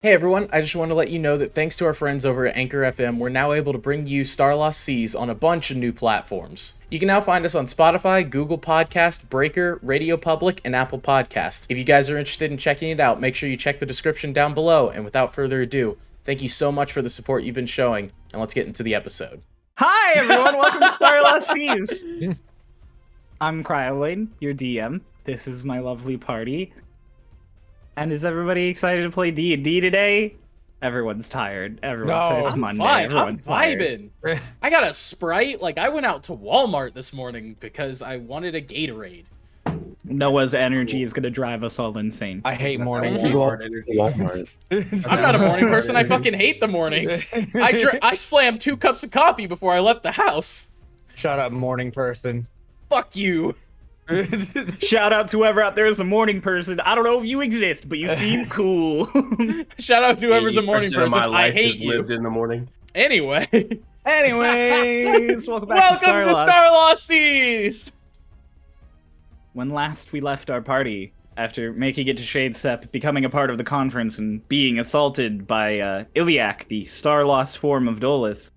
Hey everyone, I just want to let you know that thanks to our friends over at Anchor FM, we're now able to bring you Starlost Seas on a bunch of new platforms. You can now find us on Spotify, Google Podcast, Breaker, Radio Public, and Apple Podcast. If you guys are interested in checking it out, make sure you check the description down below, and without further ado, thank you so much for the support you've been showing, and let's get into the episode. Hi everyone, welcome to Starlost Seas! I'm Cryolane, your DM. This is my lovely party. And is everybody excited to play D&D today? Everyone's tired. Everyone said it's Monday. Fine. Everyone's I'm vibing. I got a Sprite. I went out to Walmart this morning because I wanted a Gatorade. Noah's energy is gonna drive us all insane. I hate morning Walmart energy. I'm not a morning person. I fucking hate the mornings. I slammed 2 cups of coffee before I left the house. Shut up, morning person. Fuck you. Shout out to whoever out there is a morning person. I don't know if you exist, but you seem cool. Shout out to whoever's a morning person. I hate you. Lived in the morning. Anyway. Anyways, welcome back Welcome to Starlost Seas. When last we left our party, after making it to Shadestep, becoming a part of the conference, and being assaulted by Iliac, the Starlost form of Dolus,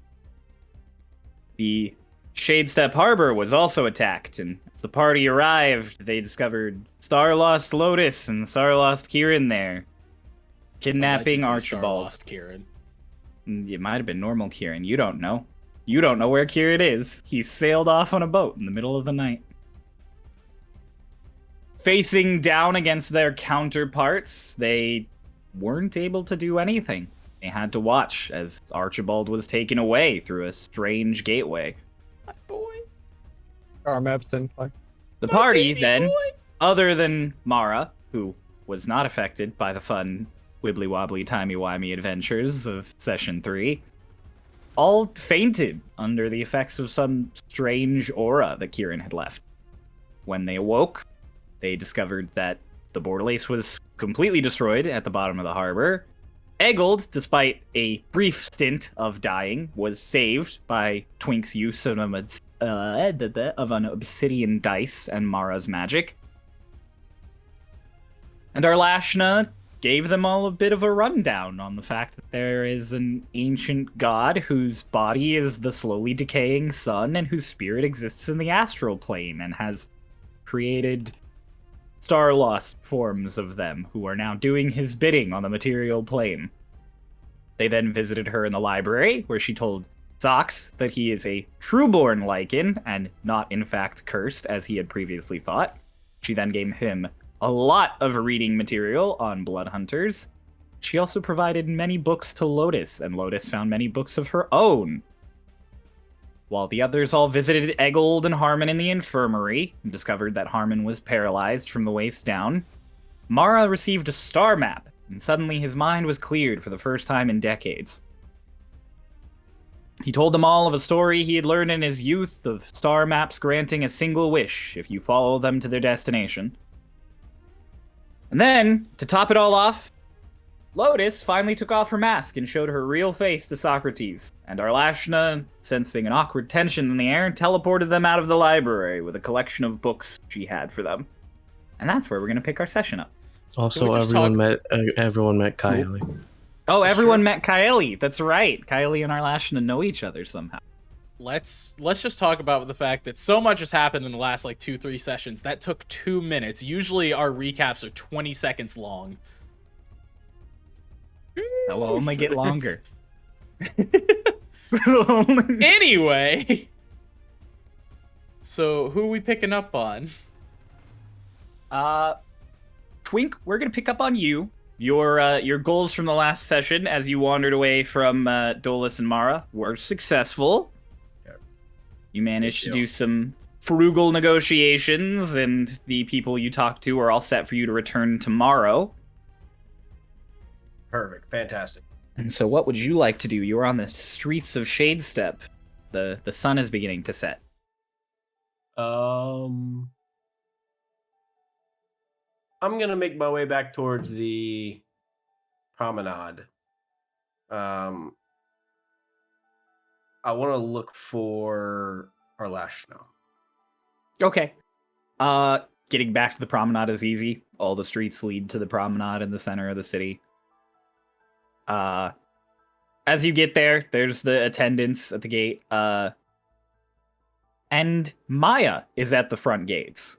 the Shadestep Harbor was also attacked, and as the party arrived, they discovered Starlost Lotus and Starlost Kieran there, kidnapping Archibald. Starlost Kieran. It might have been normal Kieran. You don't know. You don't know where Kieran is. He sailed off on a boat in the middle of the night. Facing down against their counterparts, they weren't able to do anything. They had to watch as Archibald was taken away through a strange gateway. My boy. Arm Epson. The party, then, other than Mara, who was not affected by the fun, wibbly-wobbly, timey-wimey adventures of Session 3, all fainted under the effects of some strange aura that Kieran had left. When they awoke, they discovered that the Borderlace was completely destroyed at the bottom of the harbor. Eggold, despite a brief stint of dying, was saved by Twink's use of an obsidian dice and Mara's magic. And Arlashna gave them all a bit of a rundown on the fact that there is an ancient god whose body is the slowly decaying sun and whose spirit exists in the astral plane and has created Starlost forms of them who are now doing his bidding on the material plane. They then visited her in the library, where she told Zox that he is a trueborn Lycan and not in fact cursed as he had previously thought. She then gave him a lot of reading material on blood hunters. She also provided many books to Lotus, and Lotus found many books of her own. While the others all visited Eggold and Harmon in the infirmary and discovered that Harmon was paralyzed from the waist down, Mara received a star map, and suddenly his mind was cleared for the first time in decades. He told them all of a story he had learned in his youth of star maps granting a single wish if you follow them to their destination. And then, to top it all off, Lotus finally took off her mask and showed her real face to Socrates, and Arlashna, sensing an awkward tension in the air, teleported them out of the library with a collection of books she had for them. And that's where we're going to pick our session up. Also, everyone met Kylie. Oh, everyone met Kylie. That's right. Kylie and Arlashna know each other somehow. Let's just talk about the fact that so much has happened in the last 2-3 sessions. That took 2 minutes. Usually our recaps are 20 seconds long. They'll only get longer. Anyway. So, who are we picking up on? Twink, we're going to pick up on you. Your goals from the last session as you wandered away from Dolus and Mara were successful. You managed to do some frugal negotiations, and the people you talked to are all set for you to return tomorrow. Perfect. Fantastic. And so what would you like to do? You're on the streets of Shadestep. The sun is beginning to set. I'm gonna make my way back towards the promenade. I want to look for Arlashna. Okay. Getting back to the promenade is easy. All the streets lead to the promenade in the center of the city. As you get there, there's the attendants at the gate. And Maya is at the front gates.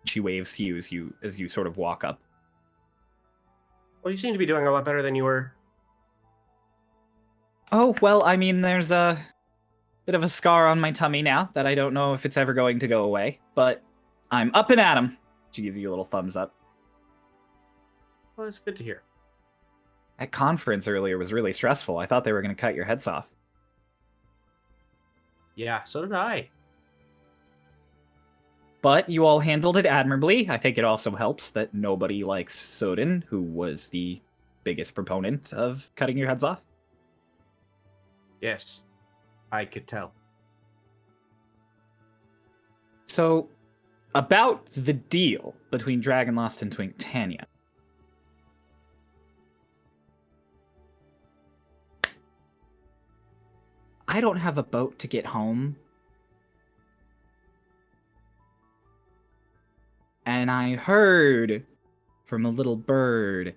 She waves to you as you sort of walk up. Well, you seem to be doing a lot better than you were. Oh, well, I mean, there's a bit of a scar on my tummy now that I don't know if it's ever going to go away, but I'm up and at 'em. She gives you a little thumbs up. Well, it's good to hear. That conference earlier was really stressful. I thought they were going to cut your heads off. Yeah, so did I. But you all handled it admirably. I think it also helps that nobody likes Soden, who was the biggest proponent of cutting your heads off. Yes, I could tell. So, about the deal between Dragonlost and Twink Tanya. I don't have a boat to get home. And I heard from a little bird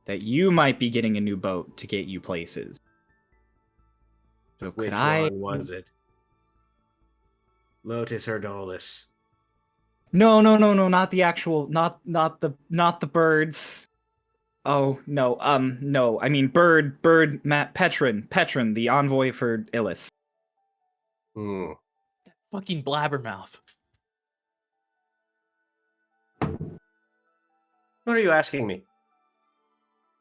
that you might be getting a new boat to get you places. So Which could I... one was it? Lotus or Dolus? No, not the actual, not the birds. Oh, no, no, I mean bird, Petron, the envoy for Illis. Hmm. Fucking blabbermouth. What are you asking me?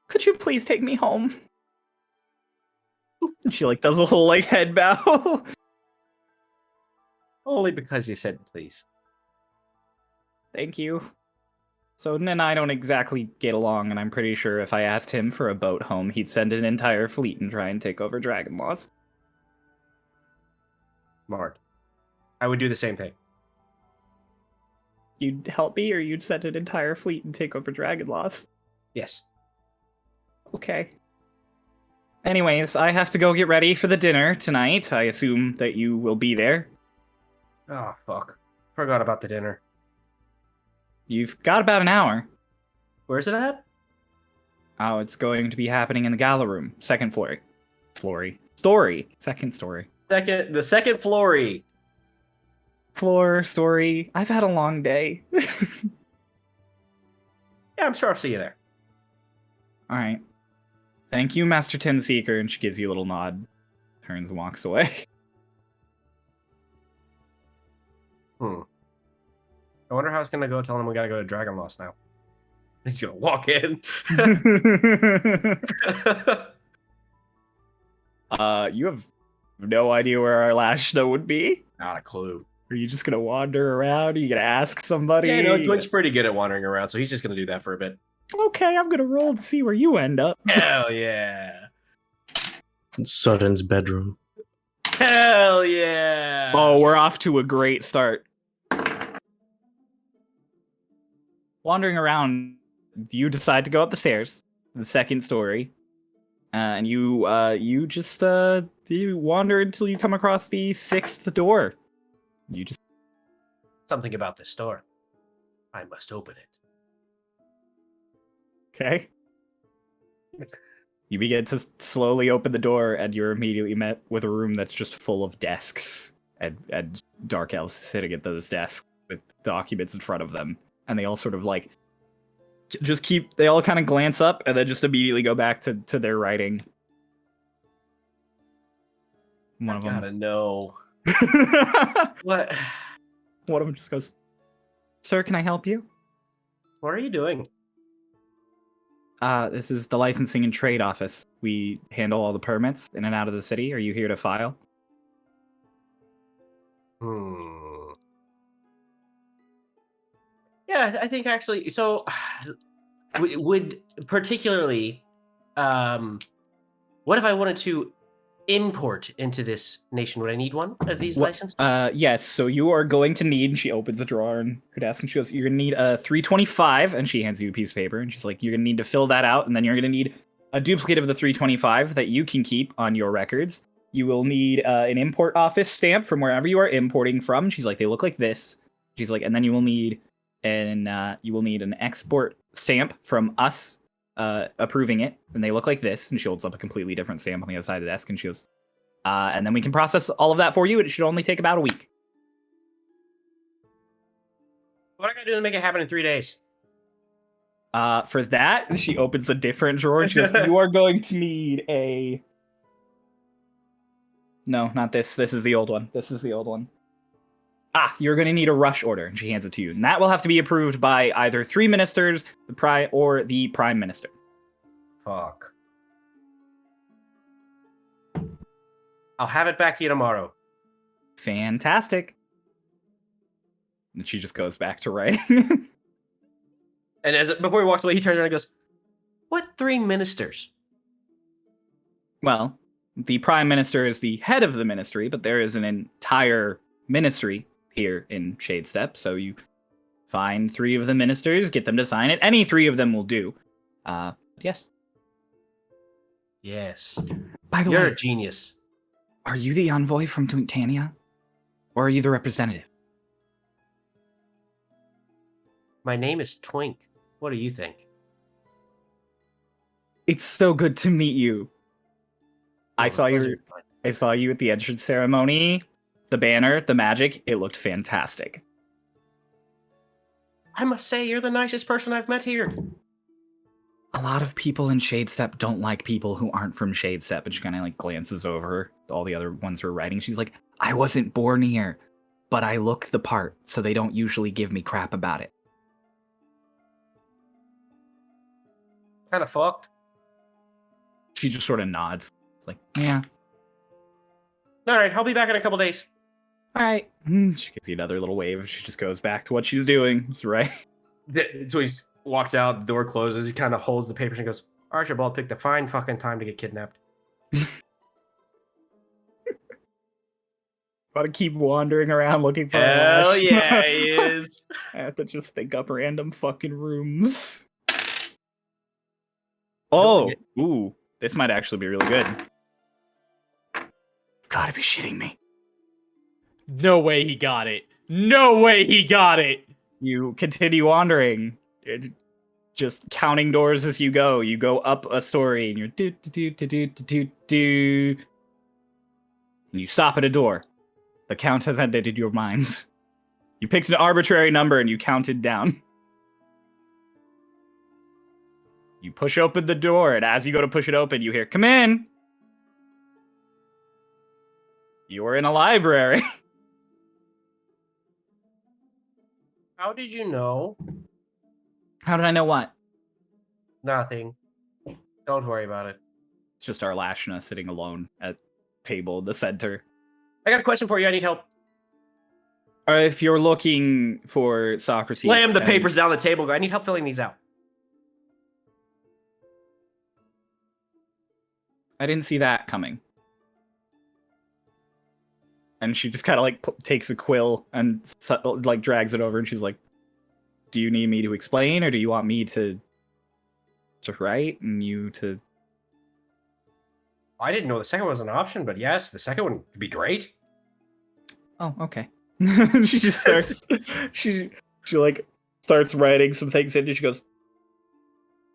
Could you please take me home? And she does a whole head bow. Only because you said please. Thank you. Soden and I don't exactly get along, and I'm pretty sure if I asked him for a boat home, he'd send an entire fleet and try and take over Dragonlost. Smart. I would do the same thing. You'd help me, or you'd send an entire fleet and take over Dragonlost? Yes. Okay. Anyways, I have to go get ready for the dinner tonight. I assume that you will be there. Oh, fuck. Forgot about the dinner. You've got about an hour. Where's it at? Oh, it's going to be happening in the gala room. Second floor. Story. Second story. The second floory. Floor, story. I've had a long day. Yeah, I'm sure I'll see you there. Alright. Thank you, Master Tenseeker. And she gives you a little nod. Turns and walks away. I wonder how it's gonna go telling him we gotta go to Dragonlost now. He's gonna walk in. You have no idea where our last show would be? Not a clue. Are you just gonna wander around? Are you gonna ask somebody? Yeah, no, Twink's pretty good at wandering around, so he's just gonna do that for a bit. Okay, I'm gonna roll to see where you end up. Hell yeah. Soden's bedroom. Hell yeah. Oh, we're off to a great start. Wandering around, you decide to go up the stairs, the second story, and you wander until you come across the sixth door. You just Something about this door. I must open it. okay. You begin to slowly open the door, and you're immediately met with a room that's just full of desks and dark elves sitting at those desks with documents in front of them. And they all sort of they all kind of glance up and then just immediately go back to their writing. One of them. Gotta know. What? One of them just goes, "Sir, can I help you?" What are you doing? This is the licensing and trade office. We handle all the permits in and out of the city. Are you here to file? Yeah, I think actually. So, would particularly, what if I wanted to import into this nation? Would I need one of these licenses? Yes. So you are going to need. She opens a drawer and her desk, and she goes, "You're gonna need a 325," and she hands you a piece of paper, and she's like, "You're gonna need to fill that out, and then you're gonna need a duplicate of the 325 that you can keep on your records. You will need an import office stamp from wherever you are importing from." She's like, "They look like this." She's like, "And then you will need an export stamp from us approving it, and they look like this. And she holds up a completely different stamp on the other side of the desk, and she goes, and then we can process all of that for you. It should only take about a week. What I gotta do to make it happen in 3 days? For that, she opens a different drawer and she goes, you are going to need a... No, not this. This is the old one. This is the old one. You're going to need a rush order, and she hands it to you. And that will have to be approved by either 3 ministers, or the Prime Minister. Fuck. I'll have it back to you tomorrow. Fantastic. And she just goes back to writing. And before he walks away, he turns around and goes, "What 3 ministers?" Well, the Prime Minister is the head of the ministry, but there is an entire ministry here in Shadestep, so you find 3 of the ministers, get them to sign it. Any 3 of them will do. Yes. Yes. By the You're way, a genius. are you the envoy from Twinktania? Or are you the representative? My name is Twink. What do you think? It's so good to meet you. I Oh, saw pleasure. you. I saw you at the entrance ceremony. The banner, the magic, it looked fantastic. I must say, you're the nicest person I've met here. A lot of people in Shadestep don't like people who aren't from Shadestep, and she kind of like glances over all the other ones who are writing. She's like, I wasn't born here, but I look the part, so they don't usually give me crap about it. Kind of fucked. She just sort of nods. It's like, yeah. All right, I'll be back in a couple days. All right. She gives you another little wave. She just goes back to what she's doing. That's right. So he walks out, the door closes, he kind of holds the papers and goes, Archibald picked a fine fucking time to get kidnapped. Gotta keep wandering around looking for Hell yeah, he is. I have to just think up random fucking rooms. Oh, ooh, this might actually be really good. You've gotta be shitting me. No way he got it. No way he got it. You continue wandering, just counting doors as you go. You go up a story, and you're do do do do do do do. And you stop at a door. The count has ended in your mind. You picked an arbitrary number and you counted down. You push open the door, and as you go to push it open, you hear, "Come in." You are in a library. How did you know? How did I know what? Nothing. Don't worry about it. It's just our Lashna sitting alone at table in the center. I got a question for you. I need help. If you're looking for Socrates... Slam the and- papers down the table. Go, I need help filling these out. I didn't see that coming. And she just kind of like takes a quill and like drags it over, and she's like, "Do you need me to explain, or do you want me to write and you to?" I didn't know the second one was an option, but yes, the second one would be great. Oh, okay. She just starts. she like starts writing some things in, and she goes,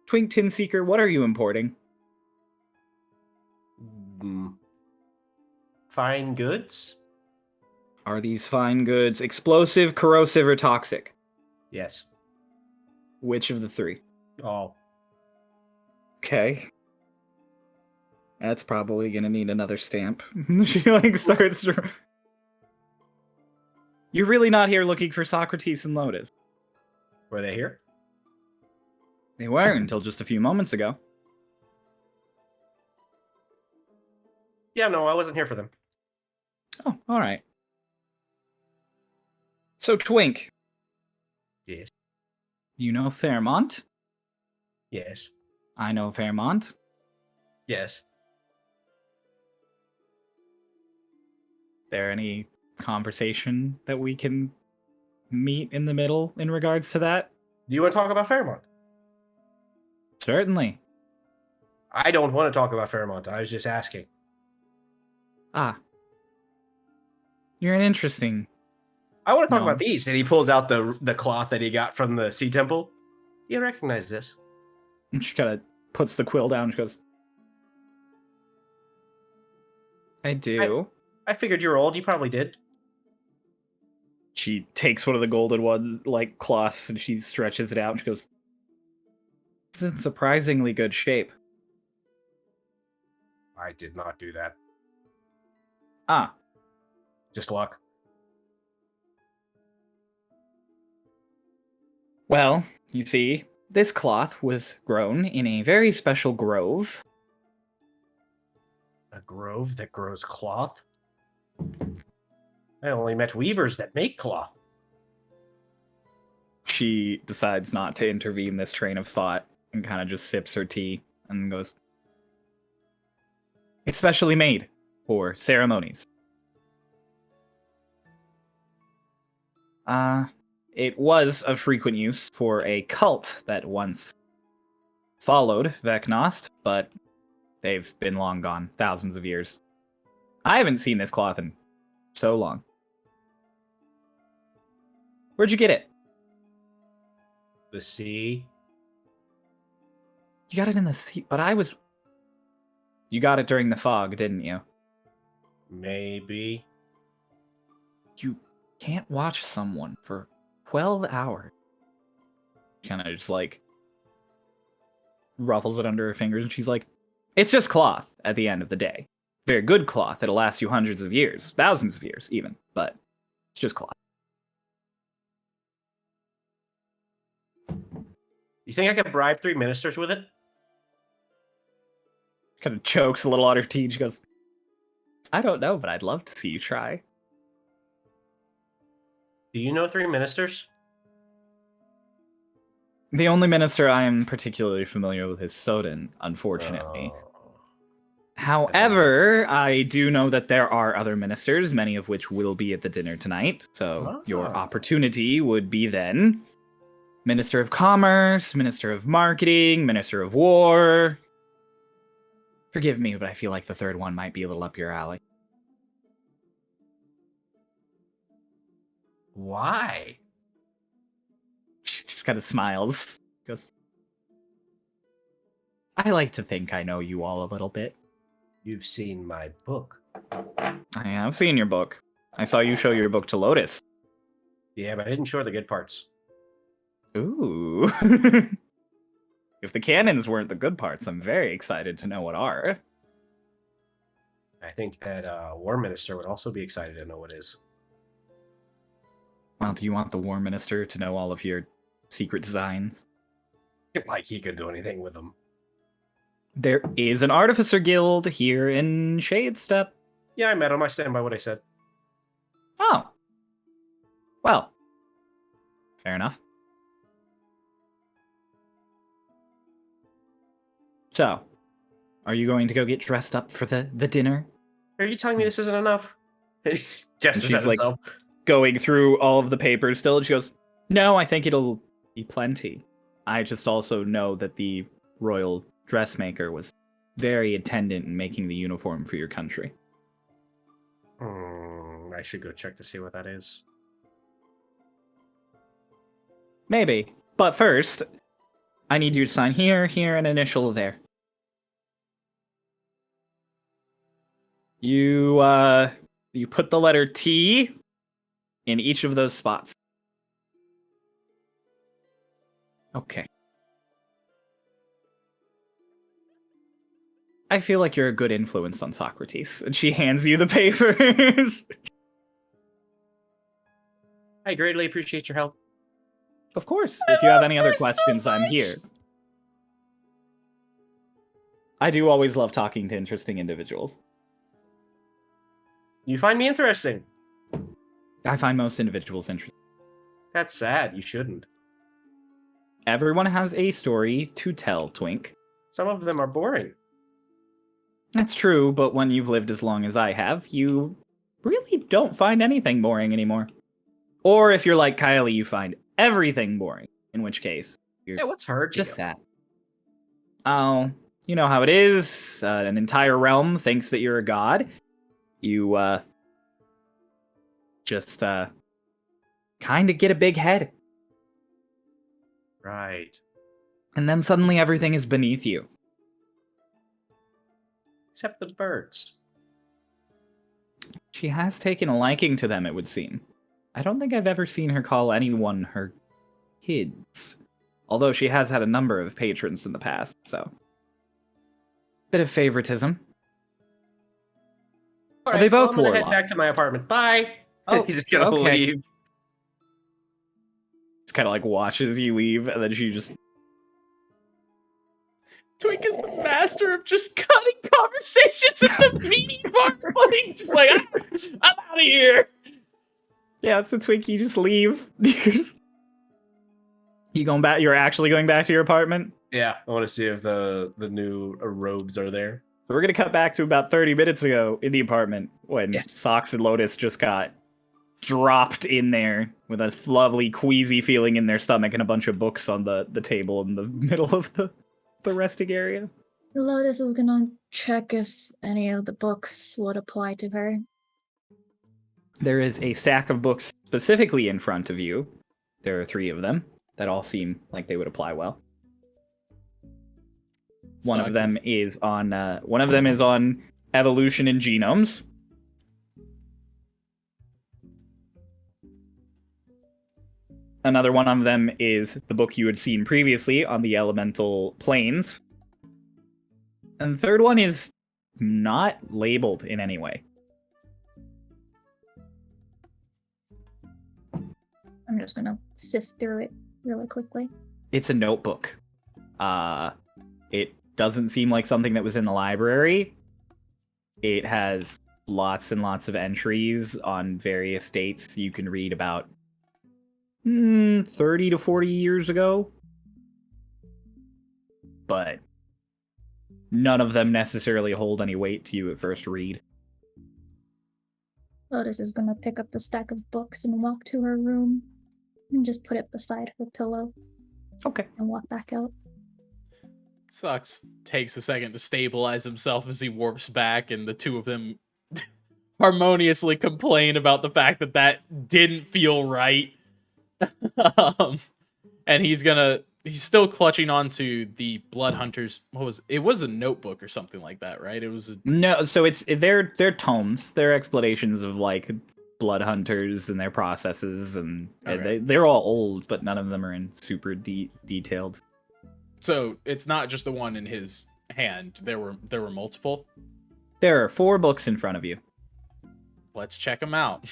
"Twink Tin Seeker, what are you importing?" Fine goods? Are these fine goods explosive, corrosive, or toxic? Yes. Which of the 3? Oh. Okay. That's probably gonna need another stamp. She like starts. You're really not here looking for Socrates and Lotus. Were they here? They were until just a few moments ago. Yeah, no, I wasn't here for them. Oh, all right. So, Twink. Yes. You know Fairmont? Yes. I know Fairmont. Yes. There any conversation that we can meet in the middle in regards to that? Do you want to talk about Fairmont? Certainly. I don't want to talk about Fairmont. I was just asking. Ah. You're an interesting... I want to talk No. about these. And he pulls out the cloth that he got from the Sea Temple. You recognize this? And she kind of puts the quill down. She goes, I do. I figured you were old. You probably did. She takes one of the golden one like cloths and she stretches it out and she goes, it's in surprisingly good shape. I did not do that. Ah, Just luck. well, you see, this cloth was grown in a very special grove. A grove that grows cloth? I only met weavers that make cloth. She decides not to intervene this train of thought and kind of just sips her tea and goes, it's specially made for ceremonies. It was of frequent use for a cult that once followed Vecnost, but they've been long gone, thousands of years. I haven't seen this cloth in so long. Where'd you get it? The sea? You got it in the sea, but I was... You got it during the fog, didn't you? Maybe. You can't watch someone for 12 hours. Kind of just like ruffles it under her fingers and she's like, it's just cloth at the end of the day. Very good cloth that'll last you hundreds of years, thousands of years even, but it's just cloth. You think I could bribe 3 ministers with it? Kind of chokes a little on her tea and she goes, I don't know, but I'd love to see you try. Do you know 3 ministers? The only minister I am particularly familiar with is Soden, unfortunately. Oh. However, I do know that there are other ministers, many of which will be at the dinner tonight. So your opportunity would be then Minister of Commerce, Minister of Marketing, Minister of War. Forgive me, but I feel like the third one might be a little up your alley. Why? She just kind of smiles. Goes, I like to think I know you all a little bit. You've seen my book. I have seen your book. I saw you show your book to Lotus. Yeah, but I didn't show her the good parts. Ooh. If the cannons weren't the good parts, I'm very excited to know what are. I think that War Minister would also be excited to know what is. Well, do you want the War Minister to know all of your secret designs? Like he could do anything with them. There is an Artificer Guild here in Shadestep. Yeah, I met him. I stand by what I said. Oh. Well. Fair enough. So, are you going to go get dressed up for the dinner? Are you telling me this isn't enough? Gestures she's at like- himself. Going through all of the papers still, and she goes, no, I think it'll be plenty. I just also know that the royal dressmaker was very attendant in making the uniform for your country. I should go check to see what that is. Maybe. But first, I need you to sign here, here, and initial there. You put the letter T in each of those spots. Okay. I feel like you're a good influence on Socrates. And she hands you the papers. I greatly appreciate your help. Of course. If you have any other questions, I'm here. I do always love talking to interesting individuals. You find me interesting. I find most individuals interesting. That's sad. You shouldn't. Everyone has a story to tell, Twink. Some of them are boring. That's true, but when you've lived as long as I have, you really don't find anything boring anymore. Or if you're like Kylie, you find everything boring, in which case, you're Yeah, what's hurt? just sad. Oh, you know how it is. An entire realm thinks that you're a god. You, just, kind of get a big head. Right. And then suddenly everything is beneath you. except the birds. She has taken a liking to them, it would seem. I don't think I've ever seen her call anyone her kids. Although she has had a number of patrons in the past, so. Bit of favoritism. All Are they both I'm gonna head warlocks? back to my apartment. Bye. Oh, He's just gonna okay. leave. Just kind of like watches you leave, and then she just. Twink is the master of just cutting conversations at the meeting part. Like, just like, I'm out of here. Yeah, it's a Twink. You just leave. You going back? You're actually going back to your apartment? Yeah, I want to see if the new robes are there. So we're gonna cut back to about 30 minutes ago in the apartment when Yes. Socks and Lotus just got dropped in there with a lovely queasy feeling in their stomach and a bunch of books on the table in the middle of the resting area. Lotus is gonna check if any of the books would apply to her. There is a stack of books specifically in front of you. There are 3 of them that all seem like they would apply well. One of them is on evolution and genomes. Another one of them is the book you had seen previously on the elemental planes. And the third one is not labeled in any way. I'm just gonna sift through it really quickly. It's a notebook. It doesn't seem like something that was in the library. It has lots and lots of entries on various dates you can read about 30 to 40 years ago. But none of them necessarily hold any weight to you at first read. Lotus is gonna pick up the stack of books and walk to her room and just put it beside her pillow Okay. and walk back out. Socks takes a second to stabilize himself as he warps back, and the two of them harmoniously complain about the fact that didn't feel right. And he's still clutching onto the Blood Hunters. It was a notebook or something like that, right? It was No, so they're tomes. They're explanations of like Blood Hunters and their processes, and Okay. they're all old, but none of them are in super detailed. So it's not just the one in his hand. There were multiple. There are 4 books in front of you. Let's check them out.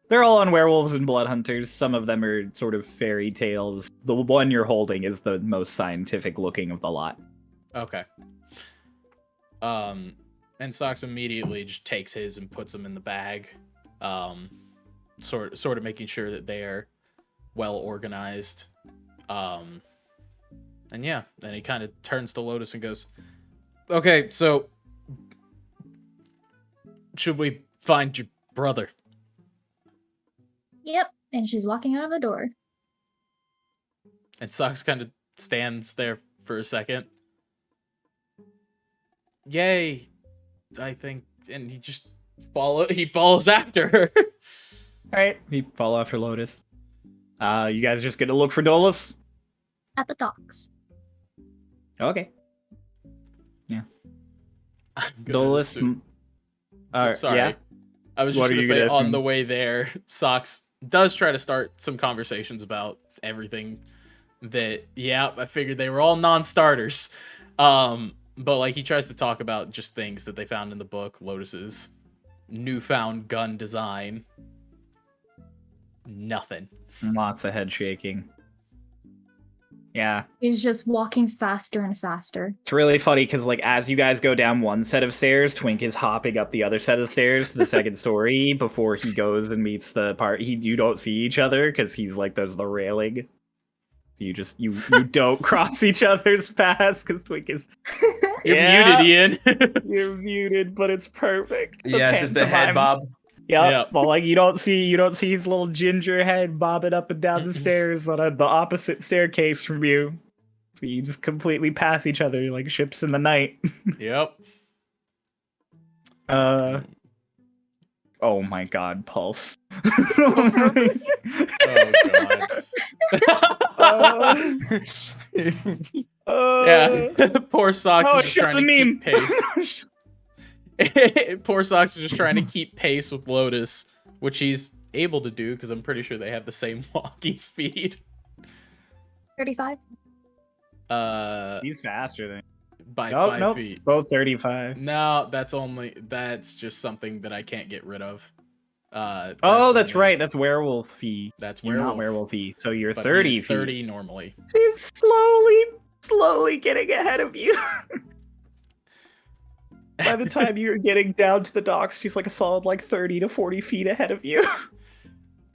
They're all on werewolves and blood hunters. Some of them are sort of fairy tales. The one you're holding is the most scientific looking of the lot. Okay. And Socks immediately just takes his and puts them in the bag. Sort of making sure that they are well organized. And yeah, then he kind of turns to Lotus and goes, "Okay, so should we find your brother?" Yep, and she's walking out of the door. And Socks kind of stands there for a second. Yay, I think, and he follows after her. All right, you follow after Lotus. You guys just gonna look for Dolus? At the docks. Okay. I'm gonna Dolus. assume- Sorry. Sorry. Yeah. I was just What going are to you say, gonna on assume? the way there, Socks does try to start some conversations about everything that, yeah, I figured they were all non-starters. But, like, he tries to talk about just things that they found in the book, Lotus's newfound gun design. Nothing. Lots of head shaking. Yeah. He's just walking faster and faster. It's really funny because, like, as you guys go down one set of stairs, Twink is hopping up the other set of stairs to the second story before he goes and meets the part. You don't see each other because he's like, there's the railing. So you don't cross each other's paths because Twink is. You're Yeah. muted, Ian. You're muted, but it's perfect. The Yeah, it's just the head pantomime. bob. Yep. Well, like you don't see his little ginger head bobbing up and down the stairs on the opposite staircase from you. So you just completely pass each other like ships in the night. Yep. Oh my god, Pulse. Oh, God. Yeah, poor Socks Oh, is just shut trying the to meme. keep pace. Poor Socks is just trying to keep pace with Lotus, which he's able to do because I'm pretty sure they have the same walking speed. 35. He's faster than. By Nope, 5 nope. feet. Both 35. No, that's just something that I can't get rid of. Oh, that's only- right. That's werewolfy. That's You're not werewolf. werewolfy, so you're But 30 he's feet. 30 normally. He's slowly getting ahead of you. By the time you're getting down to the docks, she's like a solid 30 to 40 feet ahead of you.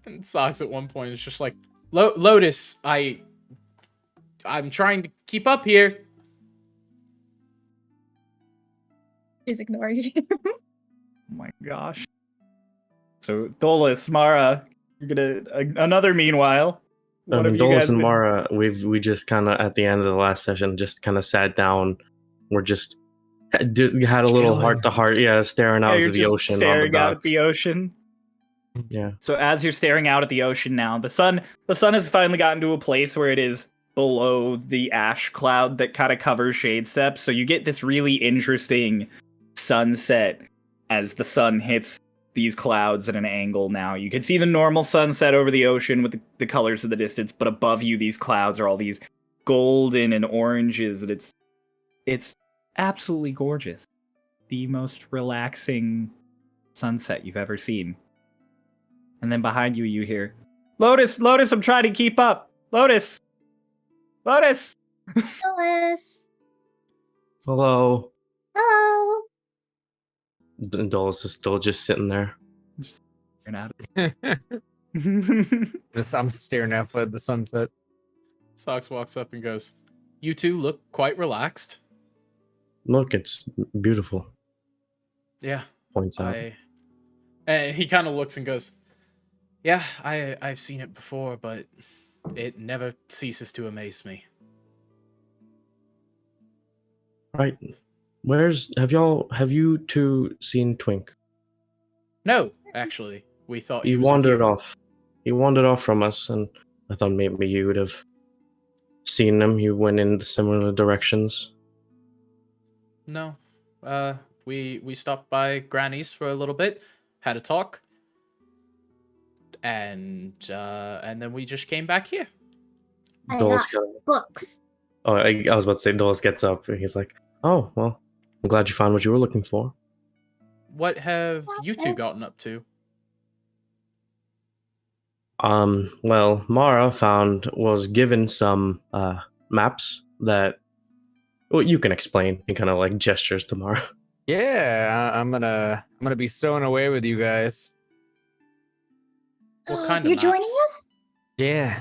And Socks at one point is just like, Lotus, I'm trying to keep up here. She's ignoring you. Oh my gosh. So, Dolus, Mara, you're gonna another meanwhile. What have you Dolus guys and been- Mara, we just kind of at the end of the last session just kind of sat down. We're just had a little Chilling. heart to heart, yeah, staring out Yeah, into you're the just ocean on the staring out at docks. the ocean. Yeah, So as you're staring out at the ocean now, the sun has finally gotten to a place where it is below the ash cloud that kind of covers Shade Step. So you get this really interesting sunset as the sun hits these clouds at an angle now. You can see the normal sunset over the ocean with the colors of the distance, but above you these clouds are all these golden and oranges, and it's absolutely gorgeous. The most relaxing sunset you've ever seen. And then behind you, you hear, Lotus, I'm trying to keep up. Lotus. Phyllis. hello. Hello. And Dolus is still just sitting there. You're not. I'm staring out at the sunset. Socks walks up and goes, you two look quite relaxed. Look, it's beautiful. Yeah, Points out. And he kind of looks and goes, yeah, I've seen it before, but it never ceases to amaze me. Right. Have you two seen Twink? No, actually, we thought He was with wandered you. off. He wandered off from us, and I thought maybe you would have seen him. You went in similar directions. No, we stopped by Granny's for a little bit, had a talk, and then we just came back here. I Dolus got books. I was about to say, Dolus gets up, and he's like, oh, well, I'm glad you found what you were looking for. What have you two gotten up to? Well, Mara was given some maps that, well, you can explain. He kind of gestures to Mara. Yeah, I'm gonna be stowing away with you guys. What kind of You're joining maps? us? Yeah.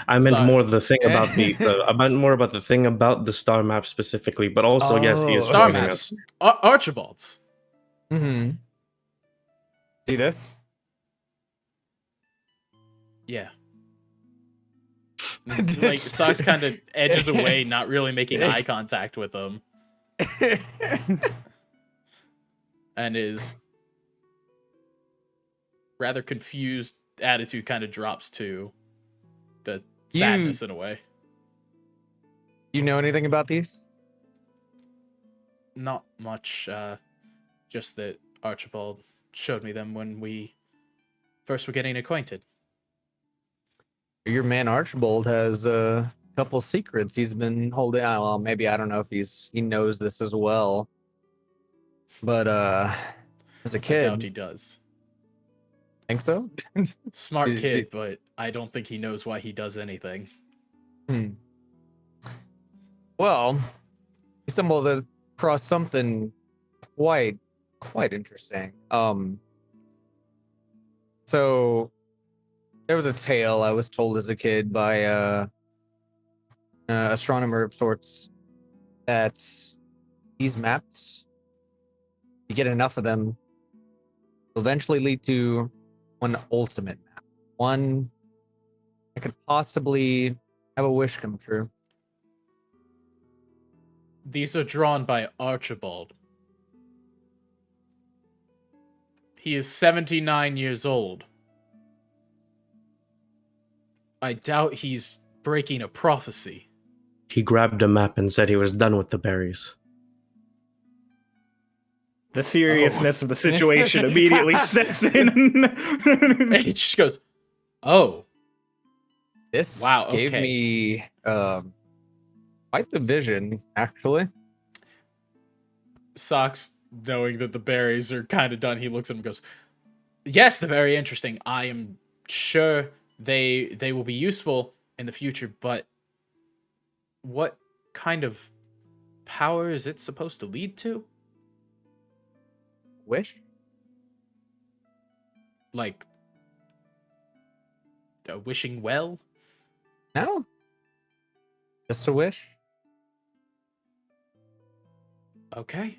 I meant Sorry. more the thing about I meant more about the thing about the star map specifically, but also yes, he is Oh. Star joining maps. us. Archibald's. Mm-hmm. See this? Yeah. Socks kind of edges away, not really making eye contact with him, and his rather confused attitude kind of drops to the sadness in a way. You know anything about these? Not much, just that Archibald showed me them when we first were getting acquainted. Your man Archibald has a couple secrets he's been holding. Well, maybe I don't know if he knows this as well. But as a I kid, doubt he does. think so. Smart Is kid, it- but I don't think he knows why he does anything. Well, he stumbled across something quite interesting. So there was a tale I was told as a kid by an astronomer of sorts that these maps, you get enough of them, will eventually lead to one ultimate map, one that could possibly have a wish come true. These are drawn by Archibald. He is 79 years old. I doubt he's breaking a prophecy. He grabbed a map and said he was done with the berries. The seriousness of the situation immediately sets in. And he just goes, "Oh, This Wow, gave okay. me quite the vision, actually. Socks, knowing that the berries are kind of done, he looks at him and goes, "Yes, they're very interesting. I am sure they will be useful in the future, but what kind of power is it supposed to lead to? Wish? Like, wishing well?" No. Just a wish. Okay.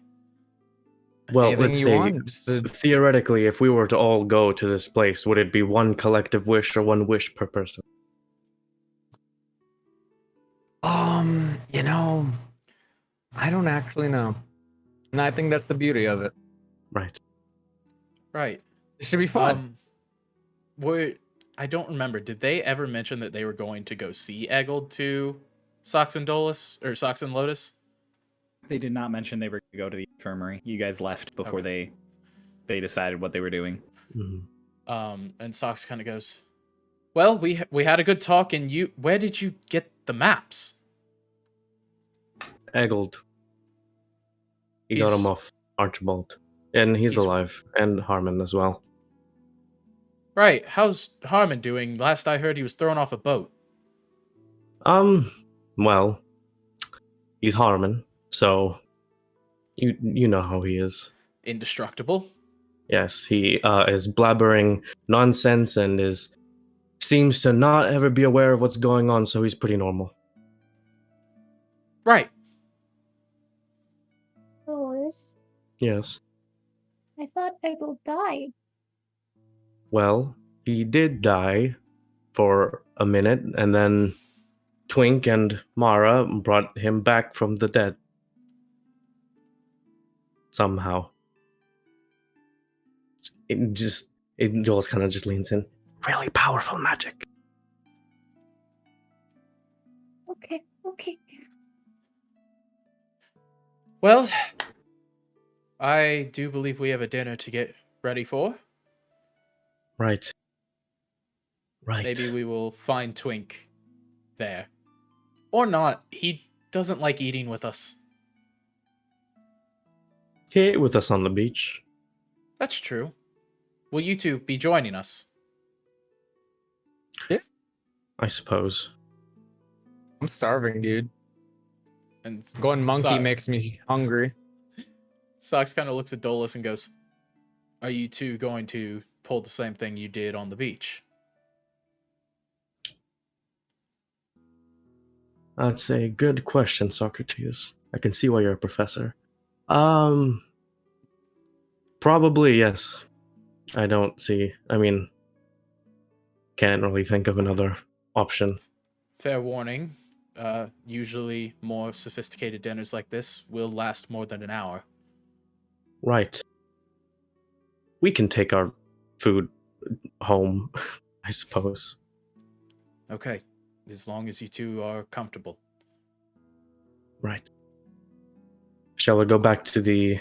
Well, Anything let's you say, want. Just a, theoretically, if we were to all go to this place, would it be one collective wish or one wish per person? you know, I don't actually know. And I think that's the beauty of it. Right. It should be fun. I don't remember. Did they ever mention that they were going to go see Eggled to Sox and Dolus or Sox and Lotus? They did not mention they were going to go to the infirmary. You guys left before they decided what they were doing. Mm-hmm. And Sox kind of goes, "Well, we had a good talk, and where did you get the maps?" Eggled. He got him off Archibald. And he's alive. And Harmon as well. Right. How's Harmon doing? Last I heard, he was thrown off a boat. Well, he's Harmon, so you know how he is. Indestructible. Yes, he is blabbering nonsense and seems to not ever be aware of what's going on, so he's pretty normal. Right. Dolus, Yes. I thought Eggle died. Well, he did die for a minute, and then Twink and Mara brought him back from the dead. Somehow. Jules kind of just leans in. Really powerful magic. Okay. Well, I do believe we have a dinner to get ready for. Right. Maybe we will find Twink there. Or not. He doesn't like eating with us. He ate with us on the beach. That's true. Will you two be joining us? Yeah. I suppose. I'm starving, dude. And Going monkey makes me hungry. Sox kind of looks at Dolus and goes, "Are you two going to pull the same thing you did on the beach?" That's a good question, Socrates. I can see why you're a professor. Probably yes. Can't really think of another option. Fair warning. Usually more sophisticated dinners like this will last more than an hour. Right. We can take our food home, I suppose. Okay. As long as you two are comfortable. Right. Shall we go back to the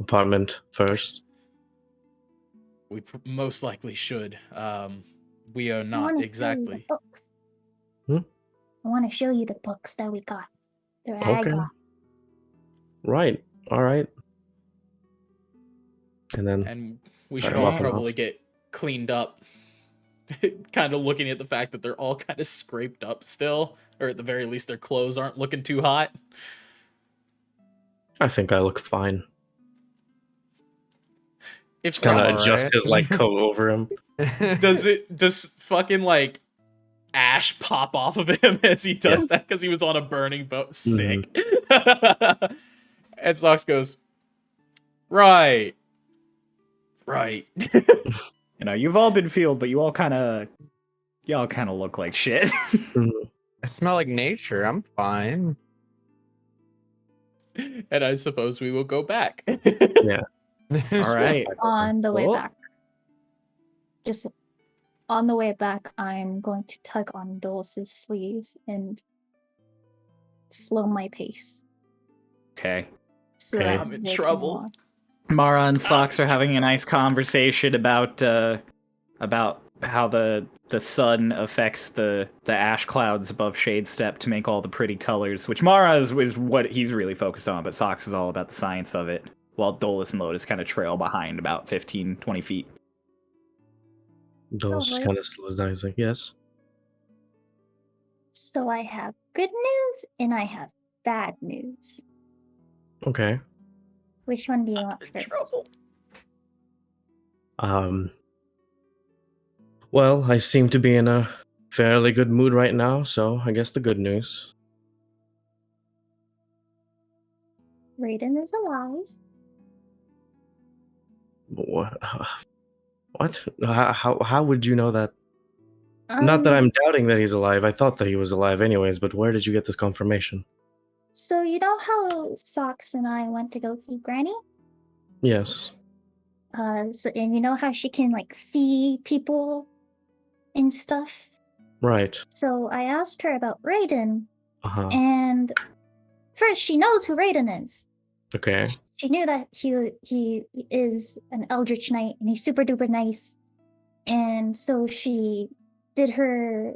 apartment first? We most likely should. We are I not wanna exactly. Show you the books. Hmm? I want to show you the books that we got. That I Okay. got. Right. All right. And we should Sorry, all walking probably off. get cleaned up. Kind of looking at the fact that they're all kind of scraped up still, or at the very least their clothes aren't looking too hot. I think I look fine. If Kind of Socks adjust his coat over him. does fucking like ash pop off of him as he does Yes. that because he was on a burning boat sick. And Socks goes, right. You know, you've all been filled, but y'all kind of look like shit. I smell like nature. I'm fine. And I suppose we will go back. Yeah. All right. On the way Cool. back. Just On the way back, I'm going to tug on Dulce's sleeve and slow my pace. Okay. So Okay. that I'm in they can trouble. walk. Mara and Socks are having a nice conversation about how the sun affects the ash clouds above Shade Step to make all the pretty colors, which Mara is what he's really focused on, but Socks is all about the science of it, while Dolus and Lotus kind of trail behind about 15, 20 feet. Dolus just kind of Dolus. slows down. He's like, yes. So I have good news and I have bad news. Okay. Which one do you want In first? trouble. Well, I seem to be in a fairly good mood right now, so I guess the good news. Raiden is alive. What? What? How would you know that? Not that Um, I'm doubting that he's alive. I thought that he was alive anyways, but where did you get this confirmation? So you know how Socks and I went to go see Granny? Yes. So and you know how she can like see people and stuff? Right. So I asked her about Raiden, Uh-huh. and first she knows who Raiden is. Okay. She knew that he is an Eldritch Knight and he's super duper nice. And so she did her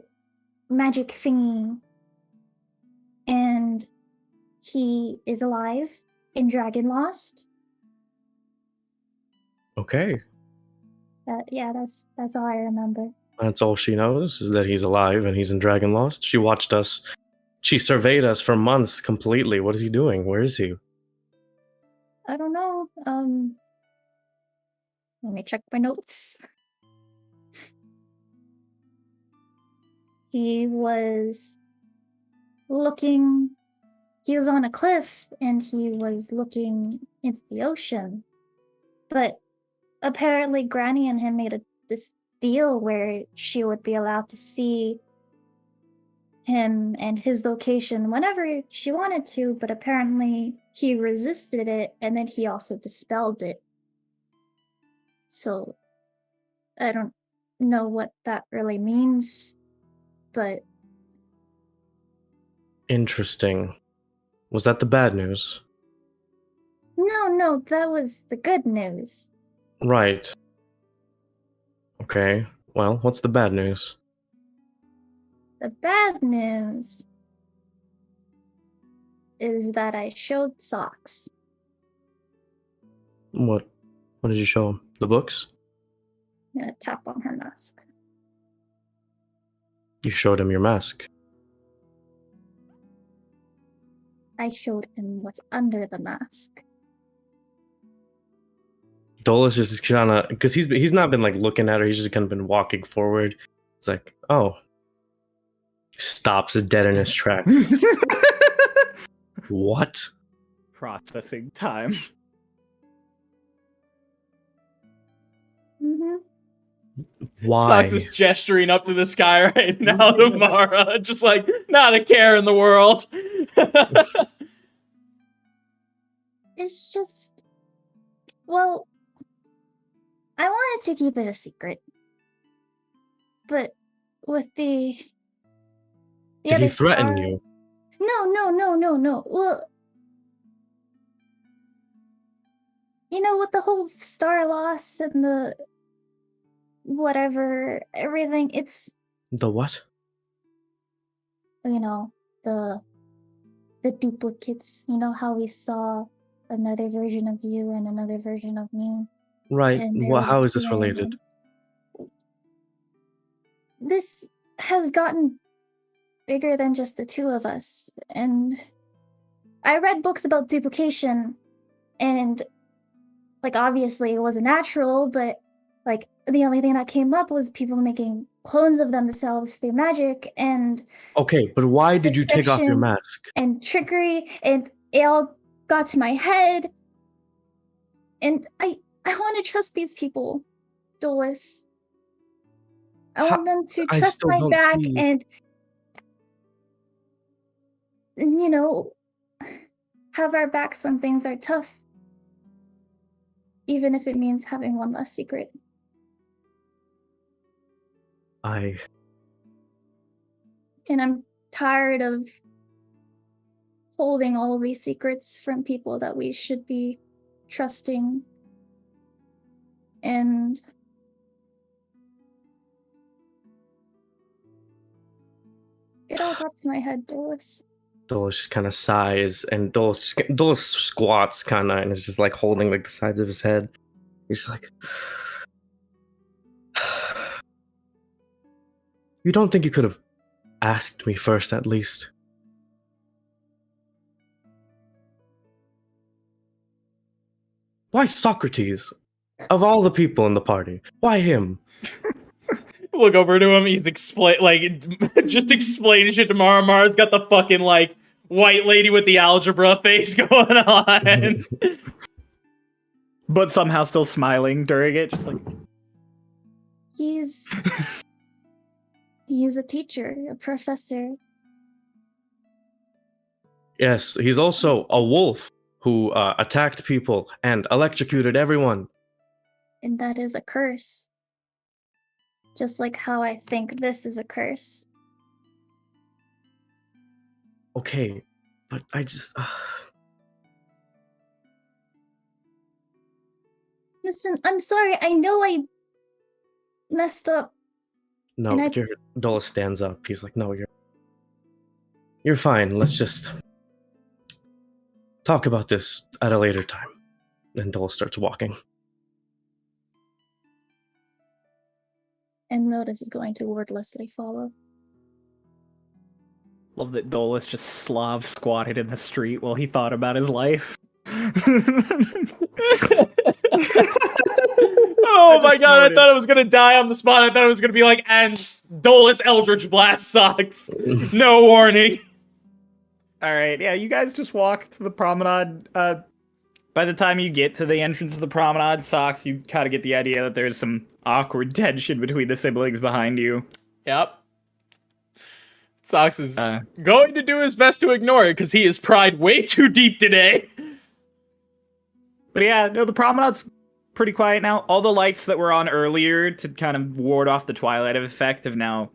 magic thingy, and he is alive in Dragon Lost. Okay. That's all I remember. That's all she knows, is that he's alive and he's in Dragon Lost. She watched us. She surveyed us for months completely. What is he doing? Where is he? I don't know. Let me check my notes. He was looking. He was on a cliff and he was looking into the ocean. But apparently, Granny and him made this deal where she would be allowed to see him and his location whenever she wanted to, but apparently he resisted it and then he also dispelled it. So I don't know what that really means, but Interesting. Was that the bad news? no, that was the good news. Right. Okay. Well, what's the bad news? The bad news is that I showed Socks. What did you show him? The books? I'm gonna tap on her mask. You showed him your mask. I showed him what's under the mask. Dolus is just kind of, because he's not been like looking at her. He's just kind of been walking forward. It's like, oh, stops dead in his tracks. What? Processing time. Mm-hmm. Why? Socks is gesturing up to the sky right now to Mara, just like not a care in the world. It's just, well, I wanted to keep it a secret, but with the Did he other threaten star- you? No. Well, you know, with the whole Starloss and the whatever, everything, it's, The what? you know, the duplicates. You know how we saw another version of you and another version of me, Right. and there Well, was a how is this twin, related? and this has gotten bigger than just the two of us. And I read books about duplication, and like obviously it wasn't natural, but like the only thing that came up was people making clones of themselves through magic and Okay, but why did you take off your deception mask? and trickery, and it all got to my head. And I want to trust these people, Dolus. I want them to I trust still my don't back see- and, you know, have our backs when things are tough. Even if it means having one less secret. I And I'm tired of holding all of these secrets from people that we should be trusting. And it all got to my head, Dolus. Dolus just kind of sighs, and Dolus squats kind of, and is just like holding like the sides of his head. He's just like, you don't think you could have asked me first, at least? Why Socrates? Of all the people in the party, why him? Look over to him. He's just explaining shit to Mara. Mara's got the fucking like white lady with the algebra face going on. But somehow still smiling during it, just like He's a teacher, a professor. Yes, he's also a wolf who attacked people and electrocuted everyone. And that is a curse. Just like how I think this is a curse. Okay, but I just... Listen, I'm sorry. I know I messed up. No, And Dolus stands up. He's like, no, you're fine. Let's just talk about this at a later time. Then Dolus starts walking. And Lotus is going to wordlessly follow. love that Dolus just Slav squatted in the street while he thought about his life. Oh my god, I thought I was gonna die on the spot. I thought it was gonna be like, and Dolus Eldritch Blast sucks. No warning. All right, yeah, you guys just walk to the promenade. By the time you get to the entrance of the promenade, Socks, you kind of get the idea that there's some awkward tension between the siblings behind you. Yep. Socks is going to do his best to ignore it because he is pried way too deep today. But yeah, no, the promenade's pretty quiet now. All the lights that were on earlier to kind of ward off the twilight effect have now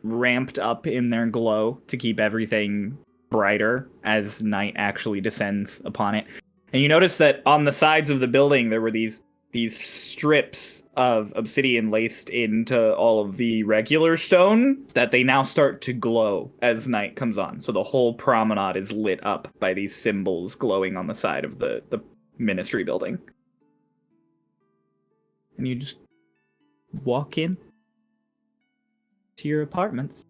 ramped up in their glow to keep everything brighter as night actually descends upon it. And you notice that on the sides of the building there were these strips of obsidian laced into all of the regular stone that they now start to glow as night comes on. So the whole promenade is lit up by these symbols glowing on the side of the ministry building. And you just walk in to your apartments.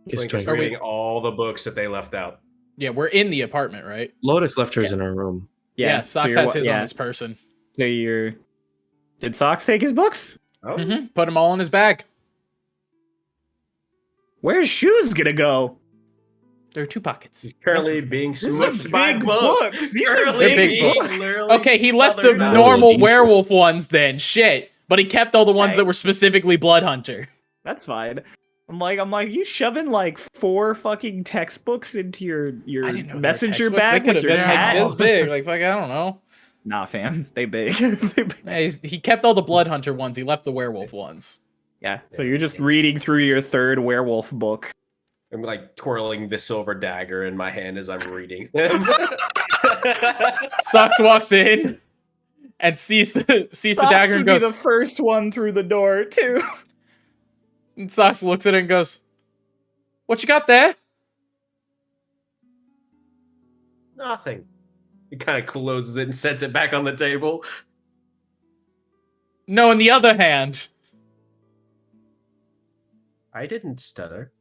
Twink is reading all the books that they left out. Yeah, we're in the apartment, right? Lotus left hers in her room. Yeah, Socks has his on his person. So did Socks take his books? Oh. Mm-hmm. Put them all in his bag. Where's Shoes gonna go? There are 2 pockets. Currently being smushed by big books. These are Currently big being books. literally Okay, he left the smothered by normal books. werewolf ones then. Shit. But he kept all the ones that were specifically Blood Hunter. That's fine. I'm like, you shoving like 4 fucking textbooks into your I didn't know messenger they bag could with have your been cat? like this big. Like, fuck, I don't know. Nah, fam, they big. They big. Yeah, he kept all the Blood Hunter ones. He left the werewolf ones. Yeah. So you're just reading through your 3rd werewolf book. I'm like twirling the silver dagger in my hand as I'm reading them. Socks walks in and sees the dagger and would be goes. the first one through the door too. And Socks looks at it and goes, "What you got there?" Nothing. He kind of closes it and sets it back on the table. No, on the other hand. I didn't stutter.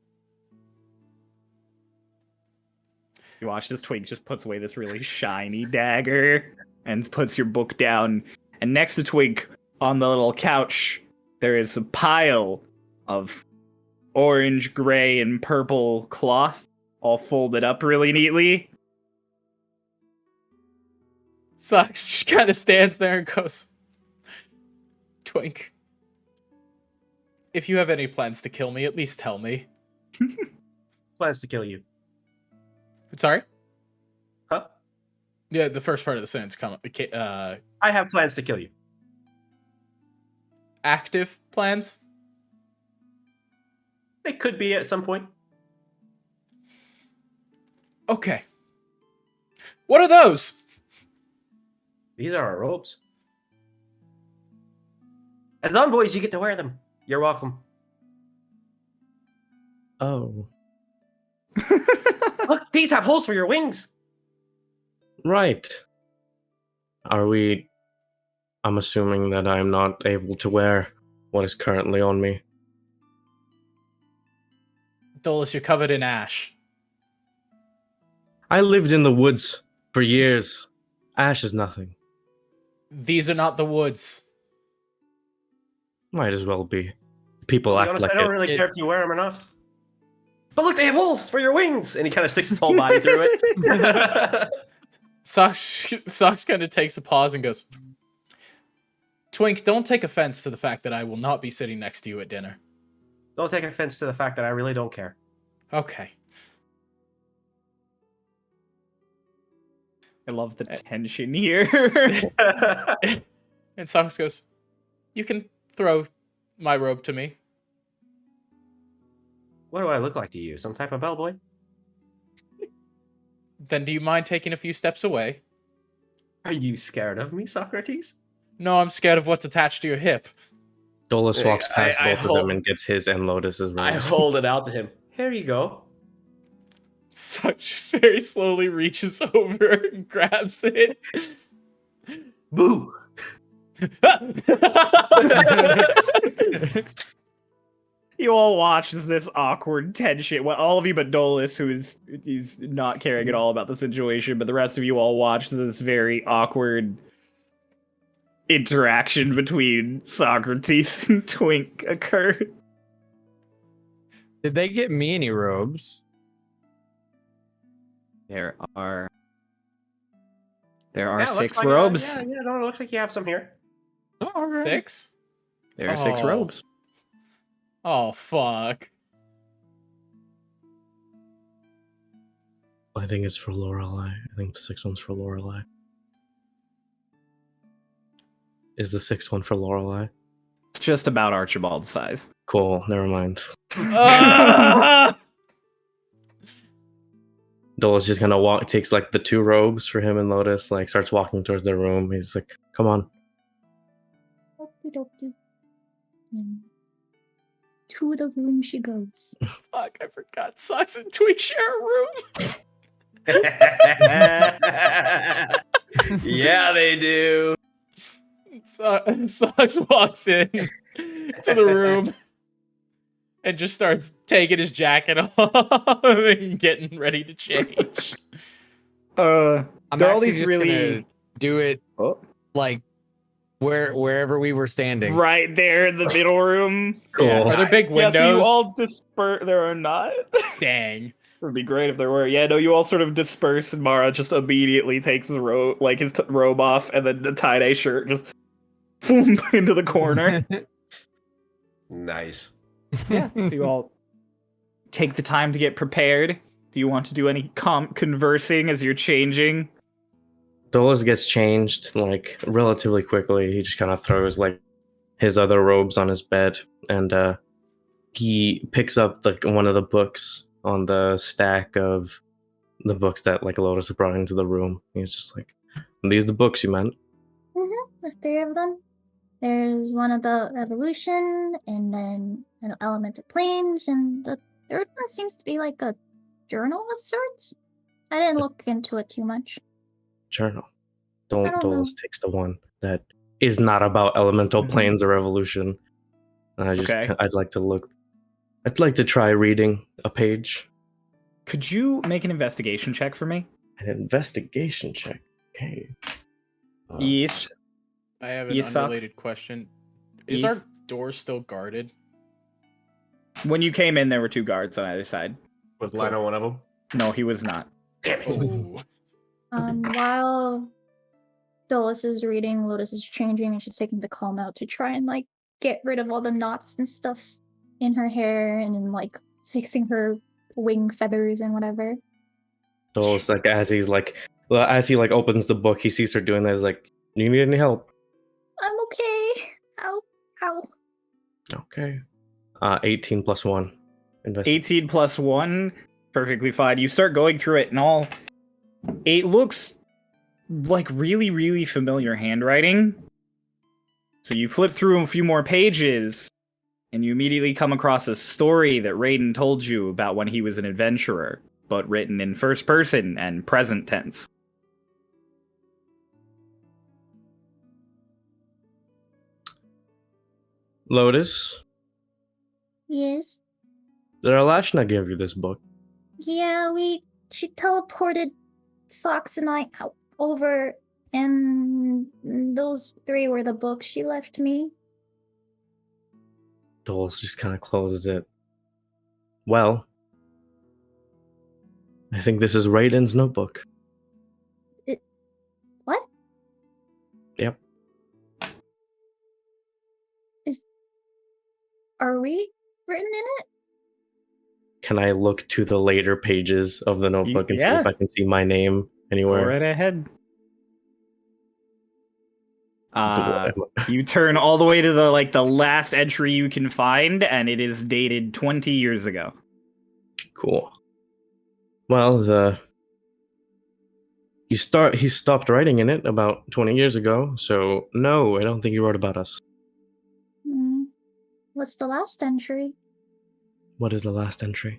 You watch this Twink just puts away this really shiny dagger and puts your book down. And next to Twink, on the little couch, there is a pile of orange, gray, and purple cloth, all folded up really neatly. Socks just kind of stands there and goes, "Twink, if you have any plans to kill me, at least tell me." Plans to kill you. Sorry? Huh? Yeah, the first part of the sentence I have plans to kill you. active plans? They could be at some point. Okay. What are those? These are our robes. As envoys, you get to wear them. You're welcome. Oh, Look, these have holes for your wings. right. Are we? I'm assuming that I'm not able to wear what is currently on me. Dolus, you're covered in ash. I lived in the woods for years. Ash is nothing. These are not the woods. Might as well be. People To be act honest, like I don't it. really care if you wear them or not. But look, they have holes for your wings, and he kind of sticks his whole body through it. Socks kind of takes a pause and goes, Twink, don't take offense to the fact that I will not be sitting next to you at dinner. Don't take offense to the fact that I really don't care. Okay. I love the tension here. And Socks goes, you can throw my robe to me. What do I look like to you? Some type of bellboy? Then do you mind taking a few steps away? Are you scared of me, Socrates? No, I'm scared of what's attached to your hip. Dolus walks past I both of them and gets his and Lotus's I robes. hold it out to him. Here you go. Socks just very slowly reaches over and grabs it. Boo! You all watch as this awkward tension. Well, all of you but Dolus, he's not caring at all about the situation, but the rest of you all watch this very awkward interaction between Socrates and Twink occur. Did they get me any robes? There are Yeah, it looks 6 like, robes. no, it looks like you have some here. Oh, all right. 6? There are 6 Oh. robes. Oh, fuck. I think it's for Lorelei. I think the 6th one's for Lorelei. Is the 6th one for Lorelei? It's just about Archibald's size. Cool, never mind. Ah! Dolus just kind of takes like the 2 robes for him and Lotus, like starts walking towards their room. He's like, come on. Okie dokie. And to the room she goes. Fuck, I forgot. Socks and Twink share a room. Yeah, they do. Socks walks in to the room and just starts taking his jacket off and getting ready to change. I'm There are all actually these just really- gonna do it Oh. like wherever we were standing. Right there in the middle room. Cool. Yeah. Are there big Yeah, windows? so you all disperse. There are not. Dang. It would be great if there were. Yeah, no, you all sort of disperse, and Mara just immediately takes his robe, robe off, and then the tie-dye shirt just boom into the corner. Nice. Yeah, so you all take the time to get prepared. Do you want to do any conversing as you're changing? Dolus gets changed like relatively quickly. He just kind of throws like his other robes on his bed, and he picks up like one of the books on the stack of the books that like Lotus brought into the room. He's just like, "Are these the books you meant?" The 3 of them. There's one about evolution, and then an elemental planes, and the 3rd one seems to be like a journal of sorts. I didn't look into it too much. Journal. I don't Dolus know. takes the one that is not about elemental Mhm. planes or evolution. And Okay. I'd like to try reading a page. Could you make an investigation check for me? An investigation check. Okay. Yes. I have an Yes, Socks? unrelated question. Is our Yes. door still guarded? When you came in, there were 2 guards on either side. Was Lino one of them? No, he was not. Damn it. Oh. While Dolus is reading, Lotus is changing, and she's taking the comb out to try and like get rid of all the knots and stuff in her hair, and then like fixing her wing feathers and whatever. Dolus, like as he opens the book, he sees her doing that. He's like, "Do you need any help?" I'm okay. Ow, ow. Okay. 18 plus 1 Investigate. 18 plus 1, perfectly fine. You start going through it, and all. It looks like really, really familiar handwriting. So you flip through a few more pages, and you immediately come across a story that Raiden told you about when he was an adventurer, but written in first person and present tense. Lotus, Yes. did Alashna give you this book? Yeah, she teleported Socks and I out over, and those 3 were the books she left me. Dolus just kind of closes it. Well, I think this is Raiden's notebook. What? Yep. Are we written in it? Can I look to the later pages of the notebook and see yeah. if I can see my name Go anywhere? right ahead. You turn all the way to the last entry you can find, and it is dated 20 years ago. Cool. Well, he stopped writing in it about 20 years ago, so no, I don't think he wrote about us. What's the last entry? What is the last entry?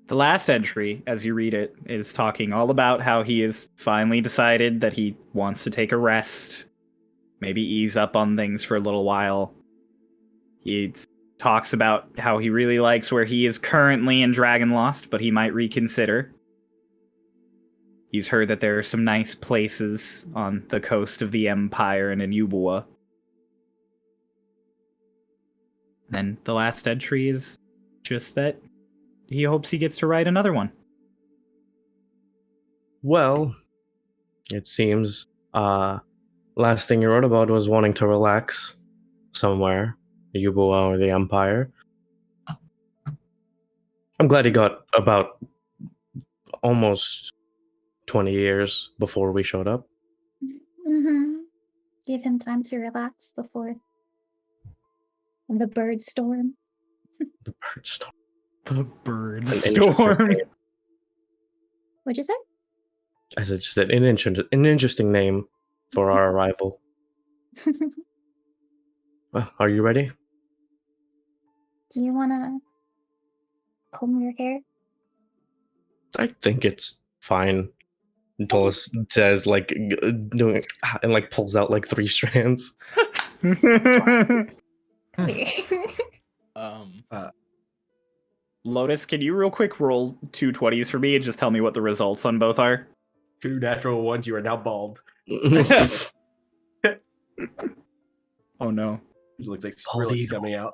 The last entry, as you read it, is talking all about how he has finally decided that he wants to take a rest, maybe ease up on things for a little while. He talks about how he really likes where he is currently in Dragonlost, but he might reconsider. He's heard that there are some nice places on the coast of the Empire and in Ubua. Then the last entry is just that he hopes he gets to write another one. Well, it seems last thing he wrote about was wanting to relax somewhere, the Ubua or the Empire. I'm glad he got about almost 20 years before we showed up. Give him time to relax before the bird storm. The bird storm. The bird An interesting storm. name. What'd you say? I said just an interesting name for our arrival. Well, are you ready? Do you want to comb your hair? I think it's fine. Dolus says, doing and pulls out 3 strands. Lotus, can you real quick roll 2 20s for me and just tell me what the results on both are? 2 natural ones. You are now bald. Oh no. It looks like Bald Skrillex eagle. coming out.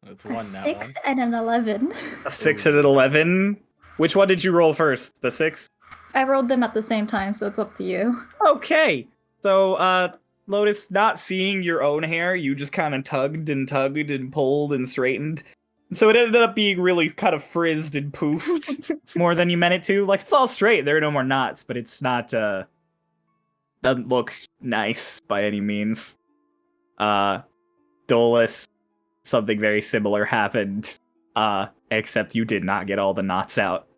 That's A one, that 6 one. and an 11. A 6 and an 11. Which one did you roll first? The 6? I rolled them at the same time, so it's up to you. Okay. So, Lotus, not seeing your own hair, you just kind of tugged and pulled and straightened. So it ended up being really kind of frizzed and poofed more than you meant it to. It's all straight. There are no more knots, but it's not, doesn't look nice by any means. Dolus, something very similar happened, except you did not get all the knots out.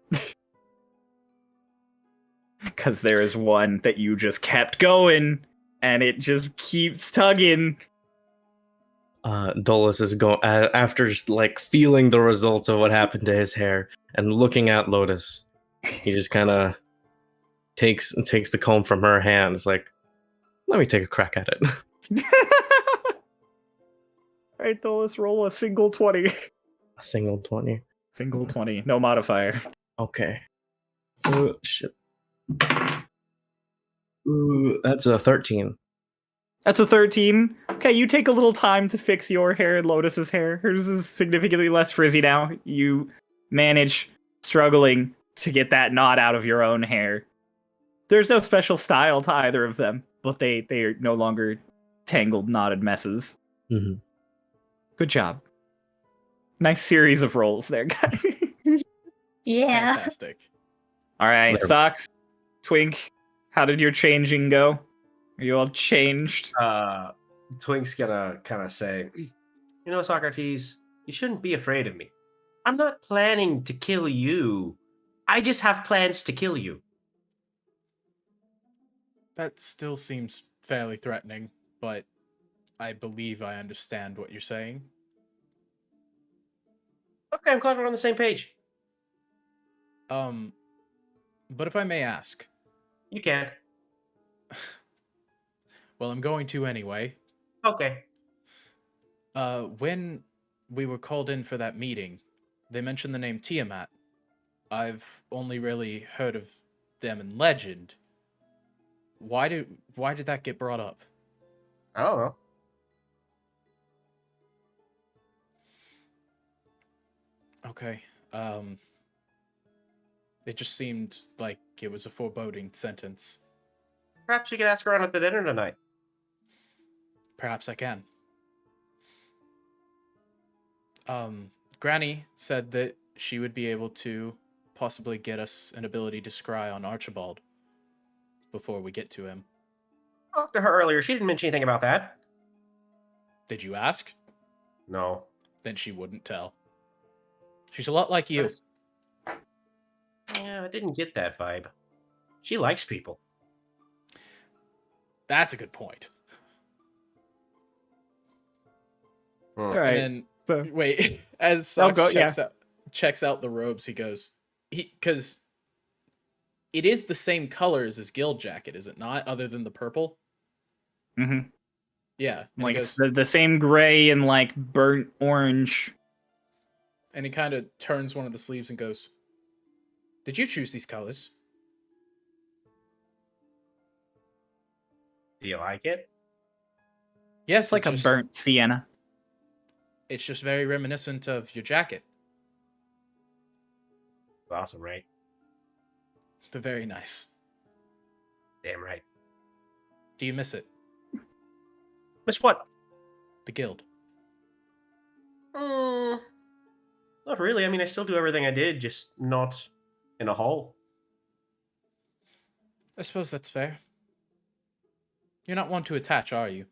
Because there is one that you just kept going, and it just keeps tugging. Dolus is going after just feeling the results of what happened to his hair and looking at Lotus. He just kind of takes the comb from her hands, let me take a crack at it. Alright, Dolus, roll a single 20. A single 20. Single 20, no modifier. Okay. Oh shit. Ooh, that's a 13. That's a 13. Okay, you take a little time to fix your hair and Lotus's hair. Hers is significantly less frizzy now. You manage, struggling, to get that knot out of your own hair. There's no special style to either of them, but they are no longer tangled, knotted messes. Mm-hmm. Good job. Nice series of rolls there, guys. Yeah. Fantastic. All right, Whatever. Socks, Twink, how did your changing go? Are you all changed? Twink's gonna kind of say, Socrates, you shouldn't be afraid of me. I'm not planning to kill you. I just have plans to kill you. That still seems fairly threatening, but I believe I understand what you're saying. Okay, I'm glad we're on the same page. But if I may ask, You can't. well, I'm going to anyway. Okay. When we were called in for that meeting, they mentioned the name Tiamat. I've only really heard of them in legend. Why did that get brought up? I don't know. Okay. It just seemed like it was a foreboding sentence. Perhaps you could ask around at the dinner tonight. Perhaps I can. Granny said that she would be able to possibly get us an ability to scry on Archibald before we get to him. I talked to her earlier. She didn't mention anything about that. Did you ask? No. Then she wouldn't tell. She's a lot like you. Yeah, I didn't get that vibe. She likes people. That's a good point. All right. And So, then, wait, as Sox go, checks out the robes, he goes, because it is the same colors as Guild Jacket, is it not? Other than the purple? mm-hmm. Yeah. And Like he it's goes, the same gray and like burnt orange. and he kind of turns one of the sleeves and goes, "Did you choose these colors?" Do you like it? Yes, It's like a burnt sienna. It's just very reminiscent of your jacket. Awesome, right? They're very nice. Damn right. Do you miss it? Miss what? The guild. Not really. I mean, I still do everything I did, just not in a hole. I suppose that's fair. You're not one to attach, are you?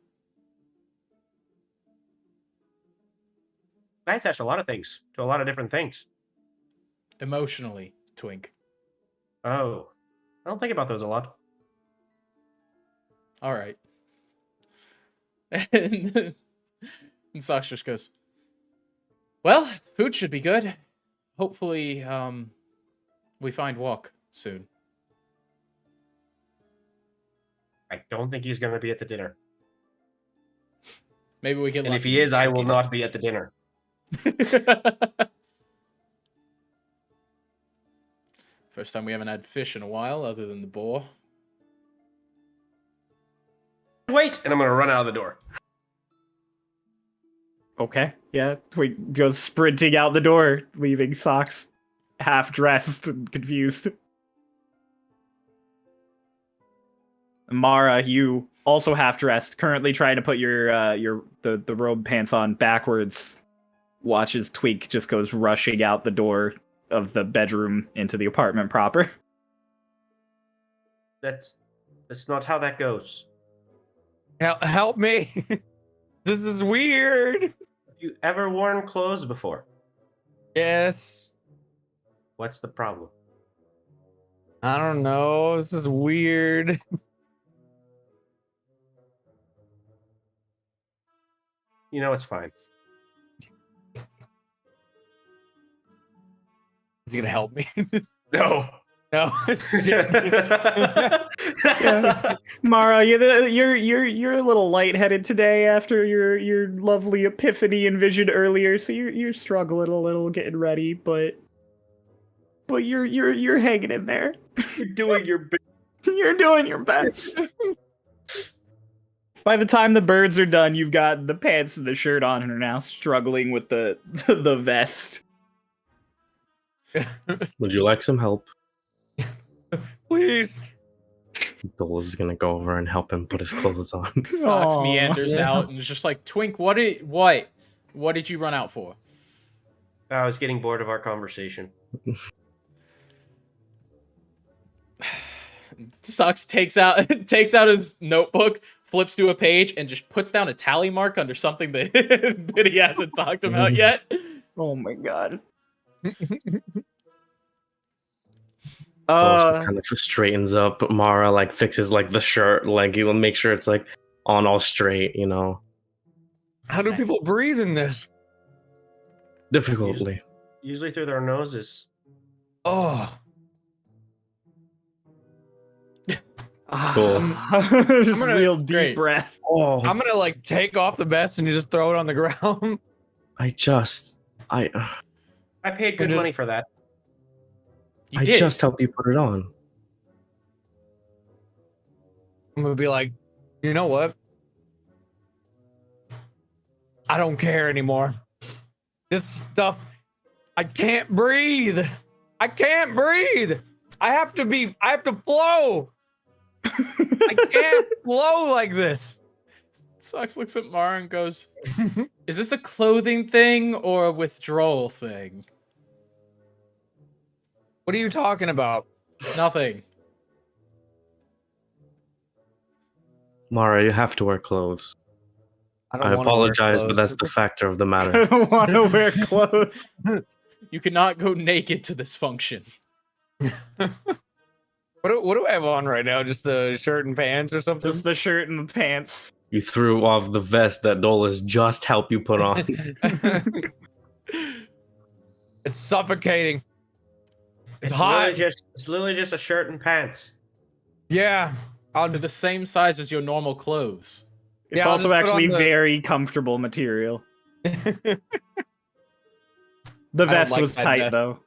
I attach a lot of things to a lot of different things. Emotionally, Twink. Oh. I don't think about those a lot. All right. And Sox just goes, "Well, food should be good. Hopefully, we find Walk soon." I don't think he's going to be at the dinner. Maybe we get And if lucky he is, I will chicken. not be at the dinner. First time we haven't had fish in a while, other than the boar. Wait! And I'm going to run out of the door. Okay. Yeah. Twink goes sprinting out the door, leaving Socks half dressed and confused. Mara, you also half dressed, currently trying to put the robe pants on backwards, watches Twink just goes rushing out the door of the bedroom into the apartment proper. That's not how that goes. Help me. This is weird. Have you ever worn clothes before? Yes. What's the problem? I don't know. This is weird. You know, it's fine. Is he gonna help me? No. No. Yeah. Mara, you're a little lightheaded today after your lovely epiphany and vision earlier, so you're struggling a little getting ready, but you're hanging in there. You're doing your best. You're doing your best. By the time the birds are done, you've got the pants and the shirt on and are now struggling with the vest. Would you like some help? Please. Dole is gonna go over and help him put his clothes on. Sox Aw, meanders yeah. out and is just like, "Twink, what did you run out for?" I was getting bored of our conversation. Sox takes out his notebook, flips to a page, and just puts down a tally mark under something that that he hasn't talked about yet. Oh my god. Lotus just kind of straightens up. Mara like fixes like the shirt, like he will make sure it's like on all straight, you know. How do people breathe in this? Difficultly. Usually through their noses. Oh, Cool. Just gonna- real deep great. breath. Oh, I'm gonna like take off the vest and you just throw it on the ground. I I paid good just- money for that. You I did. just helped you put it on. I'm gonna be like, you know what? I don't care anymore. This stuff, I can't breathe. I can't breathe. I have to flow. I can't flow like this. Sox looks at Mara and goes, "Is this a clothing thing or a withdrawal thing?" What are you talking about? Nothing. Mara, you have to wear clothes. don't I wanna wear apologize, but clothes. that's the factor of the I matter. don't want to wear clothes. You cannot go naked to this function. What do I have on right now? Just the shirt and pants or something? Just the shirt and the pants. You threw off the vest that Dolus just helped you put on. It's suffocating. It's Literally hot. it's literally just a shirt and pants. Yeah. I'll They're the same size as your normal clothes. It's Yeah, I'll also just put actually on the- very comfortable material. The don't vest like was that tight vest. though.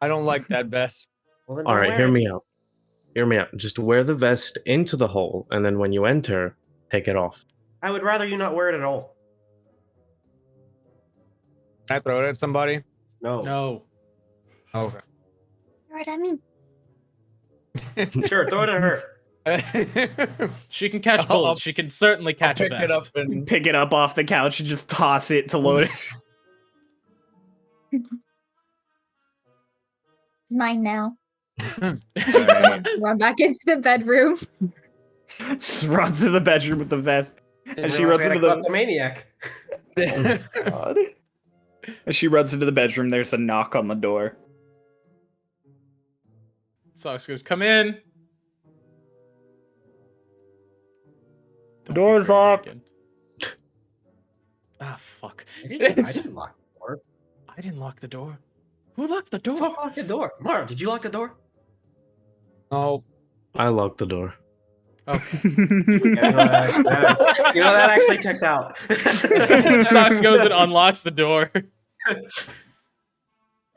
I don't like that vest. Well, then All don't right, wear hear it. me out. Hear me out. Just wear the vest into the hole, and then when you enter, take it off. I would rather you not wear it at all. Can I throw it at somebody? No. No. Okay. Right at me. Sure, throw it at her. She can catch I'll- bullets. She can certainly catch a pick it up vest. and Pick it up off the couch and just toss it to Lotus. It's mine now. Alright. Run back into the bedroom. Just runs to the bedroom with the vest. Didn't And she realize runs we had into a kleptomaniac. God. As she runs into the bedroom, there's a knock on the door. Sox goes, "Come in." Don't be Door's greedy locked. again. Ah, fuck. I didn't lock the door. I didn't lock the door. Who locked the Who door? locked the door? Mara, did you lock the door? oh, I locked the door. Okay. That actually checks out. Sox goes and unlocks the door.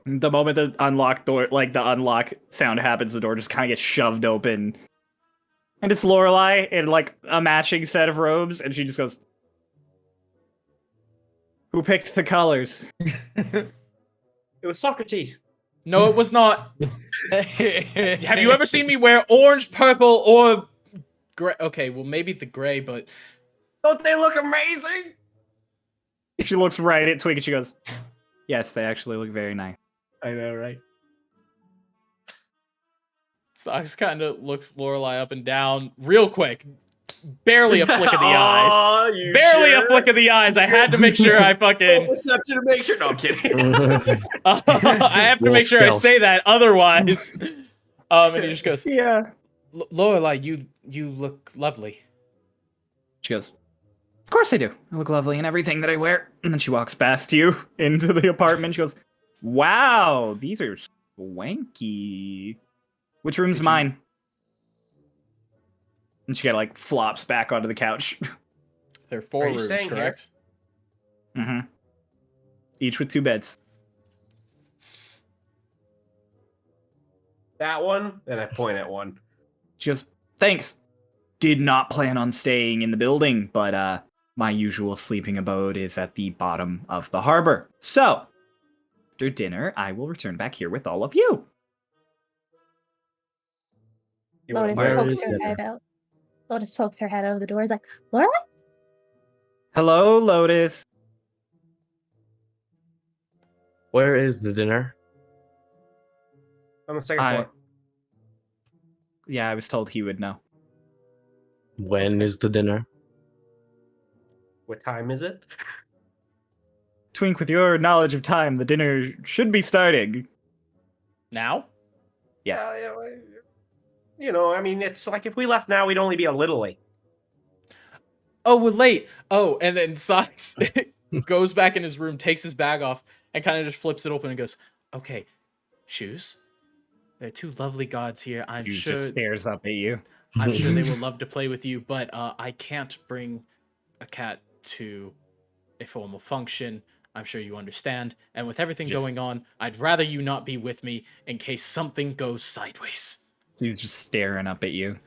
The moment the unlock door, like the unlock sound happens, the door just kind of gets shoved open. And it's Lorelai in like a matching set of robes, and she just goes, "Who picked the colors?" It was Socrates. No, it was not. Have you ever seen me wear orange, purple, or gray? Okay, well, maybe the gray, but Don't they look amazing? She looks right at Twink and she goes, "Yes, they actually look very nice." I know, right? Sox kind of looks Lorelai up and down real quick. Barely a flick of the eyes. Aw, you Barely sure? a flick of the eyes. I had to make sure I Roll fucking. Deception to make sure. No, I'm kidding. I have to Roll make sure I stealth. say that. Otherwise, and he just goes, Yeah. Lorelai, you look lovely. She goes, "Of course I do. I look lovely in everything that I wear." And then she walks past you into the apartment. She goes, "Wow, these are swanky. Which room's mine?" And she kind of like flops back onto the couch. There are 4 Are you rooms, staying here? correct? Mm-hmm. Each with 2 beds. That one, and I point at one. She goes, "Thanks. Did not plan on staying in the building, but my usual sleeping abode is at the bottom of the harbor. So, after dinner, I will return back here with all of you." You wanna Lotus buy Where pokes is her it? head out. Lotus pokes her head out of the door. Is like, Laura? Hello, Lotus. Where is the dinner? on the second I- floor? Yeah, I was told he would know. When is the dinner? What time is it? Twink, with your knowledge of time, the dinner should be starting. Now? Yes. You know, I mean, it's like if we left now, we'd only be a little late. Oh, we're late. Oh, and then Socks goes back in his room, takes his bag off, and kind of just flips it open and goes, okay, shoes. There are two lovely gods here. I'm He sure just stares up at you. I'm sure they will love to play with you, but I can't bring a cat to a formal function. I'm sure you understand. And with everything going on, I'd rather you not be with me in case something goes sideways. He's just staring up at you.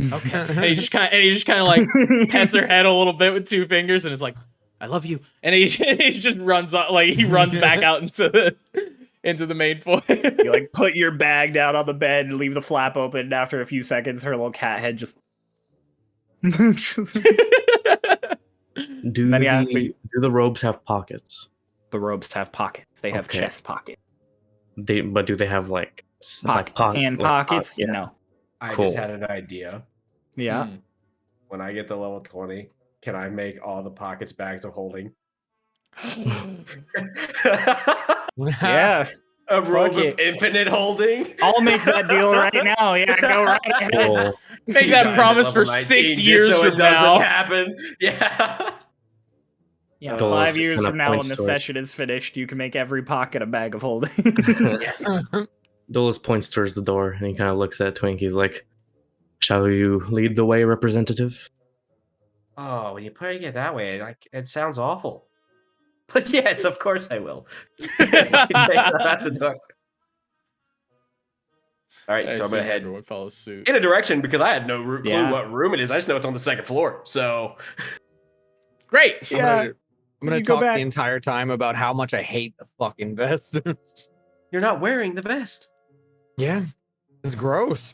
Okay. And he just kind of like pets her head a little bit with two fingers and is like, I love you. And he just runs out, like he runs back out into the main floor. You like put your bag down on the bed and leave the flap open, and after a few seconds her little cat head just Do Then he asks me- do the robes have pockets? The robes have pockets. They have Okay. chest pockets. But do they have like Hand pockets? Yeah. No. I Cool. just had an idea. Yeah. Hmm. When I get to level 20, can I make all the pockets bags of holding? Yeah. A robe Fuck of infinite holding? I'll make that deal right now. Yeah, go right ahead. Cool. Make You that guys promise at for level 6 19 years just so from it doesn't now. happen. Yeah. Yeah, Goal is 5 just years kinda from now point when the to it. session is finished, you can make every pocket a bag of holding. Yes. Dolus points towards the door and he kind of looks at Twink. He's like, "Shall you lead the way, representative?" Oh, when you put it that way, it sounds awful. But yes, of course I will. At the door. All right, I so I'm assume gonna head everyone follows suit. in a direction because I had no clue Yeah. what room it is. I just know it's on the second floor. So Great. Yeah. I'm gonna You go talk back. the entire time about how much I hate the fucking vest. you're not wearing the vest. Yeah, it's gross.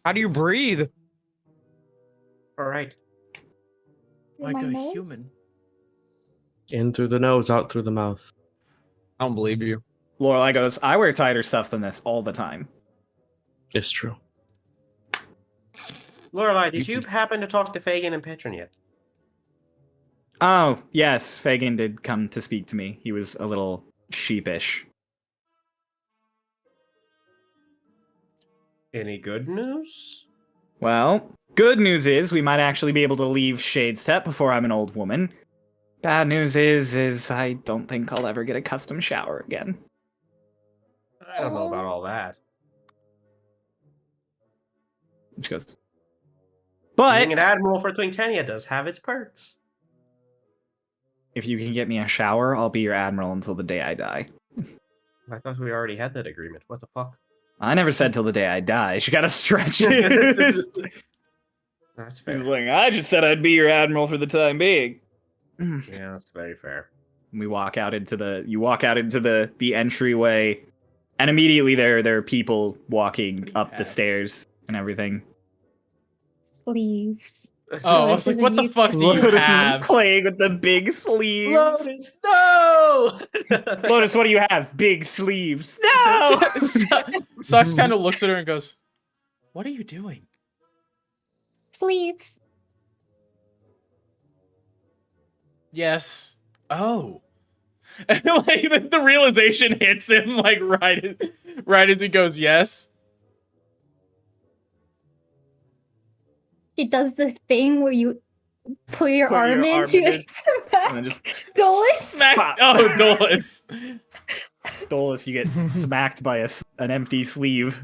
How do you breathe? All right. Through Like my a nose? human. In through the nose, out through the mouth. I don't believe you. Lorelai goes, I wear tighter stuff than this all the time. It's true. Lorelai, did you happen to talk to Fagin and Petron yet? Oh, yes, Fagin did come to speak to me. He was a little sheepish. Any good news? Well, good news is we might actually be able to leave Shadestep before I'm an old woman. Bad news is I don't think I'll ever get a custom shower again. I don't know about all that. She goes, Being but an admiral for Twinktania does have its perks. if you can get me a shower, I'll be your admiral until the day I die. I thought we already had that agreement. What the fuck? I never said till the day I die. She gotta stretch it. That's fair. He's like, I just said I'd be your admiral for the time being. Yeah, that's very fair. We walk out into the entryway, and immediately there are people walking up the Okay. stairs and everything. Sleeves. Oh, I Lotus was like, is what the used- fuck do you Lotus have? is playing with the big sleeves. Lotus, no! Lotus, what do you have? Big sleeves. No. Socks kind of looks at her and goes, what are you doing? Sleeves. Yes. Oh. And like the realization hits him like right as he goes, yes. She does the thing where you put your Put your arm arm into in your it, smack. And then just Dolus? Smack. Pop. Oh, Dolus. Dolus, you get smacked by an empty sleeve.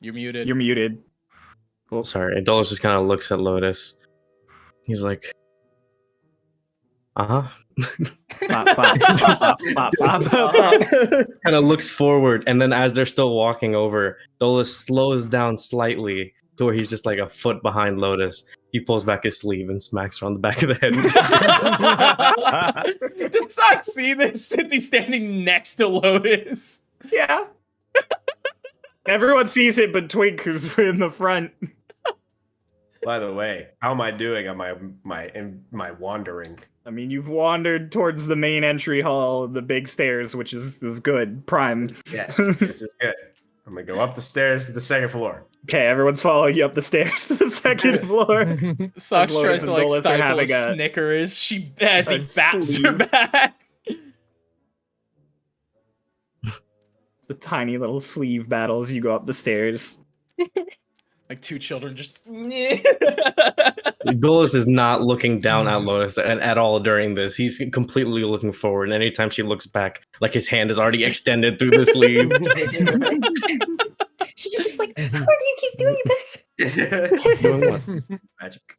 You're muted. You're muted. Oh, sorry. Dolus just kind of looks at Lotus. He's like, Pop, pop, pop, pop, pop, pop, pop. kind of looks forward, and then as they're still walking over, Dolus slows down slightly to where he's just like a foot behind Lotus. He pulls back his sleeve and smacks her on the back of the head. With his Did Socks see this since he's standing next to Lotus? Yeah. Everyone sees it but Twink, who's in the front. By the way, how am I doing on my wandering? I mean, you've wandered towards the main entry hall, the big stairs, which is good. Prime. Yes, this is good. I'm gonna go up the stairs to the second floor. Okay, everyone's following you up the stairs to the second floor. Socks Lotus tries and to like Dolus are stifle a having a- snicker as he bats her sleeve. back. The tiny little sleeve battle as you go up the stairs. Like two children just. Dolus is not looking down at Lotus at all during this. He's completely looking forward. And anytime she looks back, like his hand is already extended through the sleeve. She's just like, how do you keep doing this? Doing what? Magic.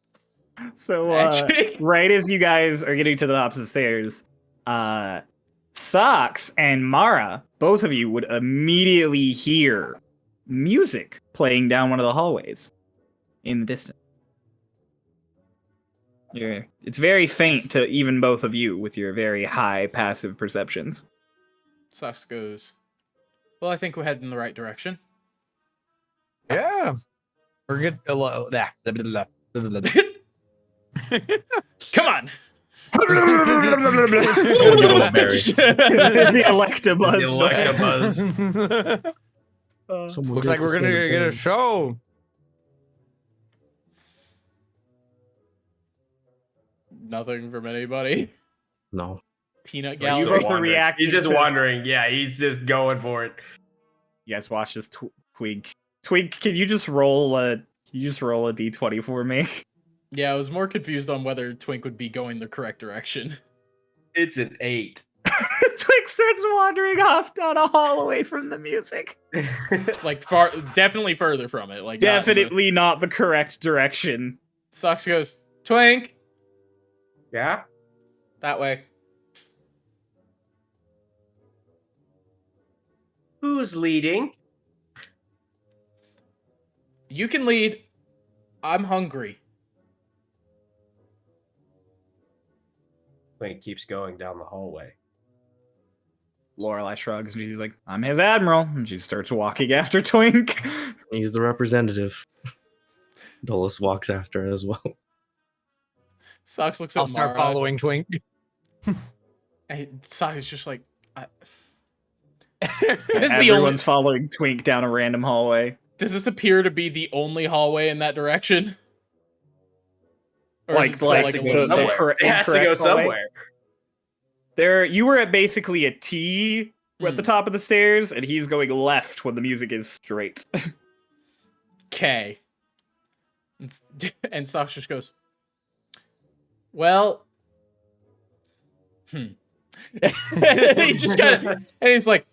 So Magic. right as you guys are getting to the opposite stairs, Socks and Mara, both of you would immediately hear music playing down one of the hallways in the distance. It's very faint to even both of you with your very high passive perceptions. Socks goes. Well, I think we're heading in the right direction. Yeah. We're good. Come on. The Electabuzz. Looks like we're gonna get a show. Nothing from anybody. No. Peanut Well, you gallery. both are reacting He's just to- wandering. Yeah, he's just going for it. You guys watch this Twink. Twink, can you just roll a d20 for me? Yeah, I was more confused on whether Twink would be going the correct direction. It's an 8. Twink starts wandering off down a hall away from the music. Like far, definitely further from it. Like not in the- Definitely not the correct direction. Socks goes, Twink, Yeah? that way. Who's leading? You can lead. I'm hungry. Twink keeps going down the hallway. Lorelai shrugs and she's like, I'm his admiral. And she starts walking after Twink. He's the representative. Dolus walks after as well. Socks looks at I'll start Mara. following Twink. And Socks is just like, This is the Everyone's only. following Twink down a random hallway. Does this appear to be the only hallway in that direction? Or is Like, it still like like the- a the- little- the- Somewhere. It has to go incorrect hallway? somewhere. You were at basically a T at the Hmm. top of the stairs, and he's going left when the music is straight. Okay. And Socks just goes, well, he just kind of, and he's like,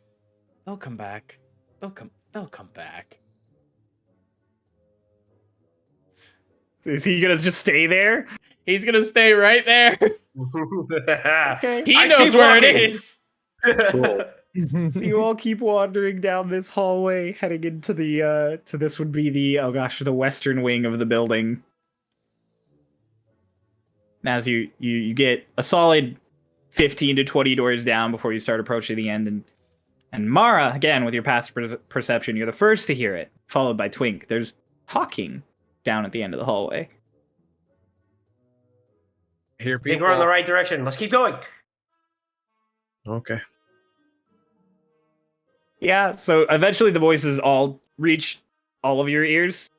they'll come back. They'll come back. Is he gonna just stay there? He's gonna stay right there. Okay. He I knows keep where it walking. is. So you all keep wandering down this hallway, heading into the to this would be the western wing of the building. And as you get a solid 15 to 20 doors down before you start approaching the end, and Mara, again with your passive perception, you're the first to hear it, followed by Twink. There's talking down at the end of the hallway. Here, I think we're on the right direction. Let's keep going. Okay. Yeah, so eventually the voices all reach all of your ears.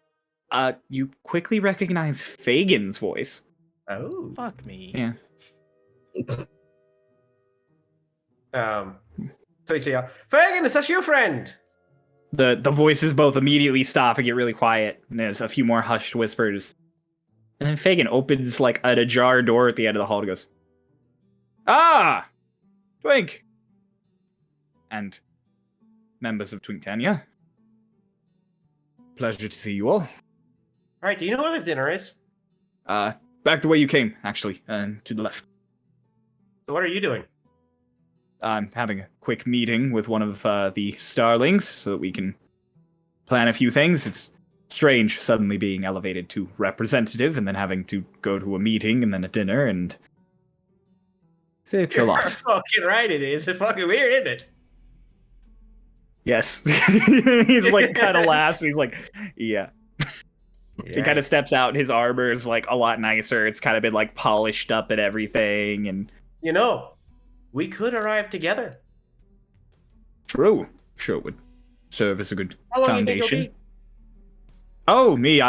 You quickly recognize Fagin's voice. Oh. Fuck me. Yeah. So you say, Fagin, is that your friend? The voices both immediately stop and get really quiet, and there's a few more hushed whispers. And then Fagin opens like an ajar door at the end of the hall and goes, "Ah! Twink! And members of Twinktania. Pleasure to see you all. Alright, do you know where the dinner is? Back the way you came, actually, and to the left. So what are you doing? I'm having a quick meeting with one of the starlings so that we can plan a few things. It's strange suddenly being elevated to representative and then having to go to a meeting and then a dinner, and it's a You're lot. fucking right it is. It's fucking weird, isn't it? Yes. He's like kind of laughs. He's like, yeah. He kind of steps out. His armor is like a lot nicer. It's kind of been like polished up and everything. And You know, we could arrive together. true. Sure would. serve as a good How long do you think foundation. it'll be? Oh, me,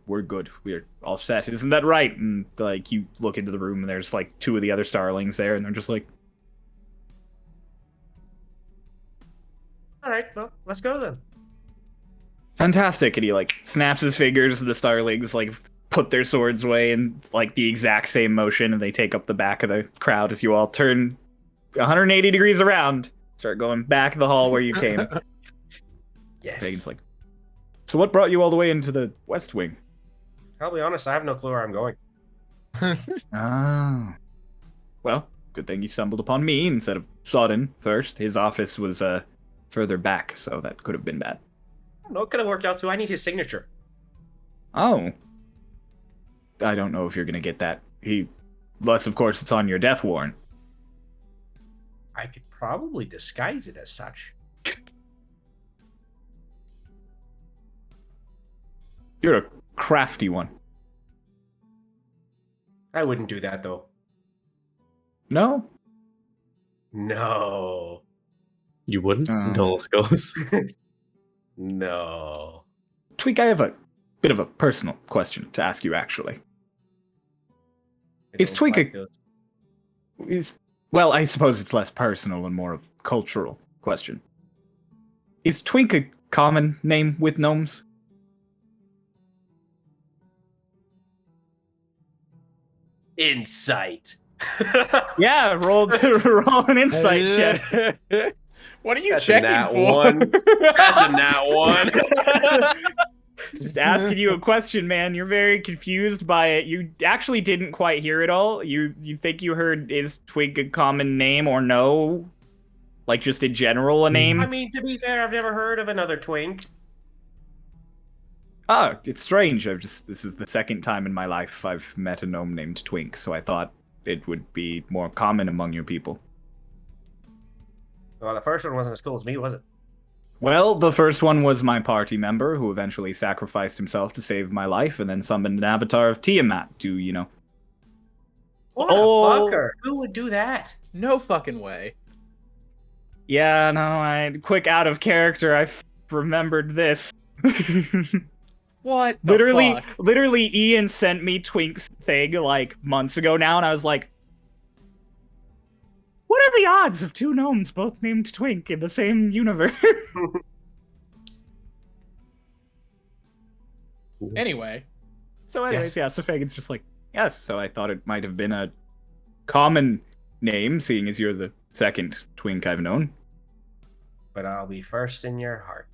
we're good. We're all set. Isn't that right? And like you look into the room and there's like two of the other starlings there, and they're just like, All right, well, let's go then. fantastic. And he like snaps his fingers, and the starlings like put their swords away in like the exact same motion, and they take up the back of the crowd as you all turn 180 degrees around, start going back the hall where you came. Yes. Pagan's like, so what brought you all the way into the West Wing? I'll be honest, I have no clue where I'm going. Ah. Well, good thing you stumbled upon me instead of Sodden first. His office was further back, so that could have been bad. I don't know, it could have worked out too. I need his signature. Oh. I don't know if you're gonna get that. Unless, of course, it's on your death warrant. I could probably disguise it as such. You're a crafty one. I wouldn't do that, though. No? No. You wouldn't? Oh. Dolus goes. No. Twink, I have a bit of a personal question to ask you, actually. I Is don't Twink like a- those. Well, I suppose it's less personal and more of a cultural question. Is Twink a common name with gnomes? Insight. Yeah, roll an insight check. What are you That's a checking nat for? one. That's a nat one. Just asking you a question, man. You're very confused by it. You actually didn't quite hear it all. You think you heard is Twink a common name or no? Like just in general a name? I mean, to be fair, I've never heard of another Twink. Oh, it's strange. This is the second time in my life I've met a gnome named Twink, so I thought it would be more common among your people. Well, the first one wasn't as cool as me, was it? Well, the first one was my party member who eventually sacrificed himself to save my life and then summoned an avatar of Tiamat to, you know. What Oh. a fucker. Who would do that? No fucking way. Yeah, no, quick out of character, I remembered this. What the fuck? Literally, Ian sent me Twink's thing like months ago now, and I was like, what are the odds of two gnomes both named Twink in the same universe? Anyway, So anyways, Yes. yeah, so Fagan's just like, yes, so I thought it might have been a common name, seeing as you're the second Twink I've known. But I'll be first in your heart.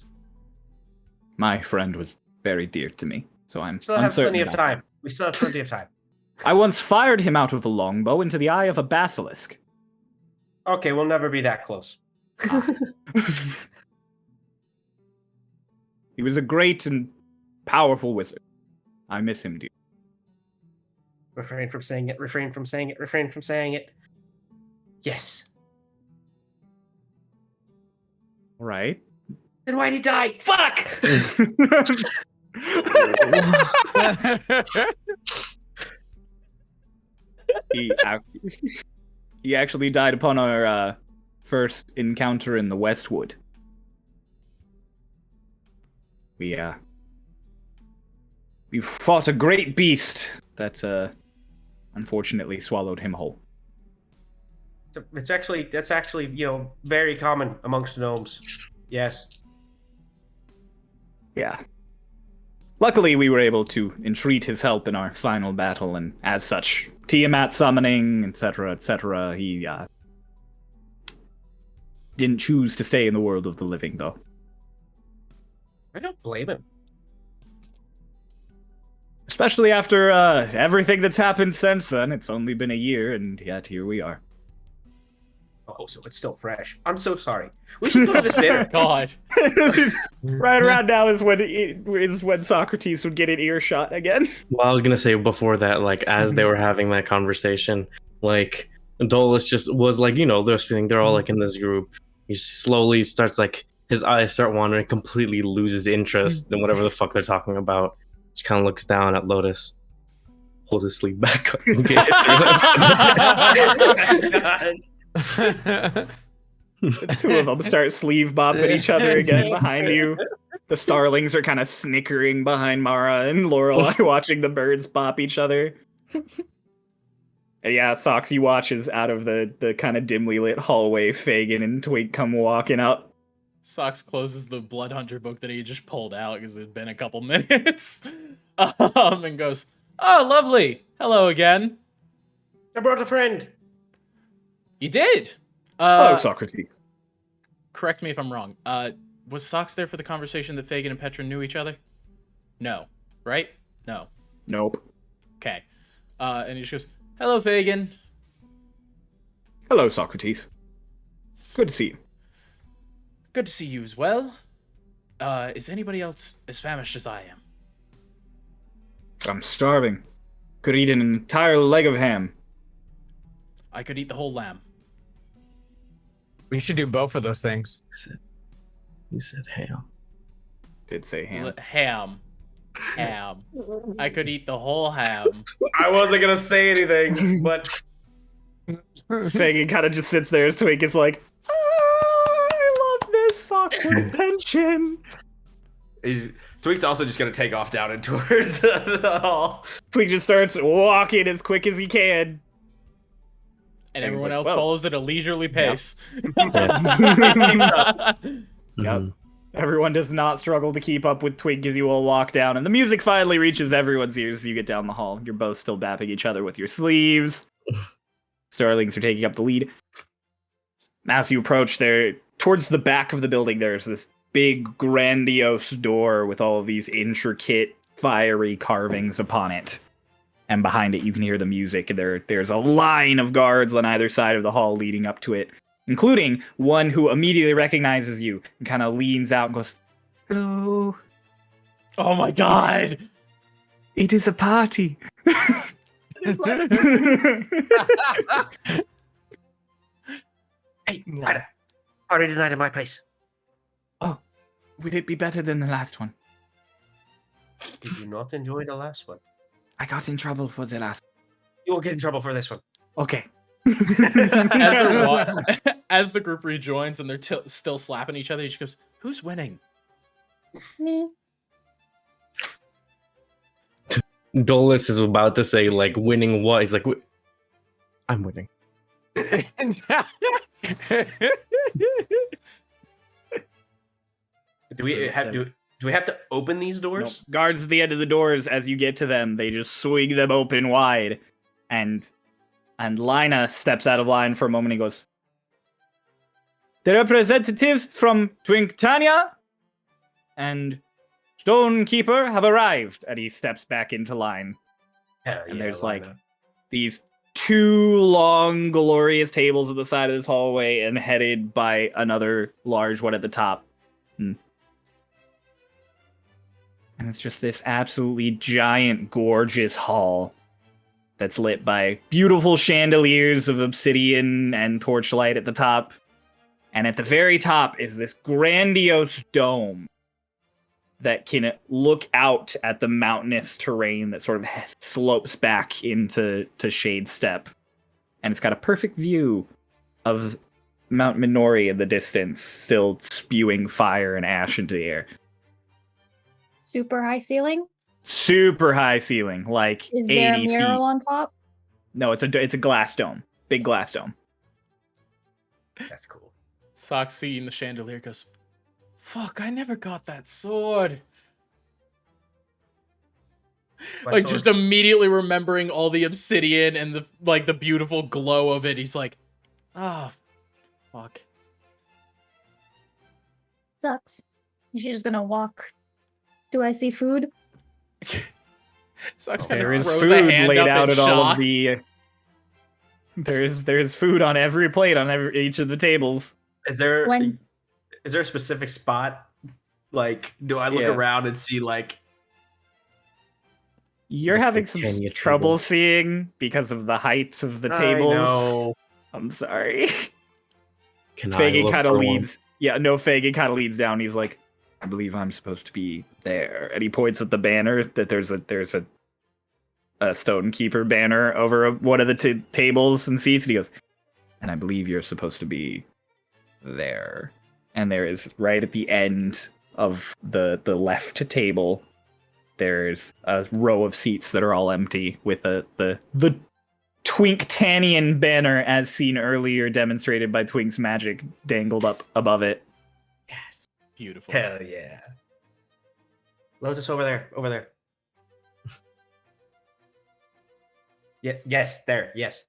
My friend was very dear to me, so I'm Still have uncertain plenty of about time. We still have plenty of time. that. I once fired him out of the longbow into the eye of a basilisk. Okay, we'll never be that close. He was a great and powerful wizard. I miss him dearly. Refrain from saying it, refrain from saying it, refrain from saying it. Yes. All right. Then why'd he die? Fuck! He actually died upon our first encounter in the Westwood. We fought a great beast that unfortunately swallowed him whole. That's actually, very common amongst gnomes. Yes. Yeah. Luckily, we were able to entreat his help in our final battle, and as such, Tiamat summoning, etc., he didn't choose to stay in the world of the living, though. I don't blame him. Especially after everything that's happened since then. It's only been a year, and yet here we are. Oh, so it's still fresh. I'm so sorry. We should go to this dinner. God. Right around now is when Socrates would get an earshot again. Well, I was gonna say before that, like as they were having that conversation, like Dolus just was like, they're sitting, they're all like in this group. He slowly starts like his eyes start wandering, completely loses interest in whatever the fuck they're talking about. Just kind of looks down at Lotus, pulls his sleeve back up, and gets The two of them start sleeve bopping each other again behind you. The starlings are kind of snickering behind Mara and Lorelai, watching the birds bop each other. And yeah, Sox, you watch as out of the kind of dimly lit hallway, Fagin and Twink come walking up. Sox closes the Blood Hunter book that he just pulled out because it had been a couple minutes, and goes, "Oh, lovely. Hello again. I brought a friend. You did. Hello, Socrates. Correct me if I'm wrong. Was Sox there for the conversation that Fagin and Petra knew each other? No. Right? No. Nope. Okay. And he just goes, "Hello, Fagin." Hello, Socrates. Good to see you. Good to see you as well. Is anybody else as famished as I am? I'm starving. Could eat an entire leg of ham. I could eat the whole lamb. We should do both of those things. He said ham. Did say ham. Ham. Ham. I could eat the whole ham. I wasn't gonna say anything, but Fagin kind of just sits there as Twink is like, I love this awkward tension. Twink's also just gonna take off down and towards the hall. Twink just starts walking as quick as he can. And And he's everyone like, else "Whoa." follows at a leisurely pace. Yep. Everyone does not struggle to keep up with Twink as you all walk down, and the music finally reaches everyone's ears as you get down the hall. You're both still bapping each other with your sleeves. Starlings are taking up the lead. As you approach there, towards the back of the building, there's this big, grandiose door with all of these intricate, fiery carvings upon it. And behind it, you can hear the music. There's a line of guards on either side of the hall leading up to it, including one who immediately recognizes you and kind of leans out and goes, "Hello. Oh my god! It is a party." Hey, party tonight at my place. Oh, would it be better than the last one? Did you not enjoy the last one? I got in trouble for the last. You will get in trouble for this one. Okay. As the group rejoins and they're still slapping each other, he just goes, "Who's winning?" Me. Dolus is about to say, like, winning what? He's like, I'm winning. Do we have to open these doors? Nope. Guards at the end of the doors, as you get to them, they just swing them open wide. And Lina steps out of line for a moment and goes, "The representatives from Twinktania and Stonekeeper have arrived." And he steps back into line. Hell And yeah, there's why like not? these two long, glorious tables at the side of this hallway and headed by another large one at the top. And it's just this absolutely giant, gorgeous hall that's lit by beautiful chandeliers of obsidian and torchlight at the top. And at the very top is this grandiose dome that can look out at the mountainous terrain that sort of slopes back into Shade Step. And it's got a perfect view of Mount Minori in the distance, still spewing fire and ash into the air. Super high ceiling. Super high ceiling, like Is 80 there a feet. mural on top? No, it's a glass dome. Big glass dome. That's cool. Sox seeing the chandelier goes, "Fuck, I never got that sword." My Like sword- just immediately remembering all the obsidian and the beautiful glow of it, he's like, "Ah, fuck." Sucks. She's just gonna walk. Do I see food? Sox kind There of is throws food a hand laid up out in at all of shock. the. There's food on every plate on each of the tables. Is there When- is there a specific spot? Like, do I look Yeah. around and see like You're The having some Britannia trouble table. seeing because of the height of the I tables. know. I'm sorry. Can I Fagin look kind of for one? leads. Yeah, no, Fagin kind of leads down. He's like, "I believe I'm supposed to be there," and he points at the banner that there's a Stonekeeper banner over one of the tables and seats, and he goes, "And I believe you're supposed to be there. And there is right at the end of the left table, there's a row of seats that are all empty with the Twinktanian banner as seen earlier, demonstrated by Twink's magic, dangled up above it. Yes. Beautiful. Hell yeah. Lotus over there. Over there. Yeah. Yes. There. Yes.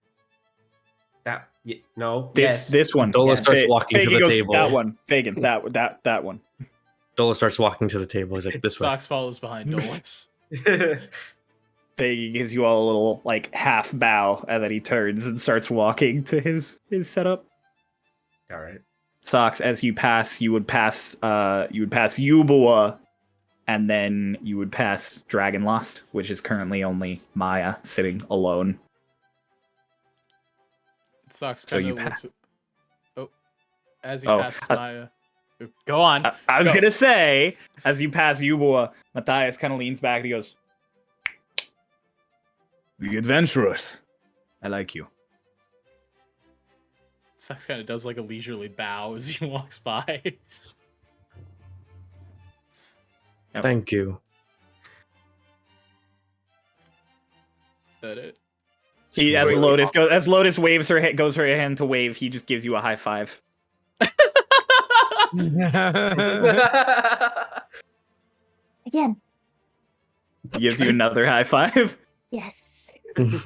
That. No. This yes. one. Dola starts walking to Fagin the goes, table. That one. Fagin. That one. Dola starts walking to the table. He's like, this way. Sox follows behind Dolans. Fagin gives you all a little like half bow, and then he turns and starts walking to his setup. All right. Sox, as you pass, you would pass Yubawa, and then you would pass Dragonlost, which is currently only Maya sitting alone. Sox So kind you of pass. looks at... as he Oh, passes Maya. Go on. I was Go. gonna say, as you pass Yubawa, Matthias kind of leans back and he goes, "The adventurers, I like you." Sox kind of does like a leisurely bow as he walks by. Thank you. That it. He, as Sweet. Lotus waves goes her hand to wave, he just gives you a high five. Again. He gives you another high five. Yes. He's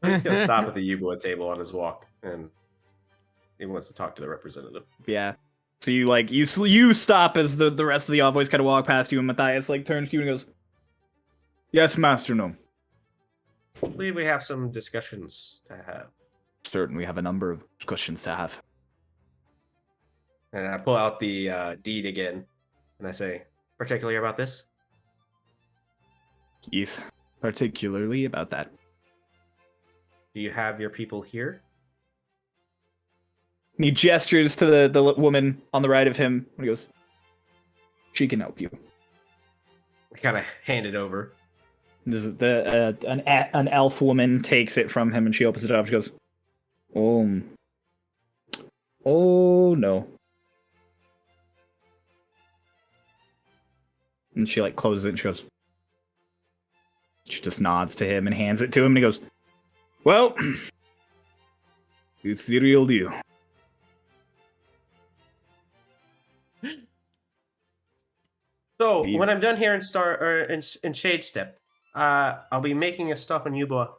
gonna stop at the Yuba table on his walk, and he wants to talk to the representative. Yeah. So you stop as the rest of the envoys kind of walk past you, and Matthias like turns to you and goes, "Yes, Master Gnome. I believe we have some discussions to have. Certain, we have a number of discussions to have." And I pull out the deed again, and I say, particularly about this? Yes, particularly about that. Do you have your people here? And he gestures to the woman on the right of him, and he goes, "She can help you." I kind of hand it over. This is an elf woman takes it from him, and she opens it up. She goes, "Oh no." And she like closes it and she goes. She just nods to him and hands it to him, and he goes, "Well, it's the real deal." So The- when I'm done here in in Shade Step, I'll be making a stop in Yuba.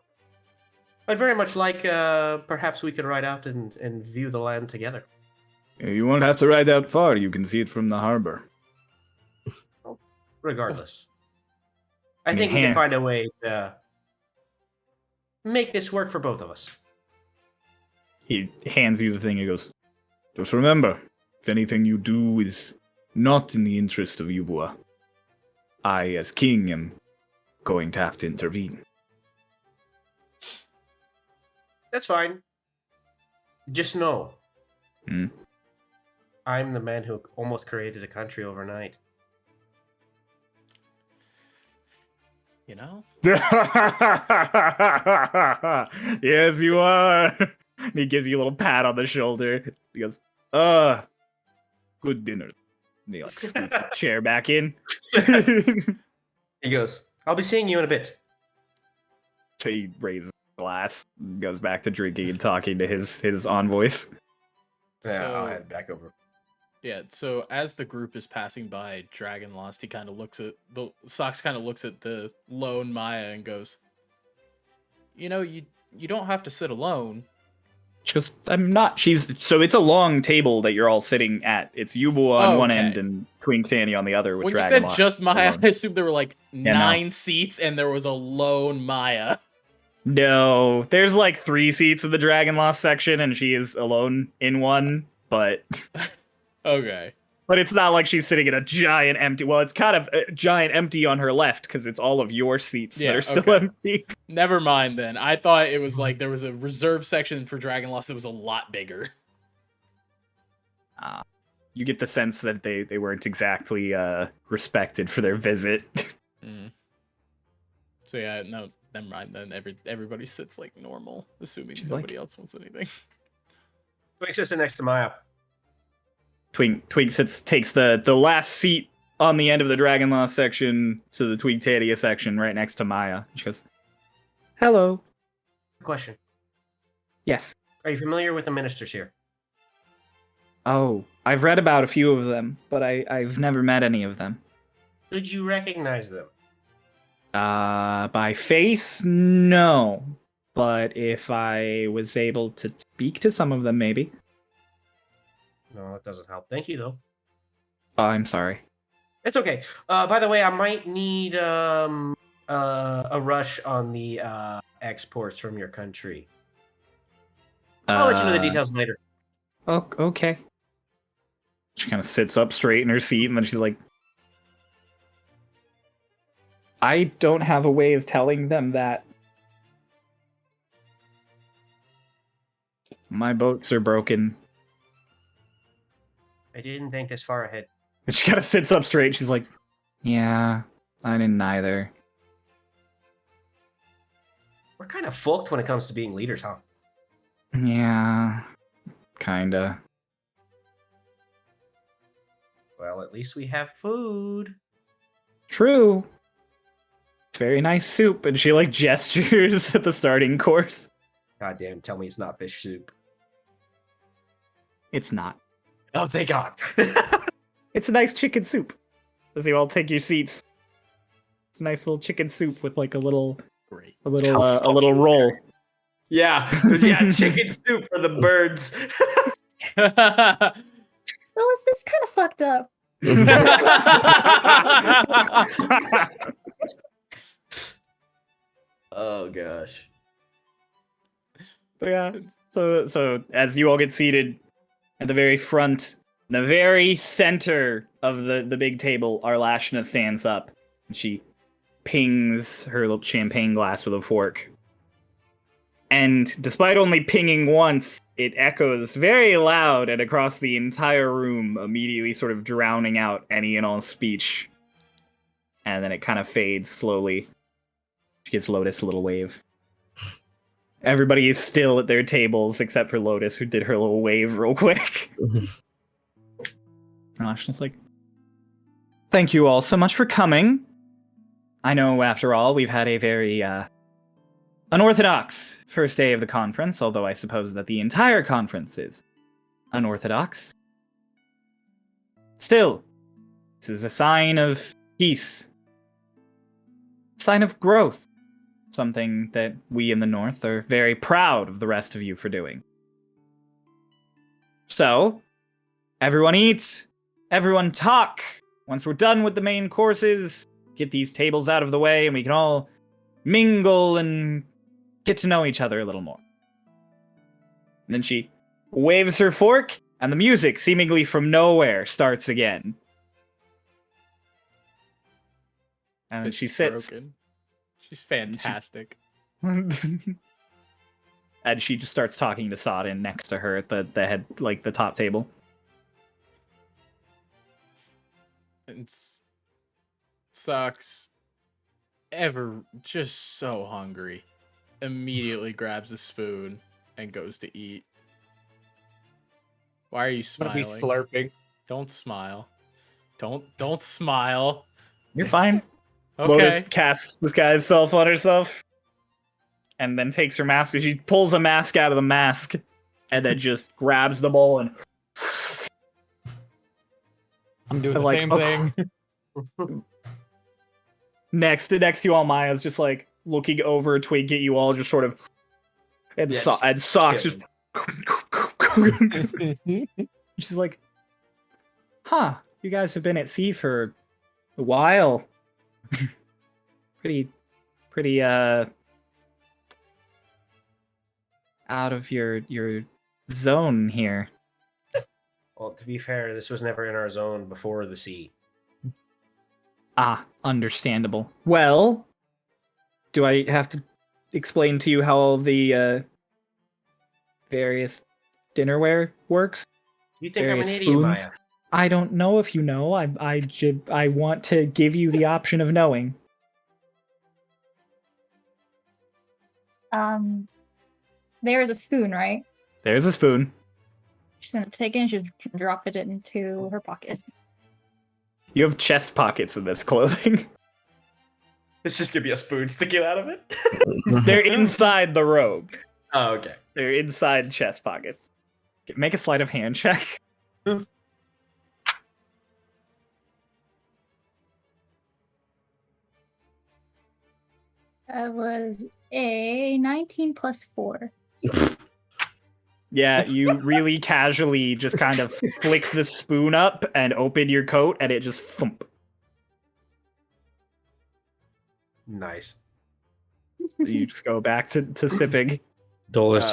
I'd very much like perhaps we could ride out and view the land together. You won't have to ride out far. You can see it from the harbor. Regardless, I mean, think we can hand- find a way to make this work for both of us. He hands you the thing. He goes, "Just remember, if anything you do is not in the interest of Yubua, I, as king, am going to have to intervene." That's fine. Just know, Hmm? I'm the man who almost created a country overnight. You know? Yes, you are. And he gives you a little pat on the shoulder. He goes, good dinner." And he like scoots the chair back in. He goes, I'll be seeing you in a bit. He raises the glass, goes back to drinking and talking to his envoys. Yeah, I'll So, head back over. yeah, so as the group is passing by Dragonlost, he kind of looks at Sox kind of looks at the lone Maya and goes, "You know, you don't have to sit alone." She goes, "I'm not." So it's a long table that you're all sitting at. It's Yubu on one Okay. end and Twink Tanny on the other. With When you Dragon said just Maya, alone. I assumed there were like no. 9 seats and there was a lone Maya. No, there's like 3 seats in the Dragon Lost section, and she is alone in one. But Okay. it's not like she's sitting in a giant empty. Well, it's kind of a giant empty on her left because it's all of your seats Yeah, that are still okay. empty. Never mind then. I thought it was like there was a reserve section for Dragonlost that was a lot bigger. You get the sense that they weren't exactly respected for their visit. Mm. So yeah, no, never mind then. Everybody sits like normal, assuming She's nobody else wants anything. Twink's just next to Maya. Twink takes the last seat on the end of the Dragonlost section to the Twigtadia section right next to Maya. She goes, "Hello." Question. Yes. Are you familiar with the ministers here? Oh, I've read about a few of them, but I've never met any of them. Could you recognize them? By face, no. But if I was able to speak to some of them, maybe. No, that doesn't help. Thank you, though. Oh, I'm sorry. It's okay. By the way, I might need a rush on the exports from your country. I'll let you know the details later. Oh, okay. She kind of sits up straight in her seat, and then she's like, I don't have a way of telling them that. My boats are broken. I didn't think this far ahead. And she kind of sits up straight. She's like, yeah, I didn't either. We're kind of fucked when it comes to being leaders, huh? Yeah, kinda. Well, at least we have food. True. It's very nice soup. And she like gestures at the starting course. Goddamn, tell me it's not fish soup. It's not. Oh, thank God. It's a nice chicken soup. As you all take your seats. It's a nice little chicken soup with like a little roll. Yeah, chicken soup for the birds. Well, this kind of fucked up. Oh gosh. But yeah, so as you all get seated at the very front, in the very center of the big table, Arlashna stands up and she pings her little champagne glass with a fork. And despite only pinging once, it echoes very loud and across the entire room, immediately sort of drowning out any and all speech. And then it kind of fades slowly. She gives Lotus a little wave. Everybody is still at their tables except for Lotus, who did her little wave real quick. Ashna's like, thank you all so much for coming. I know, after all, we've had a very unorthodox first day of the conference, although I suppose that the entire conference is unorthodox. Still, this is a sign of peace. A sign of growth. Something that we in the North are very proud of the rest of you for doing. So, everyone eat, everyone talk. Once we're done with the main courses, get these tables out of the way and we can all mingle and get to know each other a little more. And then she waves her fork, and the music, seemingly from nowhere, starts again. And then she sits. Broken. She's fantastic. And she just starts talking to Sodden next to her at the head, like the top table. It's sucks. Ever just so hungry. Immediately grabs a spoon and goes to eat. Why are you I'm gonna be smiling? slurping. Don't smile. Don't smile. You're fine. Okay. Lotus casts this guy's self on herself, and then takes her mask. She pulls a mask out of the mask, and then just grabs the bowl and. I'm doing the like, same okay. thing. Next to you all, Maya's just like looking over Twink at you all, just sort of, and, Yeah, and Socks just. She's like, huh, you guys have been at sea for a while. pretty out of your zone here. Well, to be fair, this was never in our zone before the sea. Ah, understandable. Well, do I have to explain to you how all the various dinnerware works? You think I'm an Various idiot, spoons? Maya? I don't know if you know. I want to give you the option of knowing. There's a spoon, right? There's a spoon. She's gonna take it and she'll drop it into her pocket. You have chest pockets in this clothing. It's just gonna be a spoon sticking out of it. They're inside the robe. Oh, okay. They're inside chest pockets. Make a sleight of hand check. That was a 19 plus 4. Yeah, you really casually just kind of flick the spoon up and open your coat, and it just thump. Nice. You just go back to sipping. Dolus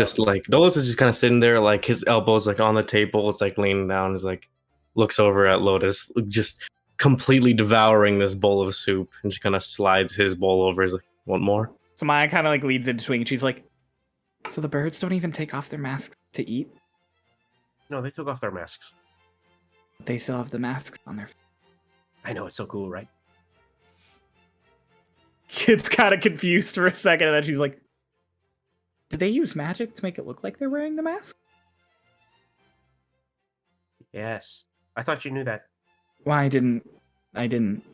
Dolus is just kind of sitting there, like his elbows like on the table, is like leaning down, is like looks over at Lotus, just completely devouring this bowl of soup, and just kind of slides his bowl over. He's like, "Want more?" So Maya kind of like leads into Twink, and she's like, "So the birds don't even take off their masks to eat? No, they took off their masks. They still have the masks on their." I know, it's so cool, right? Kid's kind of confused for a second, and then she's like, "Did they use magic to make it look like they're wearing the mask?" Yes. I thought you knew that. Well, I didn't. You're Is not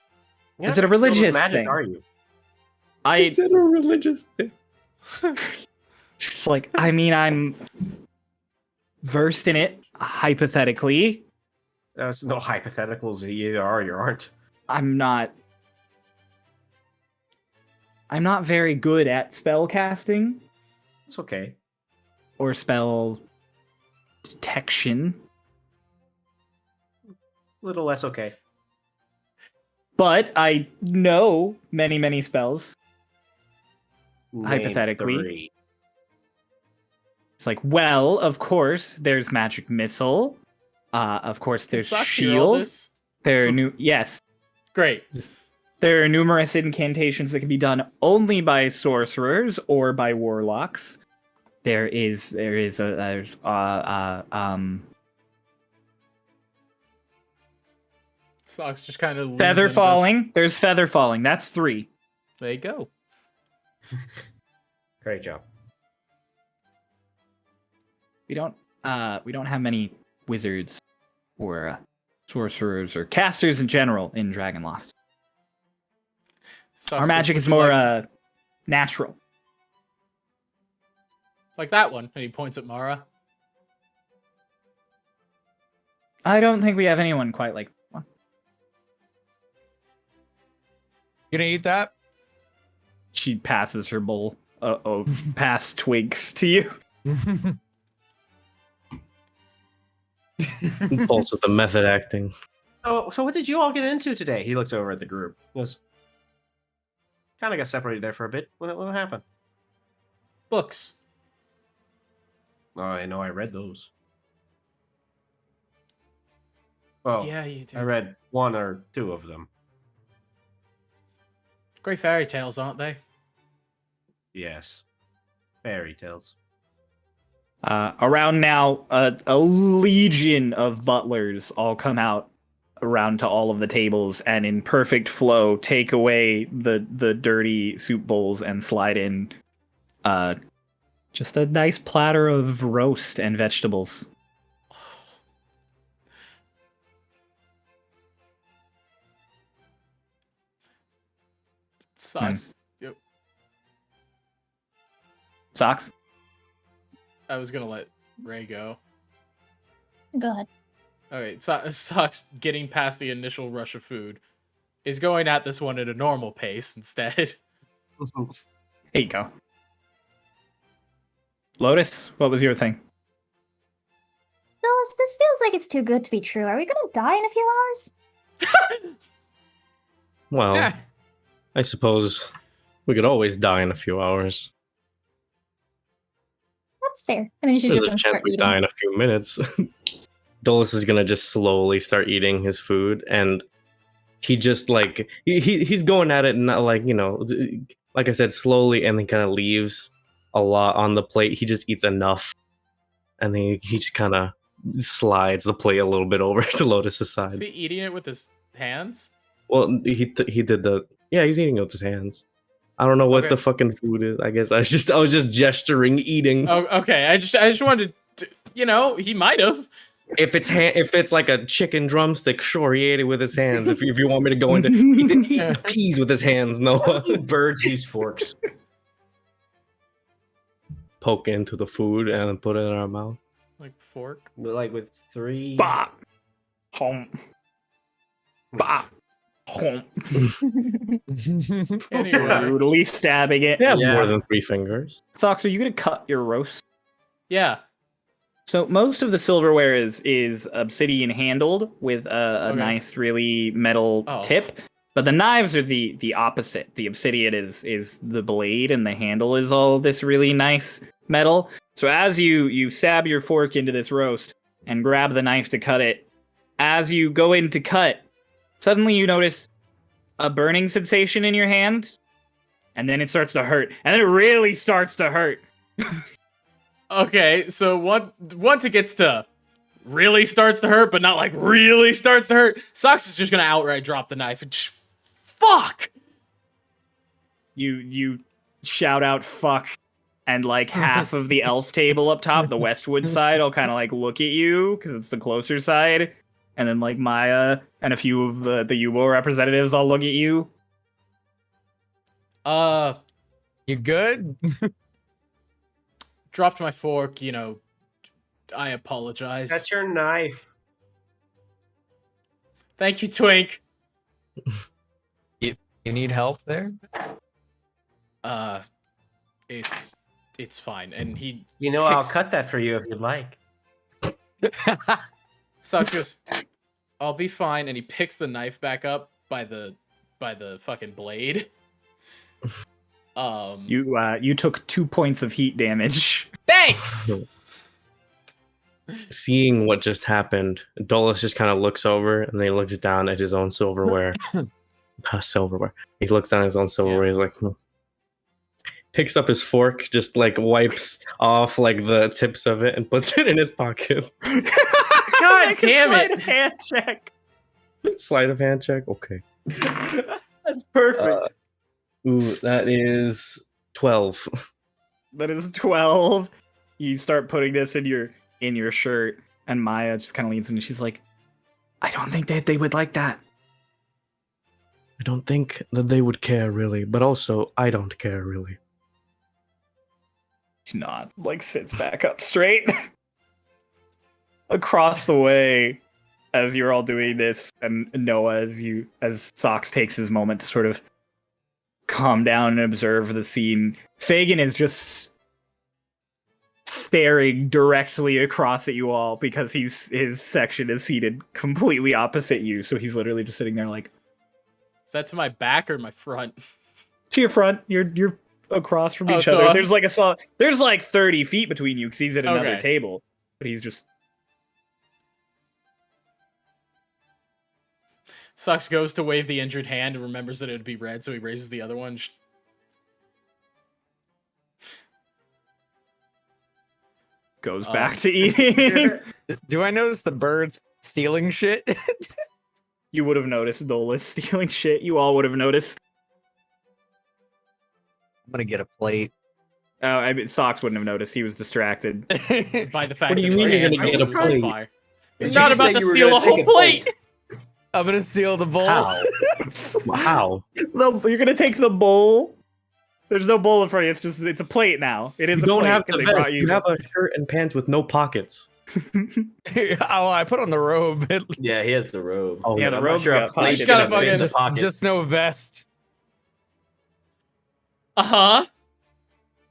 it a skilled with religious magic, thing? are you? Is it a religious thing? She's like, I mean, I'm versed in it, hypothetically. There's no hypotheticals. You either are or you aren't. I'm not very good at spell casting It's okay. or spell detection, A little less okay. but I know many, many spells. Name Hypothetically. 3. It's like, well, of course, there's magic missile. Of course, there's Sucks to hear all shield. this. There are yes. Great. There are numerous incantations that can be done only by sorcerers or by warlocks. There's Socks just kind of feather falling. There's feather falling. That's 3. There you go. Great job. We don't have many wizards or sorcerers or casters in general in Dragonlost. Socks, Our magic would is you more like to- natural. like that one, and he points at Mara. I don't think we have anyone quite like one. You gonna eat that? She passes her bowl. Pass Twigs to you. Pulse with the method acting. So what did you all get into today? He looks over at the group. He goes, kind of got separated there for a bit. What happened? Books. Oh, I know. I read those. Oh, Yeah, you do. I read 1 or 2 of them. Great fairy tales, aren't they? Yes. Fairy tales. Around now, a legion of butlers all come out around to all of the tables and in perfect flow take away the dirty soup bowls and slide in just a nice platter of roast and vegetables. Socks. Yep. Socks? I was gonna let Ray go. Go ahead. Okay, Socks getting past the initial rush of food is going at this one at a normal pace instead. There you go. Lotus, what was your thing? Phyllis, this feels like it's too good to be true. Are we gonna die in a few hours? Well, Yeah. I suppose we could always die in a few hours. That's fair. And then she's There's just a gonna chance start we eating. die in a few minutes. Dolus is gonna just slowly start eating his food, and he just like he's going at it, not like, you know, like I said, slowly, and then kind of leaves a lot on the plate. He just eats enough, and then he just kind of slides the plate a little bit over to Lotus's Is side. he eating it with his hands? Well, he did the he's eating it with his hands. I don't know what Okay. the fucking food is. I guess I was just gesturing eating. Oh, okay. I just wanted You know, he might have. If it's like a chicken drumstick, sure, he ate it with his hands. If you want me to go into, he didn't eat the peas with his hands. No, Birds use forks. poke into the food and put it in our mouth. Like fork. Like with 3. Bop. Home. Bop. Home. Anyway. Brutally stabbing it. They have Yeah. more than 3 fingers. Socks, are you gonna cut your roast? Yeah. So most of the silverware is obsidian handled with a Okay. nice, really metal Oh. tip. But the knives are the opposite. The obsidian is the blade, and the handle is all this really nice metal. So as you stab your fork into this roast and grab the knife to cut it, as you go in to cut, suddenly you notice a burning sensation in your hand, and then it starts to hurt, and then it really starts to hurt. Okay, so once it gets to really starts to hurt, but not like really starts to hurt, Socks is just gonna outright drop the knife and just fuck. You shout out fuck, and like half of the elf table up top, the Westwood side, will kind of like look at you because it's the closer side, and then like Maya and a few of the Yubo representatives all look at you. You good? Dropped my fork. You know, I apologize. That's your knife. Thank you, Twink. You need help there? It's fine. And he You know, I'll picks- cut that for you if you'd like. Socks goes, I'll be fine, and he picks the knife back up by the fucking blade. You took 2 points of heat damage. Thanks. Seeing what just happened, Dolus just kind of looks over and then he looks down at his own silverware. Silverware. He looks down at his own silverware. He's like, picks up his fork, just like wipes off like the tips of it and puts it in his pocket. God damn it. Hand check. Sleight of hand check. Okay. That's perfect. Ooh, that is 12. That is 12. You start putting this in your shirt, and Maya just kind of leans in and she's like, I don't think that they would like that. I don't think that they would care really, but also I don't care really. She nods, like sits back up straight. Across the way, as you're all doing this, and Noah, as Socks takes his moment to sort of calm down and observe the scene, Fagin is just staring directly across at you all because his section is seated completely opposite you, so he's literally just sitting there like, Is that to my back or my front? to your front. You're across from Oh, each so, other. There's like 30 feet between you because he's at another Okay. table, but he's just Socks goes to wave the injured hand and remembers that it would be red, so he raises the other one. goes back to eating. Do I notice the birds stealing shit? You would have noticed Dolus stealing shit. You all would have noticed. I'm gonna get a plate. Oh, I mean, Socks wouldn't have noticed. He was distracted. By the fact What do that you his mean you're hand gonna get a was on plate? fire. You're Did not you about say to you were steal gonna a whole take a plate! I'm gonna steal the bowl. How? How? No, you're gonna take the bowl. There's no bowl in front of you. It's a plate now. It is You a don't plate have 'cause to they brought vest. You have a shirt and pants with no pockets. Oh, I put on the robe. Yeah, he has the robe. Oh, Yeah, the I'm not robe's sure got a plate pockets. should Gotta have been in the fucking- pocket. Just no vest. Uh-huh.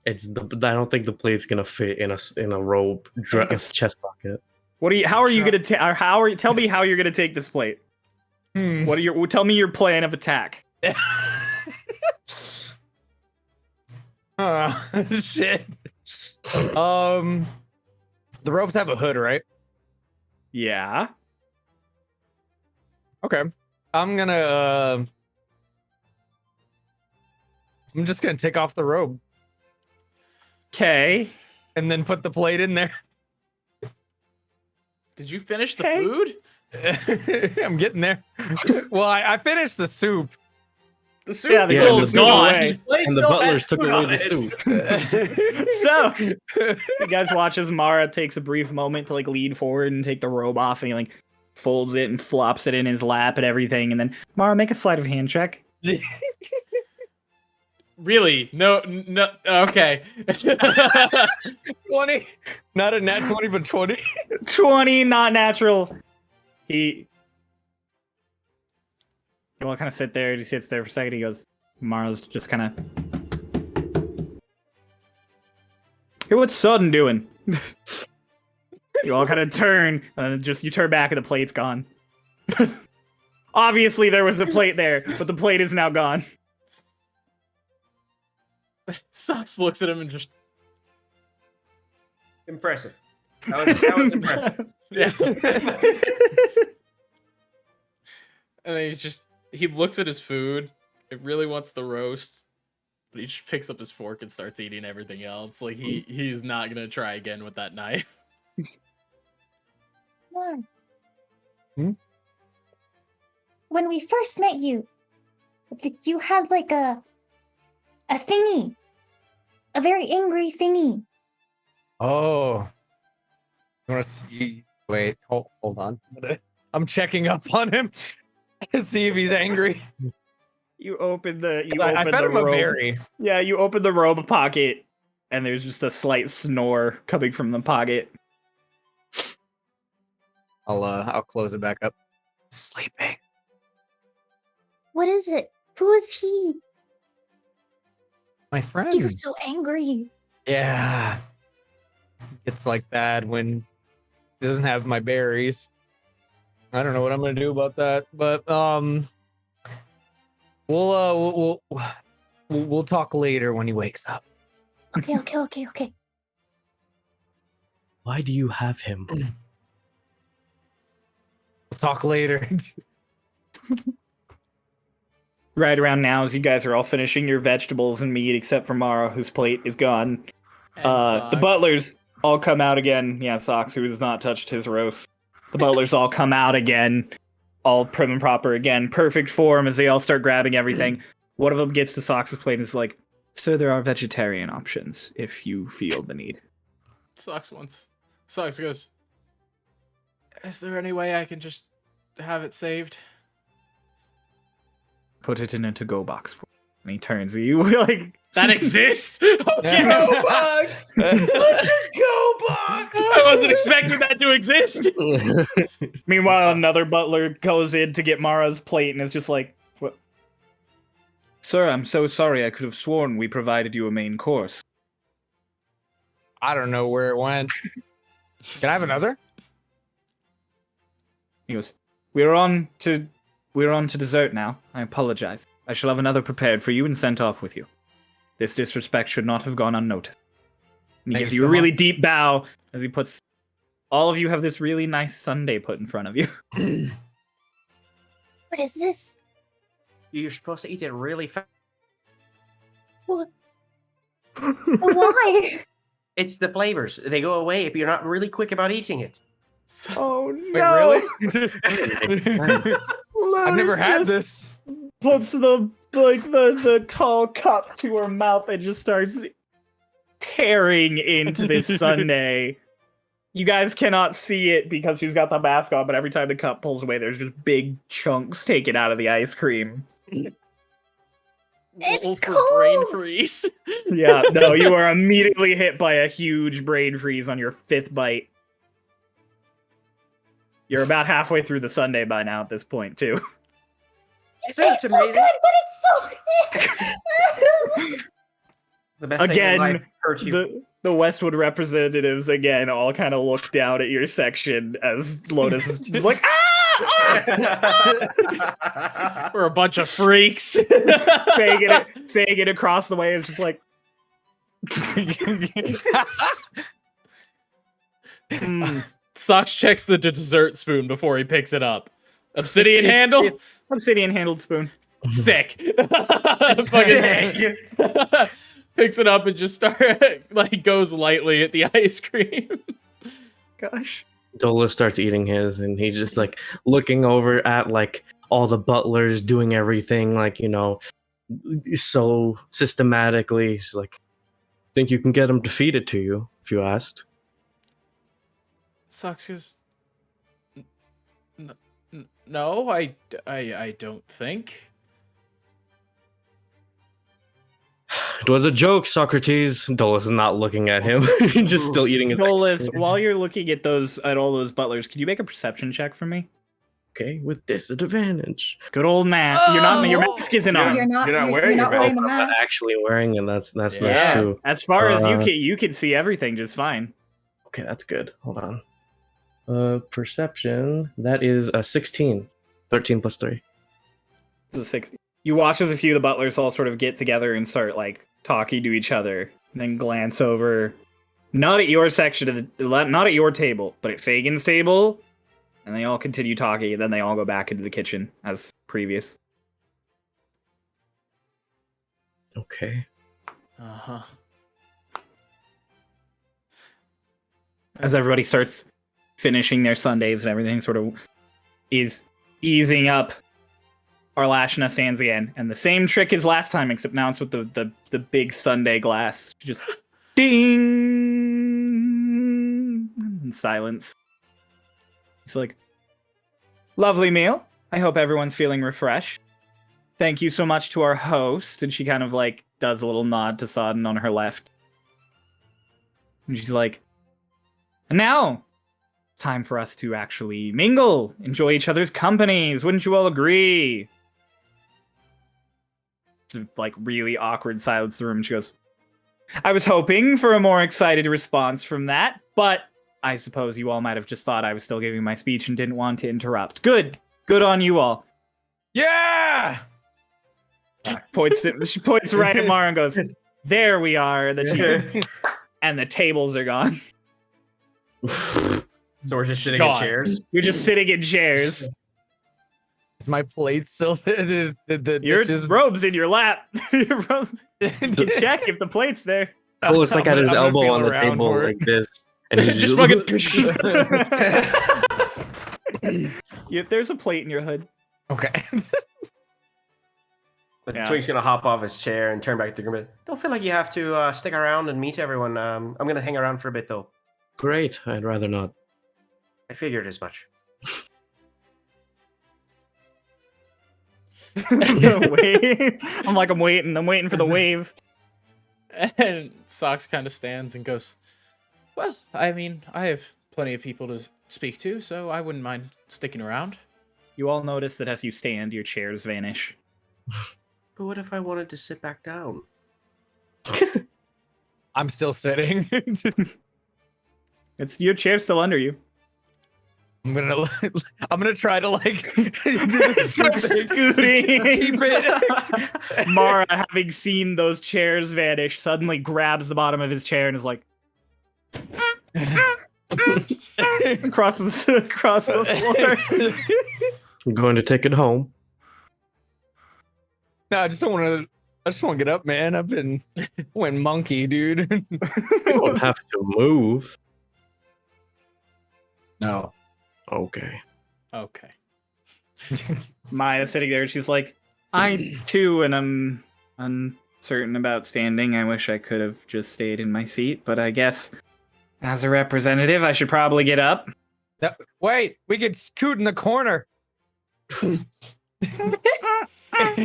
It's the. I don't think the plate's gonna fit in a robe dress chest pocket. What are you? How are you gonna tell me how you're gonna take this plate? What are your? Tell me your plan of attack. Shit. The robes have a hood, right? Yeah. Okay. I'm just gonna take off the robe Okay. and then put the plate in there. Did you finish the Okay. food? I'm getting there. Well, I finished the soup. The soup Yeah, they took the bowl's soup gone. away. Blade And the still butlers has took food away on the it. soup. So you guys watch as Mara takes a brief moment to like lean forward and take the robe off, and he like folds it and flops it in his lap and everything. And then Mara, make a sleight of hand check. Really? No. Okay. 20. Not a nat 20, but 20. 20, not natural. He all kind of sit there. He sits there for a second. He goes, Mara's just kind of. Hey, what's Sudden doing? You all kind of turn, and then just you turn back, and the plate's gone. Obviously, there was a plate there, but the plate is now gone. Socks looks at him and just Impressive. That was impressive. yeah. And then he looks at his food. It really wants the roast, but he just picks up his fork and starts eating everything else. Like he's not gonna try again with that knife. Warren. Hmm? When we first met you, you had like a thingy. A very angry thingy. Oh. You want to see? Wait, hold on. I'm checking up on him to see if he's angry. You open the I fed him a robe. berry. Yeah, you open the robe pocket, and there's just a slight snore coming from the pocket. I'll close it back up. Sleeping. What is it? Who is he? My friend. He was so angry. Yeah. It's like that when he doesn't have my berries. I don't know what I'm gonna do about that, but we'll talk later when he wakes up. Okay. Why do you have him? We'll talk later. Right around now, as you guys are all finishing your vegetables and meat, except for Mara, whose plate is gone. And The Socks. butlers all come out again. Yeah, Socks, who has not touched his roast. The butlers all come out again, all prim and proper again, perfect form as they all start grabbing everything. One of them gets to Socks' plate and is like, "Sir, there are vegetarian options if you feel the need." Socks goes, is there any way I can just have it saved? Put it in a to-go box for you. And he turns to you like, That exists? Okay. Go box. Go box. I wasn't expecting that to exist. Meanwhile, another butler goes in to get Mara's plate and is just like, "What? Sir, I'm so sorry. I could have sworn we provided you a main course." I don't know where it went. Can I have another? He goes, We're on to dessert now. I apologize. I shall have another prepared for you and sent off with you. This disrespect should not have gone unnoticed." And he Thank gives you you a so really much. deep bow as he puts... All of you have this really nice sundae put in front of you. What is this? You're supposed to eat it really fast. What? Why? It's the flavors. They go away if you're not really quick about eating it. Oh, Wait, really? I've never had this. Puts the tall cup to her mouth and just starts tearing into this sundae. You guys cannot see it because she's got the mask on, but every time the cup pulls away, there's just big chunks taken out of the ice cream. It's Roll for cold. brain freeze. Yeah, no, you are immediately hit by a huge brain freeze on your 5th bite. You're about halfway through the sundae by now at this point, too. Isn't it It's so amazing? good, but it's so thick. The best thing in Again, life hurts you. the Westwood representatives, again, all kind of look down at your section as Lotus is just like, ah! We're a bunch of freaks. Fagin it across the way is just like, Socks checks the dessert spoon before he picks it up. Obsidian It's- handle? it's obsidian handled spoon. Sick. Fucking picks it up and just goes lightly at the ice cream. Gosh. Dolo starts eating his, and he's just like looking over at like all the butlers doing everything, like, you know, so systematically. He's like, think you can get him defeated to you if you asked. Sox goes, no, I don't think. It was a joke, Socrates. Dolus is not looking at him. He's just still eating his Dolus, ice. while you're looking at all those butlers, can you make a perception check for me? Okay, with disadvantage. Good old math. You're not. Your mask isn't on. You're not You're not you're wearing not your wearing the I'm not mask. actually wearing, and that's Yeah. true. As far as Uh, you can see everything just fine. Okay, that's good. Hold on. Perception. That is a 16. 13 plus 3. This is 6. You watch as a few of the butlers all sort of get together and start like talking to each other, and then glance over, not at your section of not at your table, but at Fagin's table, and they all continue talking, and then they all go back into the kitchen as previous. Okay. Uh-huh. As everybody starts finishing their Sundays and everything sort of is easing up, Arlashna stands again, and the same trick as last time, except now it's with the big Sunday glass. Just ding and silence. It's like, lovely meal. I hope everyone's feeling refreshed. Thank you so much to our host. And she kind of like does a little nod to Sodden on her left. And she's like, and now it's time for us to actually mingle, enjoy each other's companies. Wouldn't you all agree? It's a, like really awkward silence in the room. She goes, I was hoping for a more excited response from that, but I suppose you all might have just thought I was still giving my speech and didn't want to interrupt. Good on you all. Yeah. She points right at Mara and goes, there we are. And the tables are gone. So we're just sitting Gone. in chairs. You're just sitting in chairs. Is my plate still the Your dishes? robe's in your lap. Your robe- Check if the plate's there. Oh, it's like I'm at his gonna elbow feel on the around table for like it. this. And he's Just fucking. There's a plate in your hood. Okay. But Yeah. Twink's gonna hop off his chair and turn back to the group. Don't feel like you have to stick around and meet everyone. I'm gonna hang around for a bit though. Great. I'd rather not. I figured as much. Wave. I'm waiting for the wave. And Sox kind of stands and goes, well, I mean, I have plenty of people to speak to, so I wouldn't mind sticking around. You all notice that as you stand, your chairs vanish. But what if I wanted to sit back down? I'm still sitting. It's your chair's still under you. I'm gonna try to like do this Start thing. scooting. Keep it. Mara, having seen those chairs vanish, suddenly grabs the bottom of his chair and is like across the floor. I'm going to take it home. No, I just don't want to. I just want to get up, man. Went monkey, dude. You don't have to move. No. Okay. Okay. Maya sitting there, and she's like, I too, and I'm uncertain about standing. I wish I could have just stayed in my seat, but I guess as a representative, I should probably get up. Wait, we could scoot in the corner. As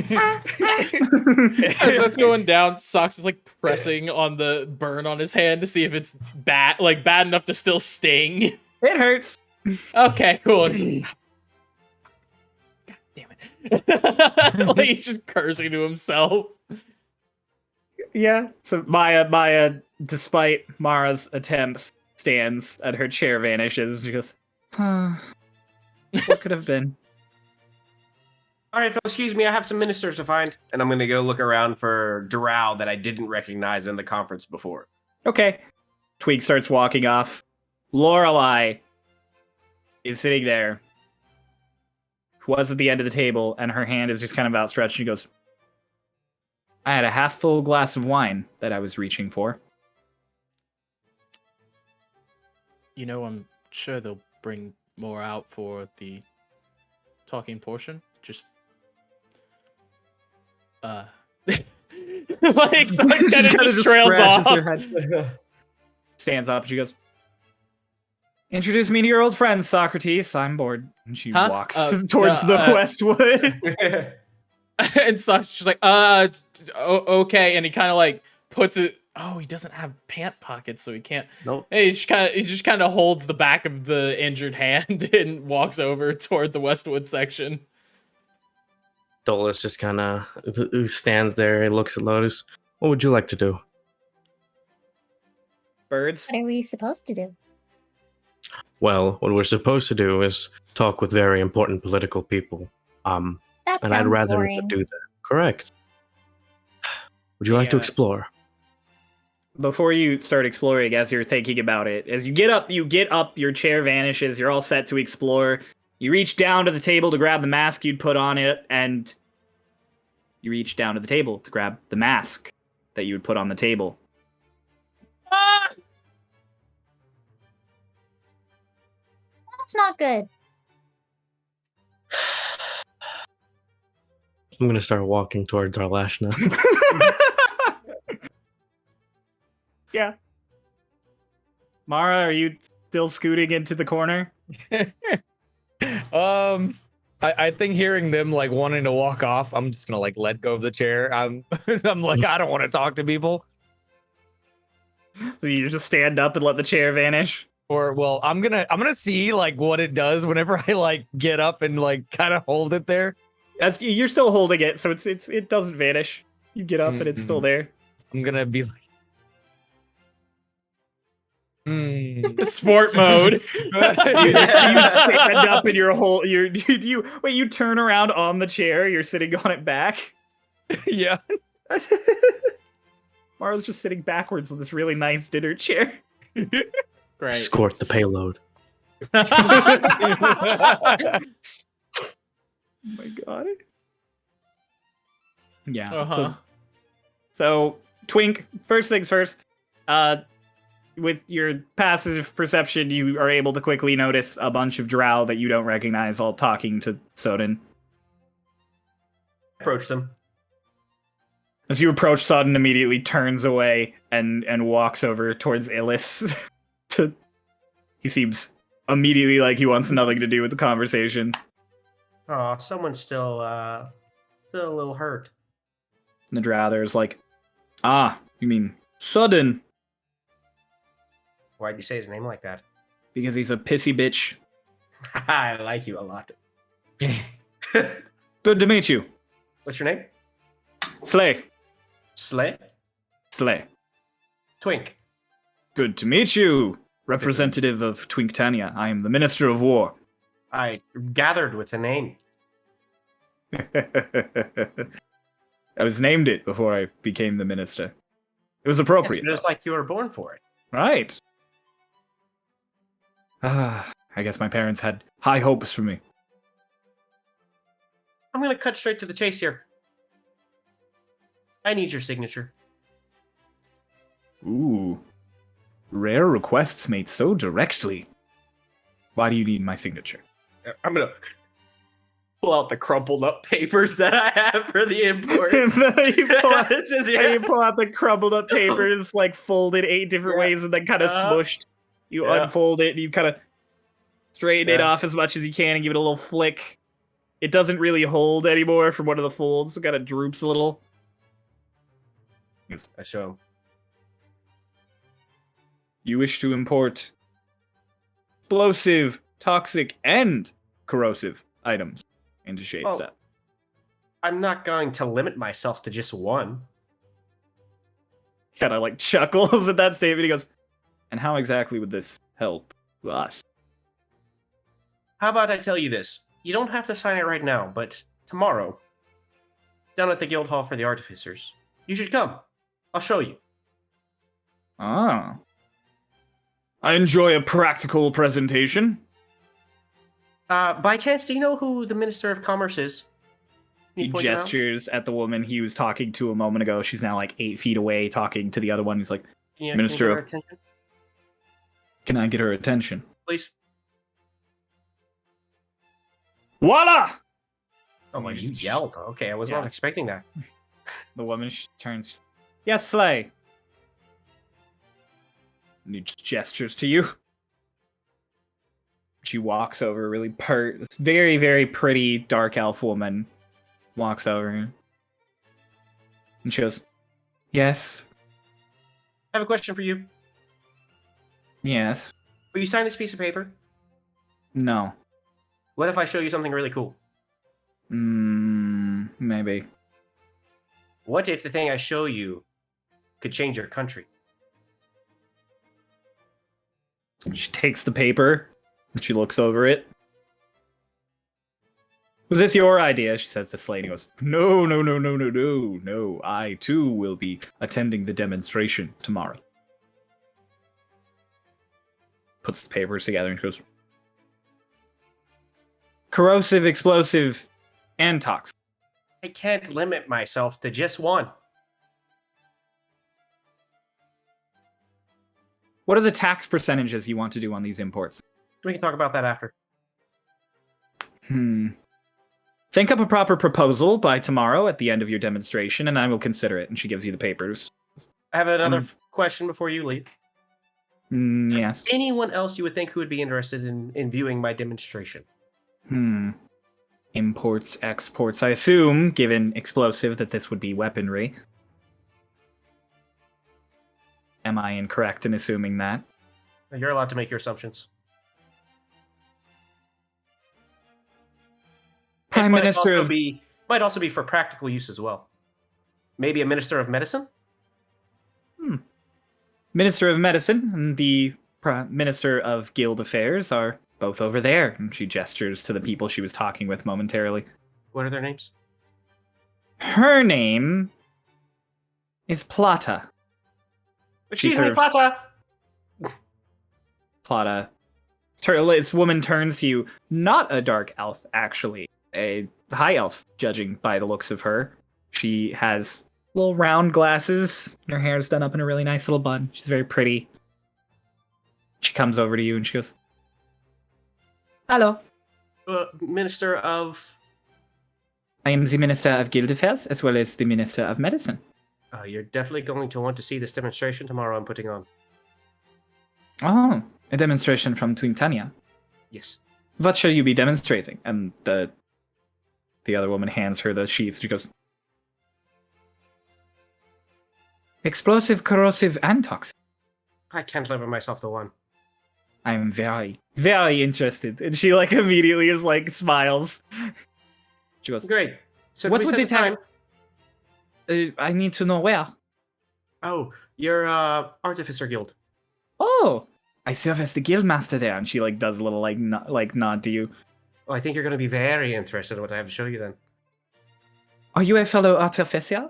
that's going down, Sox is like pressing on the burn on his hand to see if it's bad enough to still sting. It hurts. Okay, cool. He's like, God damn it. Like he's just cursing to himself. Yeah. So Maya, despite Mara's attempts, stands and her chair vanishes. She goes, what could have been? All right, well, excuse me. I have some ministers to find, and I'm gonna go look around for Drow that I didn't recognize in the conference before. Okay. Twink starts walking off. Lorelei is sitting there. She was at the end of the table, and her hand is just kind of outstretched. She goes, I had a half full glass of wine that I was reaching for. You know, I'm sure they'll bring more out for the talking portion. Just Like, Sonic kind of Kinda just trails scratches off. her head. Stands up. She goes, "Introduce me to your old friend, Socrates. I'm bored." And she Huh? walks towards the Westwood. And Soc's just like, okay. And he kind of like puts it. Oh, he doesn't have pant pockets, so he can't. Nope. He just kind of holds the back of the injured hand and walks over toward the Westwood section. Dolus just kind of stands there and looks at Lotus. What would you like to do? Birds. What are we supposed to do? Well, what we're supposed to do is talk with very important political people. That And sounds I'd rather boring. not do that. Correct. Would you like to Yeah. explore? Before you start exploring, as you're thinking about it, as you get up, your chair vanishes, you're all set to explore. You reach down to the table to grab the mask you'd put on it, and you reach down to the table to grab the mask that you would put on the table. That's not good. I'm gonna start walking towards Arlashna. Yeah. Mara, are you still scooting into the corner? I think hearing them like wanting to walk off, I'm just gonna like let go of the chair. I'm like, I don't want to talk to people. So you just stand up and let the chair vanish? Or well, I'm gonna see like what it does whenever I like get up and like kind of hold it there. You're still holding it, so it doesn't vanish. You get up and it's still there. I'm gonna be like, Sport mode. You stand up in your whole. You turn around on the chair. You're sitting on it back. yeah. Mara's just sitting backwards on this really nice dinner chair. Great. Escort the payload. Oh my god. Yeah. Uh-huh. So Twink, first things first. With your passive perception, you are able to quickly notice a bunch of drow that you don't recognize all talking to Soden. Approach them. As you approach, Soden immediately turns away and walks over towards Illis. He seems immediately like he wants nothing to do with the conversation. Oh, someone's still a little hurt. And the drow there's like, you mean Soden? Why'd you say his name like that? Because he's a pissy bitch. I like you a lot. Good to meet you. What's your name? Slay. Slay? Slay. Twink. Good to meet you, representative of Twinktania. I am the Minister of War. I gathered with the name. I was named it before I became the minister. It was appropriate. Yes, just like you were born for it. Right. I guess my parents had high hopes for me. I'm gonna cut straight to the chase here. I need your signature. Ooh. Rare requests made so directly. Why do you need my signature? I'm gonna pull out the crumpled up papers that I have for the import. You pull out, It's just, you pull out the crumbled up papers, like folded 8 different ways and then kind of smushed. You unfold it and you kind of straighten it off as much as you can and give it a little flick. It doesn't really hold anymore from one of the folds. It kind of droops a little. I show him. You wish to import explosive, toxic, and corrosive items into Shade Oh. Step. I'm not going to limit myself to just one. Kind of like chuckles at that statement. He goes, and how exactly would this help us? How about I tell you this? You don't have to sign it right now, but tomorrow, down at the guild hall for the artificers, you should come. I'll show you. Ah. I enjoy a practical presentation. By chance, do you know who the Minister of Commerce is? Can He you point him out? gestures at the woman he was talking to a moment ago. She's now like 8 feet away talking to the other one. He's like, Can you Minister get her of- attention, can I get her attention? please? Voila! Oh, well, you yelled. Okay, I was not Yeah. expecting that. The woman turns, Yes, Slay. And he just gestures to you. She walks over, really this very, very pretty dark elf woman walks over. And she goes, yes, I have a question for you. yes, Will you sign this piece of paper? no. What if I show you something really cool? Maybe. What if the thing I show you could change your country? She takes the paper and she looks over it. Was this your idea? She says to Slade. He goes, no. I too will be attending the demonstration tomorrow. Puts the papers together and goes, corrosive, explosive, and toxic. I can't limit myself to just one. What are the tax percentages you want to do on these imports? We can talk about that after. Think up a proper proposal by tomorrow at the end of your demonstration, and I will consider it. And she gives you the papers. I have another question before you leave. Yes. Anyone else you would think who would be interested in viewing my demonstration? Imports, exports. I assume, given explosive, that this would be weaponry. Am I incorrect in assuming that? You're allowed to make your assumptions. Prime It Minister of... might also be for practical use as well. Maybe a Minister of Medicine? Minister of Medicine and the Minister of Guild Affairs are both over there. And she gestures to the people she was talking with momentarily. What are their names? Her name is Plata. Excuse me, Plata! Plata. This woman turns to you. Not a dark elf, actually. A high elf, judging by the looks of her. She has little round glasses. Her hair is done up in a really nice little bun. She's very pretty. She comes over to you and she goes, hello. Minister of... I am the Minister of Guild Affairs, as well as the Minister of Medicine. You're definitely going to want to see this demonstration tomorrow I'm putting on. Oh, a demonstration from Twink. Yes. What shall you be demonstrating? And the other woman hands her the sheets. She goes, explosive, corrosive, and toxic. I can't limit myself to one. I am very, very interested. And she immediately is smiles. She goes, Great. So what we would set they this time? I need to know where. Oh, your Artificer Guild. Oh, I serve as the guild master there. And she does a little nod to you. Oh, I think you're going to be very interested in what I have to show you then. Are you a fellow artificer?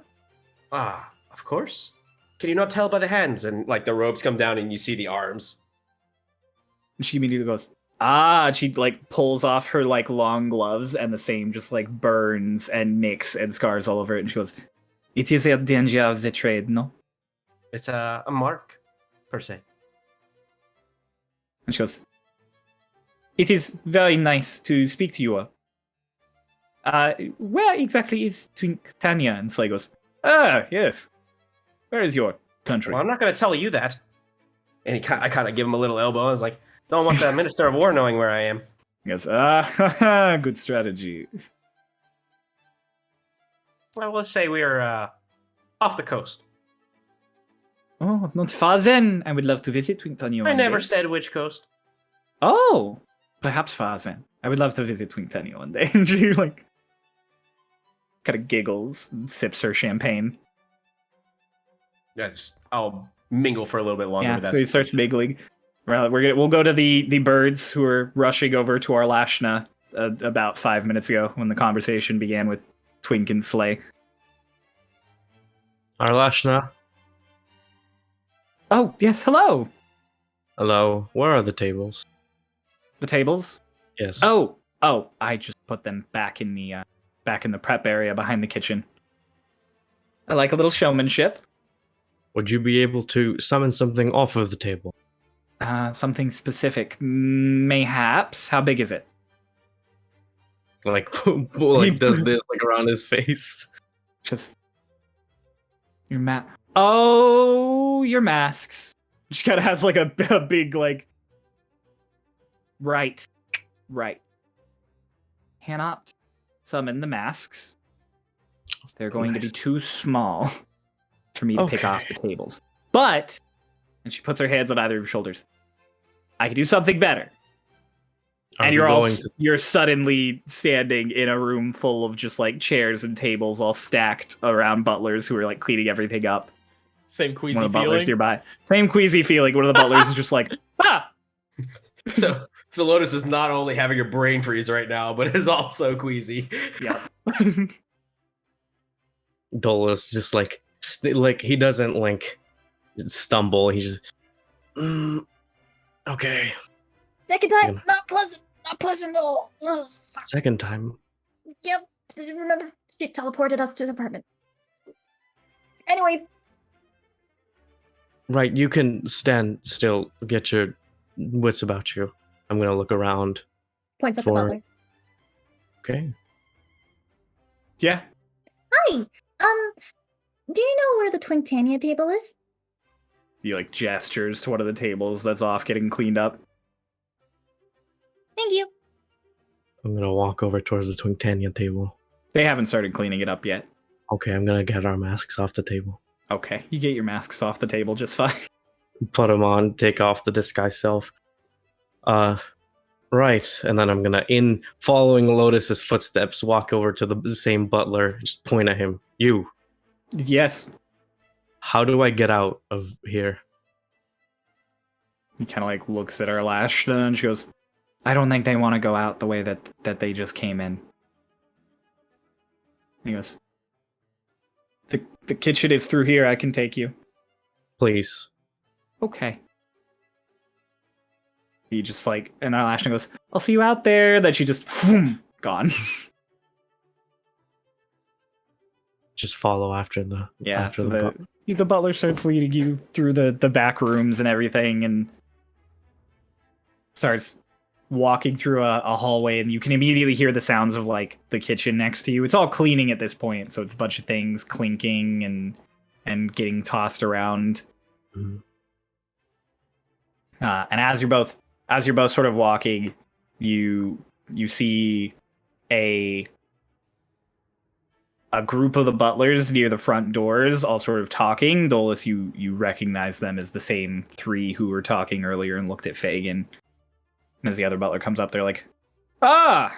Of course. Can you not tell by the hands? And the robes come down and you see the arms. And she immediately goes, she pulls off her long gloves and the same just burns and nicks and scars all over it. And she goes, it is a danger of the trade, no? It's a mark, per se. And she goes, it is very nice to speak to you. Where exactly is Twink? And Slay goes, yes. Where is your country? Well, I'm not going to tell you that. And I kind of give him a little elbow. I was like, don't want the Minister of War knowing where I am. He goes, good strategy. Well, let's say we're off the coast. Oh, not far then. I would love to visit Twink. I never said which coast. Oh, perhaps far then. I would love to visit Twink one day. And she kind of giggles and sips her champagne. Yes, I'll mingle for a little bit longer. Yeah, but so he starts mingling. We'll go to the birds who are rushing over to our Lashna about 5 minutes ago when the conversation began with Twink and Slay. Arlashna, Oh, yes, hello. hello. Where are the tables? The tables? Yes. Oh, I just put them back in the prep area behind the kitchen. I like a little showmanship. Would you be able to summon something off of the table? Something specific. Mayhaps. How big is it? Does this around his face? Just... Your map. Oh, your masks. She kind of has like a big like. Right. Cannot summon the masks. They're going to be Nice. too small for me to pick off the tables. But, and she puts her hands on either of her shoulders. I can do something better. Are And we you're suddenly standing in a room full of just like chairs and tables all stacked around butlers who are like cleaning everything up. Same One queasy of the butlers feeling. nearby. Same queasy feeling. One of the butlers is just like, ah! So Lotus is not only having a brain freeze right now, but is also queasy. Yeah. Dolus just like he doesn't like stumble. He just okay. Second time, Yeah. not pleasant. Not pleasant at all. Ugh, fuck. Second time. Yep. Remember, she teleported us to the apartment. Anyways, Right, you can stand still. Get your wits about you. I'm gonna look around. points at For- the butler. Okay. Yeah. Hi. Do you know where the Twinktania table is? He like gestures to one of the tables that's off getting cleaned up. Thank you. I'm gonna walk over towards the Twinktania table. They haven't started cleaning it up yet. Okay, I'm gonna get our masks off the table. Okay, you get your masks off the table just fine. Put them on, take off the disguise self. Right, and then I'm gonna, in following Lotus's footsteps, walk over to the same butler, just point at him. You, Yes. how do I get out of here? He kind of like looks at Arlashna and she goes, I don't think they want to go out the way that they just came in. He goes, the kitchen is through here. I can take you. Please. Okay. He just like, and Arlashna goes, I'll see you out there. Then she just, gone. Just follow after the Yeah, after so the the butler starts leading you through the back rooms and everything, and starts walking through a hallway, and you can immediately hear the sounds of like the kitchen next to you. It's all cleaning at this point, so it's a bunch of things clinking and getting tossed around. Mhm. And as you're both sort of walking, you see a group of the butlers near the front doors, all sort of talking. Dolus, you recognize them as the same three who were talking earlier and looked at Fagin. And as the other butler comes up, they're like, "Ah,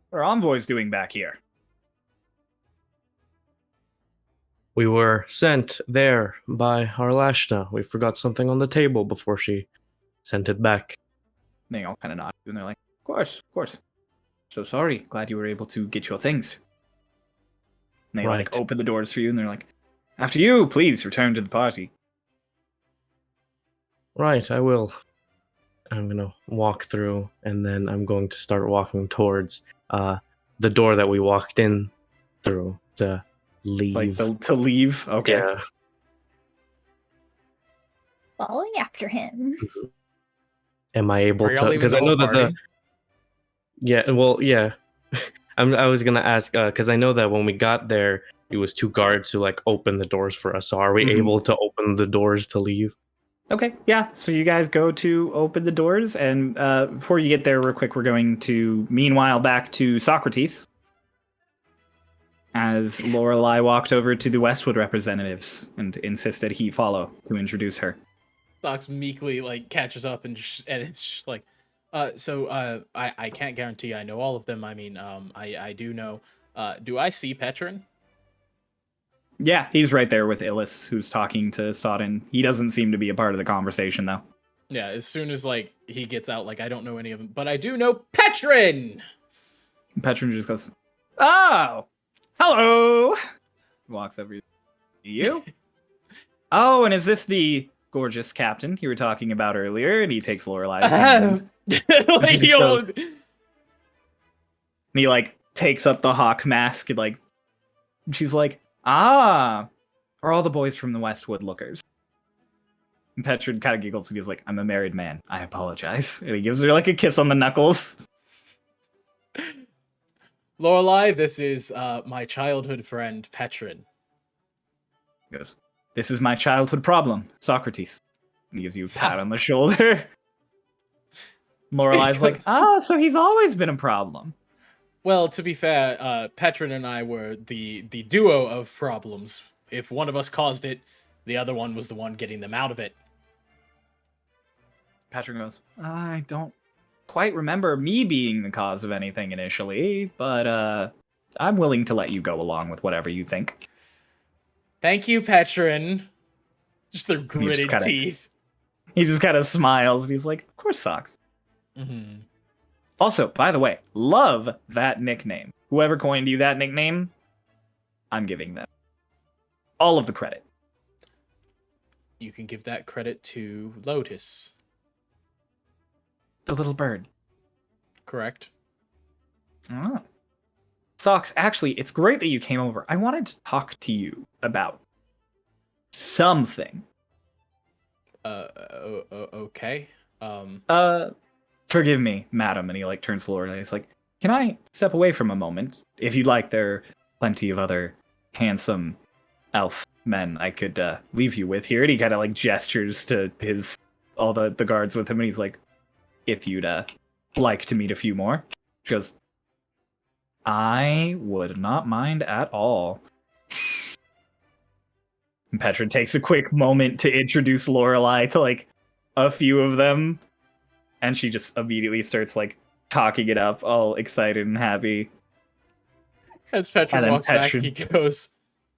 what are envoys doing back here?" We were sent there by Arlashna. We forgot something on the table before she sent it back. And they all kind of nod, and they're like, of course. So sorry. Glad you were able to get your things." And they like Right. open the doors for you, and they're like, "After you, please return to the party." Right, I will. I'm gonna walk through, and then I'm going to start walking towards the door that we walked in through to leave. Like to leave. Okay. Yeah. Following after him. Am I able Are y'all to? leaving Because the I know whole that the. party? Yeah. Well, yeah. I was gonna ask because I know that when we got there, it was two guards who like opened the doors for us. So are we Mhm. able to open the doors to leave? Okay, yeah. So you guys go to open the doors, and before you get there, real quick, we're going to meanwhile back to Socrates, as Lorelei walked over to the Westwood representatives and insisted he follow to introduce her. Fox meekly like catches up and it's just like, I can't guarantee I know all of them. I mean, I do know. Do I see Petrin? Yeah, he's right there with Illis, who's talking to Sodden. He doesn't seem to be a part of the conversation, though. Yeah, as soon as like he gets out, like I don't know any of them, but I do know Petrin. Petrin just goes, "Oh, hello." Walks over to you. "Oh, and is this the gorgeous captain you were talking about earlier?" And he takes Lorelei's hand. Like, She he goes- almost- And he like takes up the hawk mask and like she's like, "Ah, are all the boys from the Westwood lookers?" And Petrin kind of giggles and he's like, "I'm a married man. I apologize." And he gives her like a kiss on the knuckles. Lorelei, this is my childhood friend Petrin. He goes, This is my childhood problem, Socrates. And he gives you a pat on the shoulder. Lorelei's like, so he's always been a problem. Well, to be fair, Petrin and I were the duo of problems. If one of us caused it, the other one was the one getting them out of it. Petrin goes, I don't quite remember me being the cause of anything initially, but I'm willing to let you go along with whatever you think. Thank you, Petrin. Just their gritted teeth. He just kind of smiles. He's like, of course, Socks. Mm-hmm. Also, by the way, love that nickname. Whoever coined you that nickname, I'm giving them all of the credit. You can give that credit to Lotus. The little bird. Correct. Oh. Socks, actually, it's great that you came over. I wanted to talk to you about something. Okay. Forgive me, madam. And he like turns to Lorelei. He's like, can I step away from a moment? If you'd like, there are plenty of other handsome elf men I could leave you with here. And he kind of like gestures to all the guards with him. And he's like, if you'd like to meet a few more. She goes, I would not mind at all. And Petrin takes a quick moment to introduce Lorelei to like a few of them, and she just immediately starts like talking it up, all excited and happy. As Petrin walks back, he goes,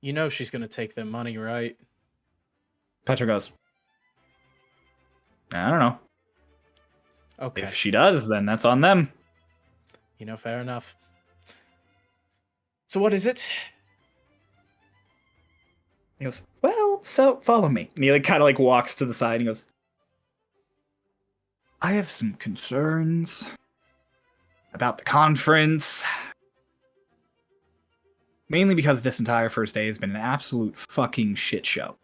"You know she's gonna take their money, right?" Petrin goes, I don't know. Okay. If she does, then that's on them. You know, fair enough. So what is it? He goes, well, so follow me. And he like kind of like walks to the side and he goes, I have some concerns about the conference. Mainly because this entire first day has been an absolute fucking shit show.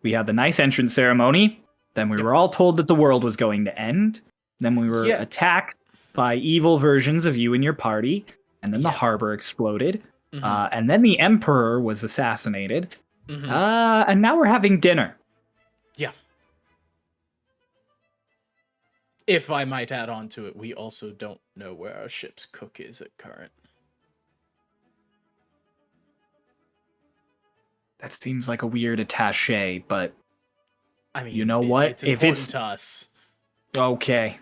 We had the nice entrance ceremony. Then we were all told that the world was going to end. Then we were attacked by evil versions of you and your party. And then the harbor exploded. Mm-hmm. And then the emperor was assassinated. Mm-hmm. And now we're having dinner. Yeah. If I might add on to it, we also don't know where our ship's cook is at current. That seems like a weird attaché, but I mean, you know what? It's important to us. Okay.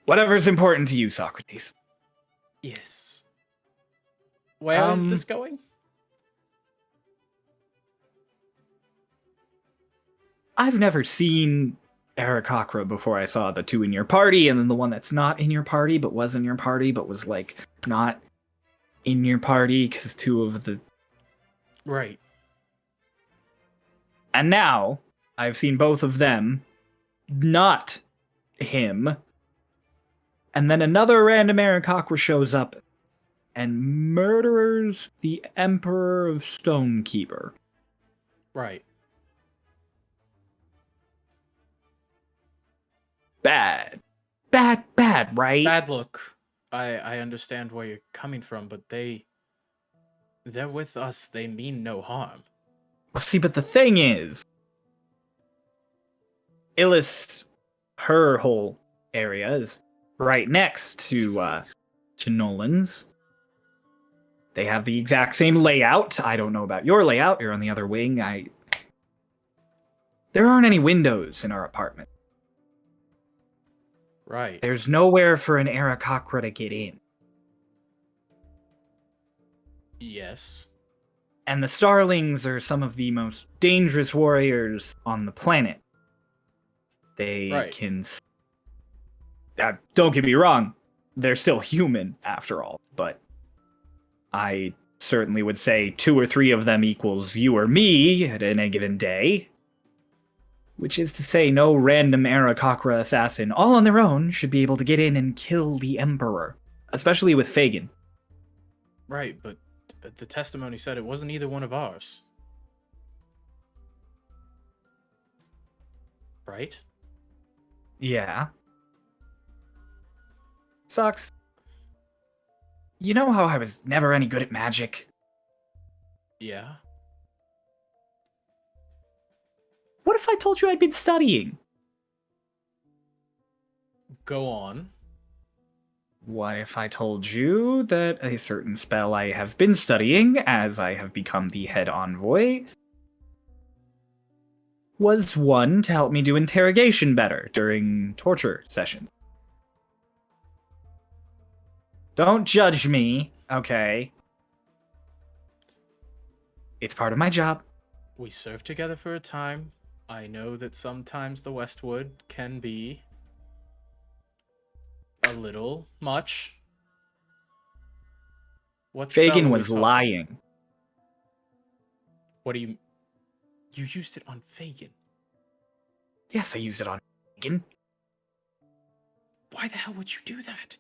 Whatever's important to you, Socrates. Yes. Where is this going? I've never seen Aarakocra before I saw the two in your party, and then the one that's not in your party, but was in your party, but was, like, not in your party, because two of the... Right. And now, I've seen both of them, not him, and then another random Aarakocra shows up and murders the Emperor of Stonekeeper. Right. Bad, right? Bad look. I understand where you're coming from, but they're with us. They mean no harm. Well, see, but the thing is, Illis, her whole area is right next to Nolan's. They have the exact same layout. I don't know about your layout. You're on the other wing. There aren't any windows in our apartment. Right. There's nowhere for an Aarakocra to get in. Yes. And the Starlings are some of the most dangerous warriors on the planet. They can... don't get me wrong. They're still human, after all. But I certainly would say 2 or 3 of them equals you or me at any given day. Which is to say, no random Aarakocra assassin, all on their own, should be able to get in and kill the Emperor. Especially with Fagin. Right, but the testimony said it wasn't either one of ours. Right? Yeah. Socks. You know how I was never any good at magic? Yeah. What if I told you I'd been studying? Go on. What if I told you that a certain spell I have been studying, as I have become the head envoy, was one to help me do interrogation better during torture sessions? Don't judge me, okay? It's part of my job. We served together for a time. I know that sometimes the Westwood can be a little much. What spell are Fagin we was talking? lying. What do you... You used it on Fagin. Yes, I used it on Fagin. Why the hell would you do that?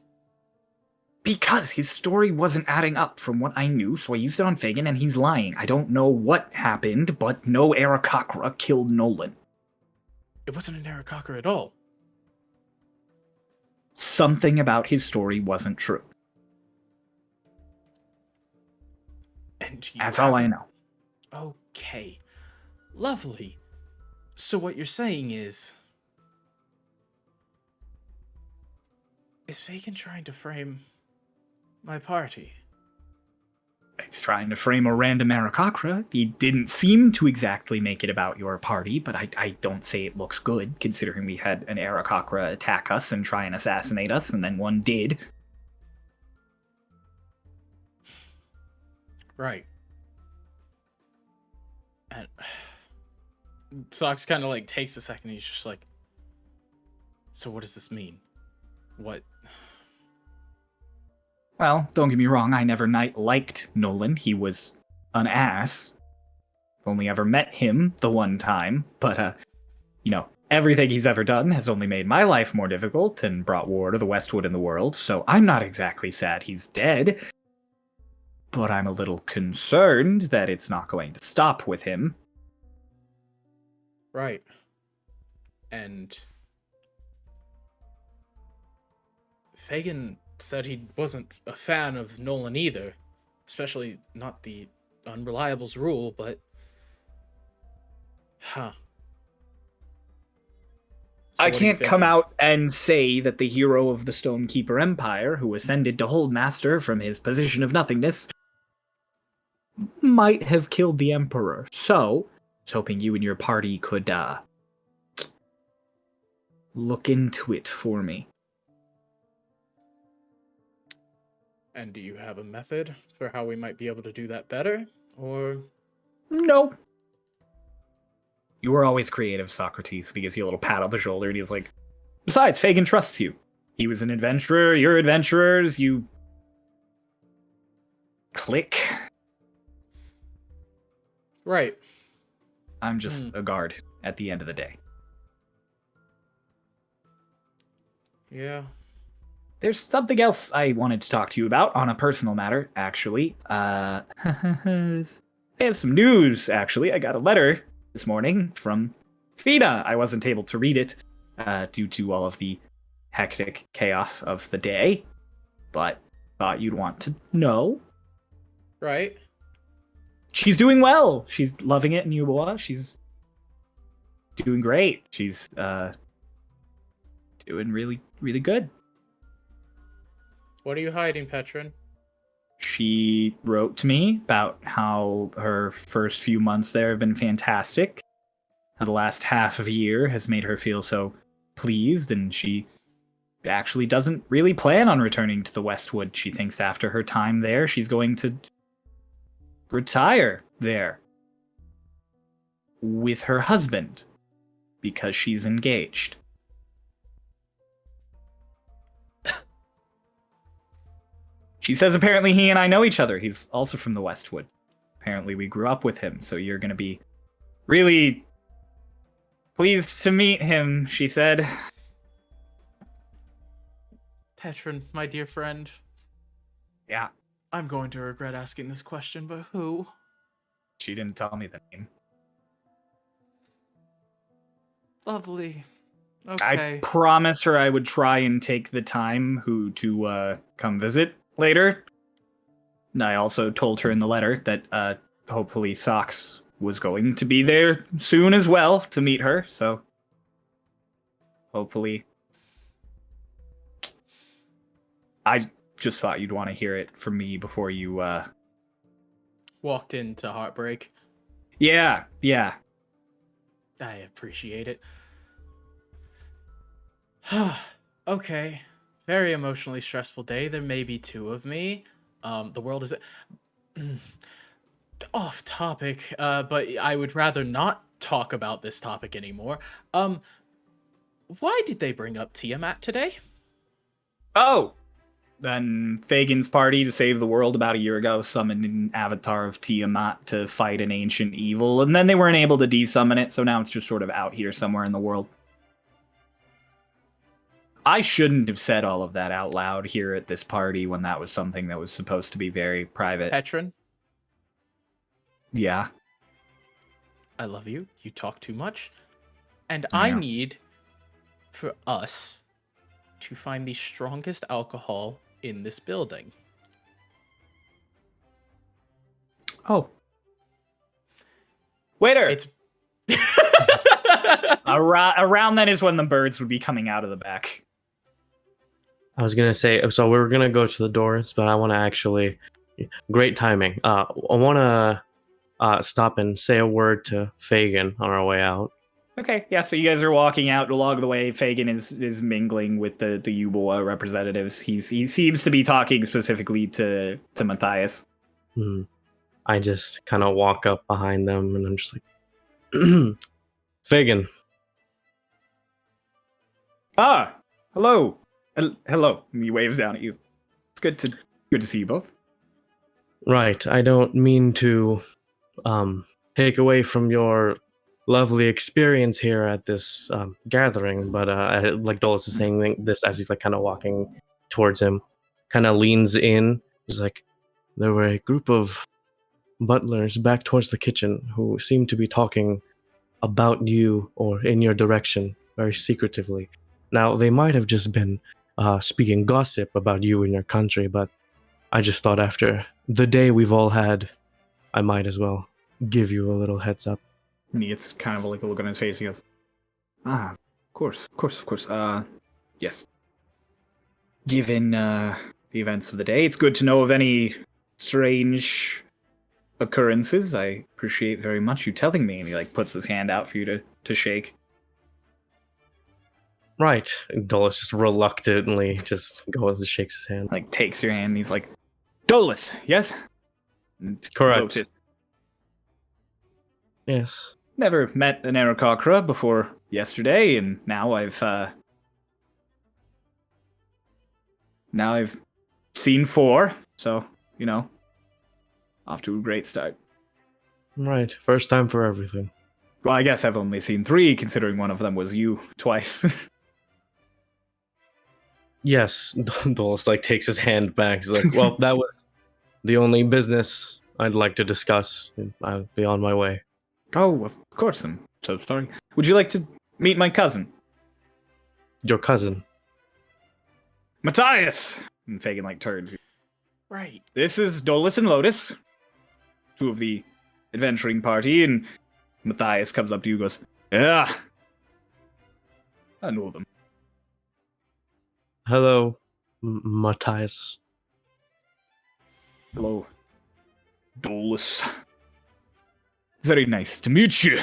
Because his story wasn't adding up from what I knew, so I used it on Fagin, and he's lying. I don't know what happened, but no Aarakocra killed Nolan. It wasn't an Aarakocra at all. Something about his story wasn't true. And That's all I know. Okay. Lovely. So what you're saying is Fagin trying to frame my party? He's trying to frame a random Aarakocra. He didn't seem to exactly make it about your party, but I don't say it looks good, considering we had an Aarakocra attack us and try and assassinate us, and then one did. Right. And Sox kind of like takes a second. He's just like, so what does this mean? What? Well, don't get me wrong, I never liked Nolan. He was an ass. Only ever met him the one time, but, everything he's ever done has only made my life more difficult and brought war to the Westwood and the world, so I'm not exactly sad he's dead. But I'm a little concerned that it's not going to stop with him. Right. And Fagin said he wasn't a fan of Nolan either, especially not the Unreliables rule, but... Huh. So I what are you can't come thinking? out and say that the hero of the Stonekeeper Empire, who ascended to Holdmaster from his position of nothingness, might have killed the Emperor. So, I was hoping you and your party could, look into it for me. And do you have a method for how we might be able to do that better? Or... No. You were always creative, Socrates. And he gives you a little pat on the shoulder, and he's like, besides, Fagin trusts you. He was an adventurer, you're adventurers, you... click. Right. I'm just a guard at the end of the day. Yeah. There's something else I wanted to talk to you about on a personal matter, actually. I have some news, actually. I got a letter this morning from Sfina. I wasn't able to read it due to all of the hectic chaos of the day, but thought you'd want to know. Right. She's doing well. She's loving it in Yubawa. She's doing great. She's doing really, really good. What are you hiding, Petron? She wrote to me about how her first few months there have been fantastic. How the last half of a year has made her feel so pleased, and she actually doesn't really plan on returning to the Westwood. She thinks after her time there, she's going to retire there with her husband because she's engaged. She says apparently he and I know each other. He's also from the Westwood. Apparently we grew up with him, so you're going to be really pleased to meet him, she said. Petron, my dear friend. Yeah. I'm going to regret asking this question, but who? She didn't tell me the name. Lovely. Okay. I promised her I would try and take the time to come visit later. And I also told her in the letter that hopefully Socks was going to be there soon as well to meet her, so hopefully. I just thought you'd want to hear it from me before you Walked into heartbreak. Yeah. I appreciate it. Okay. Very emotionally stressful day. There may be two of me. The world is off topic, but I would rather not talk about this topic anymore. Why did they bring up Tiamat today? Oh! Then Fagin's party to save the world about a year ago summoned an avatar of Tiamat to fight an ancient evil, and then they weren't able to desummon it, so now it's just sort of out here somewhere in the world. I shouldn't have said all of that out loud here at this party when that was something that was supposed to be very private. Petron, Yeah. I love you. You talk too much. And I Yeah. need for us to find the strongest alcohol in this building. Oh. Waiter! It's Around then is when the birds would be coming out of the back. I was gonna say, so we were gonna go to the doors, but I want to actually, great timing. I want to stop and say a word to Fagin on our way out. Okay, yeah, so you guys are walking out along the way. Fagin is mingling with the Yuboa representatives. He seems to be talking specifically to Matthias. Hmm. I just kind of walk up behind them, and I'm just like, Fagin. Ah, hello. Hello. And he waves down at you. It's good to see you both. Right, I don't mean to take away from your lovely experience here at this gathering, but like Dolus is saying this as he's like kind of walking towards him, kind of leans in. He's like, there were a group of butlers back towards the kitchen who seemed to be talking about you or in your direction very secretively. Now, they might have just been speaking gossip about you and your country, but I just thought after the day we've all had, I might as well give you a little heads up. And he gets kind of like a look on his face. He goes, ah, of course. Yes. Given the events of the day, it's good to know of any strange occurrences. I appreciate very much you telling me. And he like puts his hand out for you to shake. Right. Dolus just reluctantly just goes and shakes his hand. Like takes your hand. And he's like, Dolus, yes? And Correct. Lotus. Yes. Never met an Aarakocra before yesterday, and now I've seen 4, so, off to a great start. Right. First time for everything. Well, I guess I've only seen 3, considering one of them was you twice. Yes. Dolus like takes his hand back. He's like, well, that was the only business I'd like to discuss. I'll be on my way. Oh, of course, I'm so sorry. Would you like to meet my cousin? Your cousin. Matthias! And Fagin, turns. right. This is Dolus and Lotus, 2 of the adventuring party, and Matthias comes up to you and goes, yeah, I know them. Hello, Matthias. Hello, Dolus. It's very nice to meet you.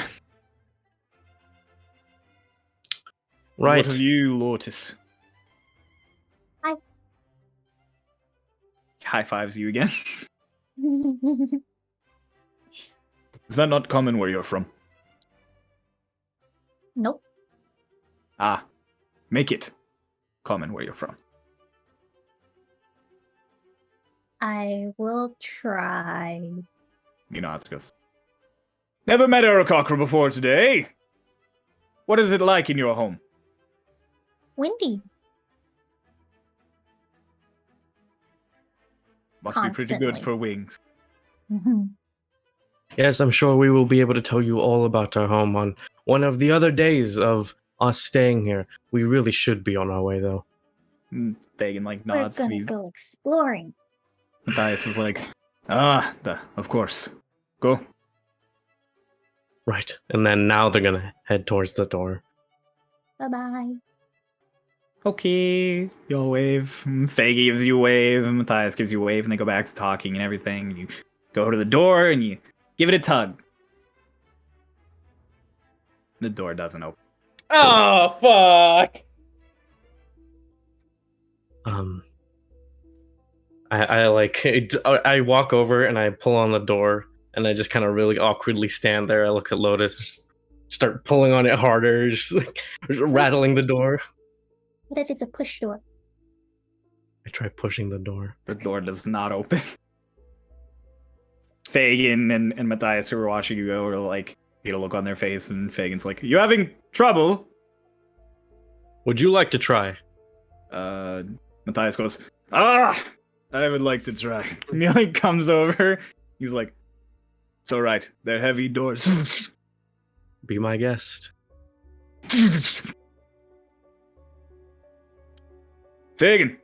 Right. What of you, Lotus? Hi. High fives you again. Is that not common where you're from? Nope. Ah, make it common where you're from. I will try. You know how it goes. Never met Aarakocra before today. What is it like in your home? Windy. Must be pretty good Constantly. for wings. Yes, I'm sure we will be able to tell you all about our home on one of the other days of us staying here. We really should be on our way, though. Fagin We're nods to gonna you. go exploring. Matthias is like, of course. Go. Right. And then now they're gonna head towards the door. Bye bye. Okay, you'll wave. Faye gives you a wave, and Matthias gives you a wave, and they go back to talking and everything. And you go to the door and you give it a tug. The door doesn't open. Oh, fuck! I walk over and I pull on the door and I just kind of really awkwardly stand there. I look at Lotus, just start pulling on it harder, just like rattling the door. What if it's a push door? I try pushing the door. The door does not open. Fagin and Matthias, who were watching you go, are like, get a look on their face, and Fagin's like, "You having trouble?" Would you like to try? Matthias goes, "Ah, I would like to try." And he like comes over. He's like, "It's all right. They're heavy doors." Be my guest. Fagin,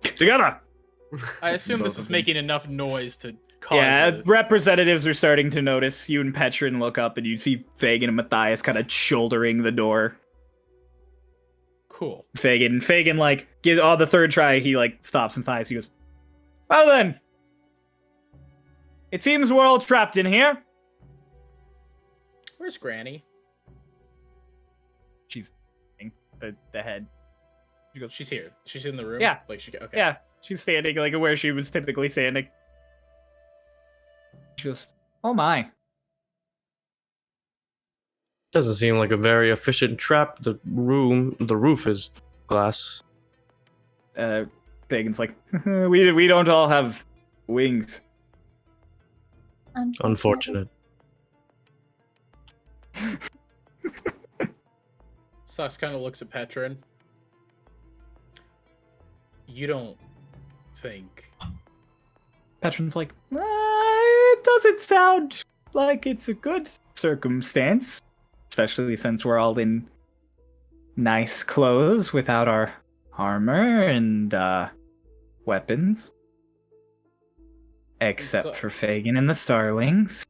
together. I assume this Both is of them. making enough noise to cause Yeah, representatives are starting to notice. You and Petrin look up, and you see Fagin and Matthias kind of shouldering the door. Cool. Fagin, like, gives the third try. He like stops Matthias. He goes, "Well then, it seems we're all trapped in here." Where's Granny? She's the head. She goes, She's here. She's in the room? Yeah. Like, okay. "Yeah, she's standing like where she was typically standing." She goes, "Oh my." Doesn't seem like a very efficient trap. The roof is glass. Fagin's like, we don't all have wings. Unfortunate. Sus kind of looks at Petrin. You don't think... Petrin's like, it doesn't sound like it's a good circumstance, especially since we're all in nice clothes without our armor and weapons. Except So- for Fagin and the Starlings.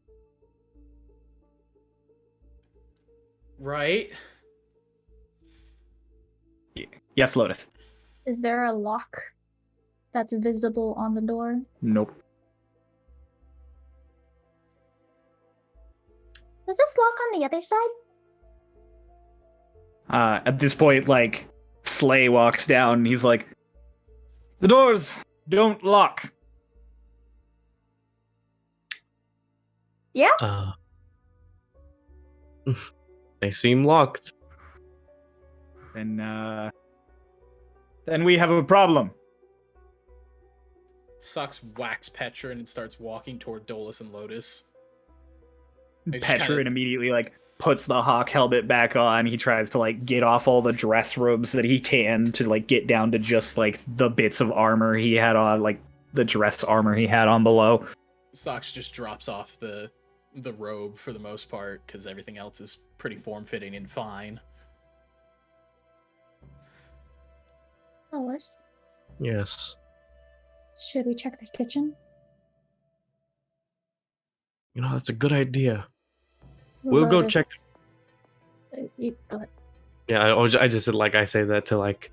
Right? Yes, Lotus. Is there a lock that's visible on the door? Nope. Does this lock on the other side? At this point, like, Slay walks down and he's like, "The doors don't lock." Yeah? They seem locked. Then we have a problem. Sux whacks Petrin and starts walking toward Dolus and Lotus. They just Petrin kinda- immediately like puts the hawk helmet back on. He tries to like get off all the dress robes that he can to like get down to just like the bits of armor he had on, like the dress armor he had on below. Sux just drops off the robe for the most part, because everything else is pretty form-fitting and fine. Alice, Yes. should we check the kitchen? You know, that's a good idea. We'll go check. Go ahead. Yeah, I just said, like, I say that to, like,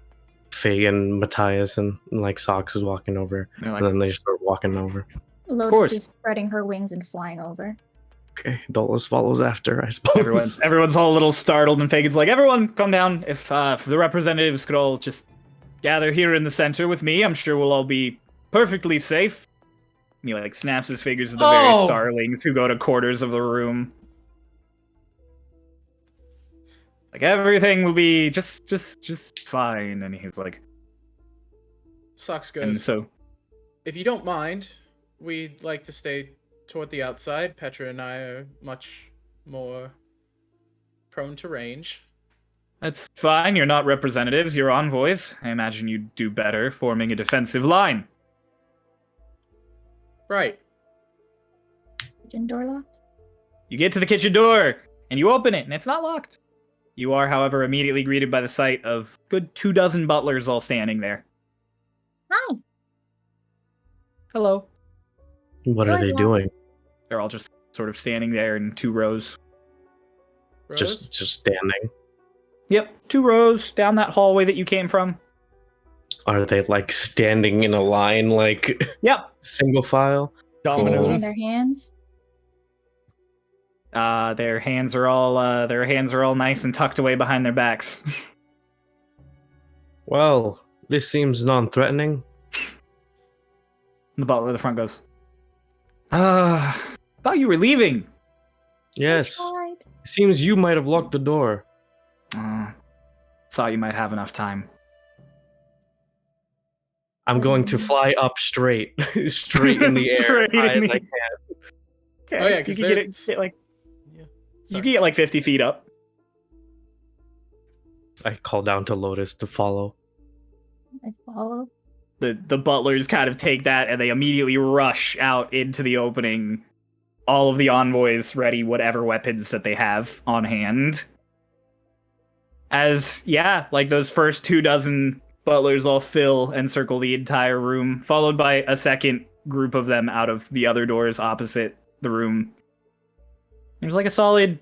Faye and Matthias, and like, Socks is walking over. They're And then they just start walking over. Lotus course. is spreading her wings and flying over. Okay, Dolus follows after, I suppose. Everyone's all a little startled, and Fagin's like, "Everyone, calm down. If the representatives could all just gather here in the center with me, I'm sure we'll all be perfectly safe." And he like snaps his fingers at the various Oh! starlings who go to quarters of the room. Like, everything will be just fine. And he's like, Sux and goes, so if you don't mind, we'd like to stay toward the outside. Petra and I are much more prone to range. that's fine. You're not representatives, you're envoys. I imagine you'd do better forming a defensive line. Right. Kitchen door locked? You get to the kitchen door, and you open it, and it's not locked. You are, however, immediately greeted by the sight of good 24 butlers all standing there. Hi. Hello. What are they Doors doing? They're all just sort of standing there in 2 rows. Rose? Just standing. Yep, 2 rows down that hallway that you came from. Are they like standing in a line, like Yep. single file? Behind Dominoes. their hands. Their hands are all nice and tucked away behind their backs. Well, this seems non-threatening. The butler at the front goes, thought you were leaving. Yes. Tried. It seems you might have locked the door. Thought you might have enough time. I'm going to fly up straight, straight in the air, Straight as high in as the- I can. Okay, Oh, yeah, you 'cause can they're- get like Yeah. you Sorry. can get like 50 feet up. I call down to Lotus to follow. I follow. The butlers kind of take that and they immediately rush out into the opening. All of the envoys ready whatever weapons that they have on hand. As like those first 24 butlers all fill and circle the entire room, followed by a second group of them out of the other doors opposite the room. There's like a solid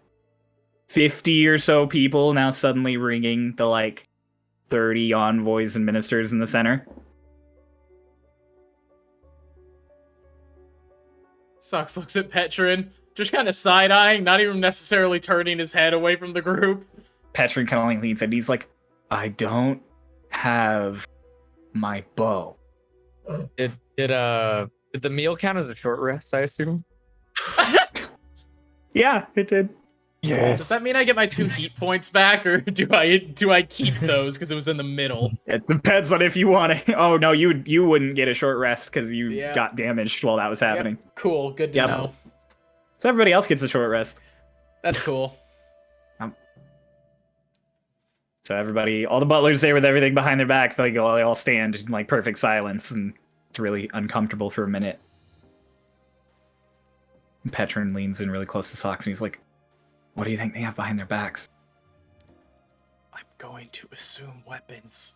50 or so people now suddenly ringing the like 30 envoys and ministers in the center. Sox looks at Petrin, just kind of side-eyeing, not even necessarily turning his head away from the group. Petrin kind of like leans in. He's like, I don't have my bow. Did the meal count as a short rest, I assume? Yeah, it did. Does that mean I get my 2 heat points back, or do I keep those because it was in the middle? It depends on if you want to. Oh no, you wouldn't get a short rest because you Yeah. got damaged while that was happening. Yep. Cool, good to Yep. know. So everybody else gets a short rest. That's cool. So everybody, all the butlers there with everything behind their back, they all stand in like perfect silence, and it's really uncomfortable for a minute. And Petrin leans in really close to Sox, and he's like, "What do you think they have behind their backs?" I'm going to assume weapons.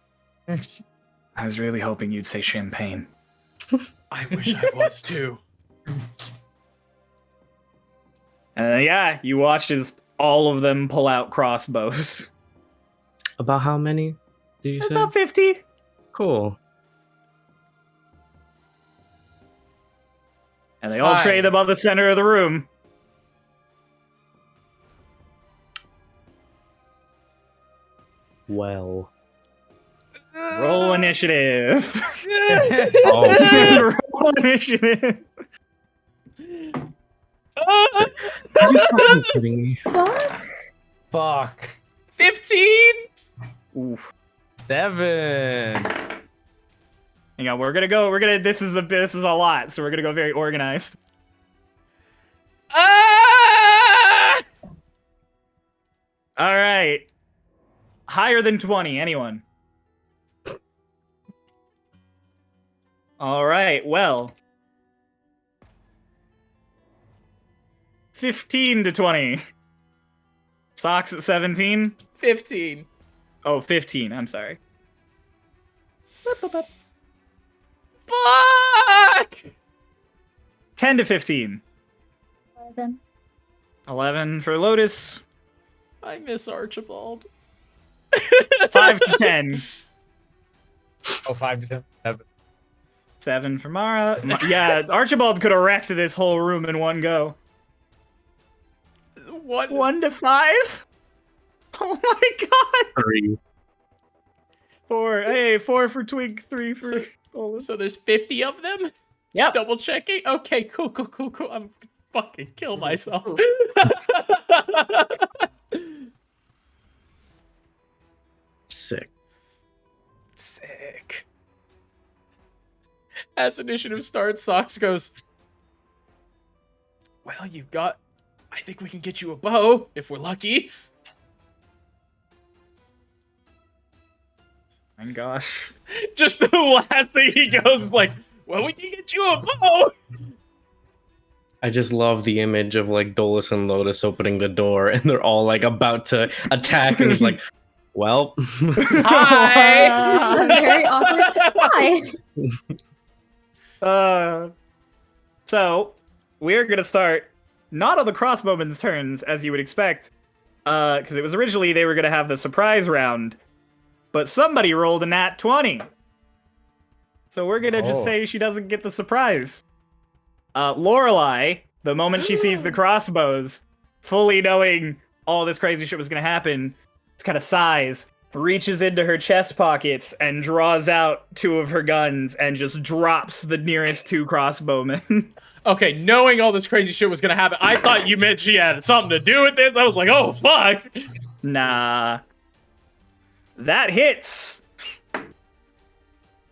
I was really hoping you'd say champagne. I wish I was too. Yeah, you watched as all of them pull out crossbows. About how many did you say? About 50. Cool. And they all Fine. trade them on the center of the room. Well. Roll initiative. Oh, Roll initiative. are you fucking kidding me? Fuck. Fuck. 15? Oof. 7. Hang on, this is a lot, so we're gonna go very organized. Ah! Alright. Higher than 20, anyone? Alright, well. 15 to 20. Socks at 17? 15. Oh, 15, I'm sorry. Fuck! 10 to 15. 11. 11 for Lotus. I miss Archibald. 5 to 10. Oh, 5 to 10. 7. 7 for Mara. Yeah, Archibald could have wrecked this whole room in one go. What? 1 to 5? Oh my god! 3. 4. Hey, 4 for Twink, 3 for So- Olaf. So there's 50 of them? Yep. Just double checking? Okay, cool. I'm gonna fucking kill myself. Sick. Sick. As initiative starts, Sox goes, well, I think we can get you a bow, if we're lucky. My gosh. Just the last thing he goes is like, well, we can get you a bow. I just love the image of like Dolus and Lotus opening the door and they're all like about to attack and it's like, well, Hi. This is a very awkward. Why? So we're gonna start not on the crossbowmen's turns, as you would expect, because it was originally they were going to have the surprise round, but somebody rolled a nat 20. So we're going to just say she doesn't get the surprise. Lorelei, the moment she sees the crossbows, fully knowing all this crazy shit was going to happen, just kind of sighs, reaches into her chest pockets, and draws out 2 of her guns and just drops the nearest 2 crossbowmen. Okay, knowing all this crazy shit was gonna happen, I thought you meant she had something to do with this. I was like, oh, fuck. Nah. That hits.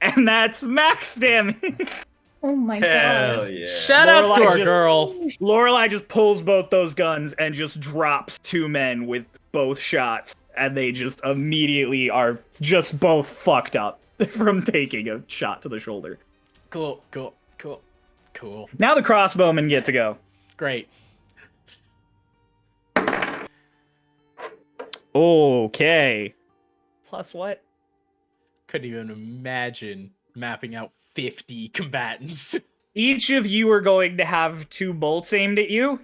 And that's max damage. Oh my Hell god. yeah. Shoutouts to Lorelei our just- girl. Lorelei just pulls both those guns and just drops 2 men with both shots. And they just immediately are just both fucked up from taking a shot to the shoulder. Cool. Now the crossbowmen get to go. Great. Okay. Plus what? Couldn't even imagine mapping out 50 combatants. Each of you are going to have 2 bolts aimed at you,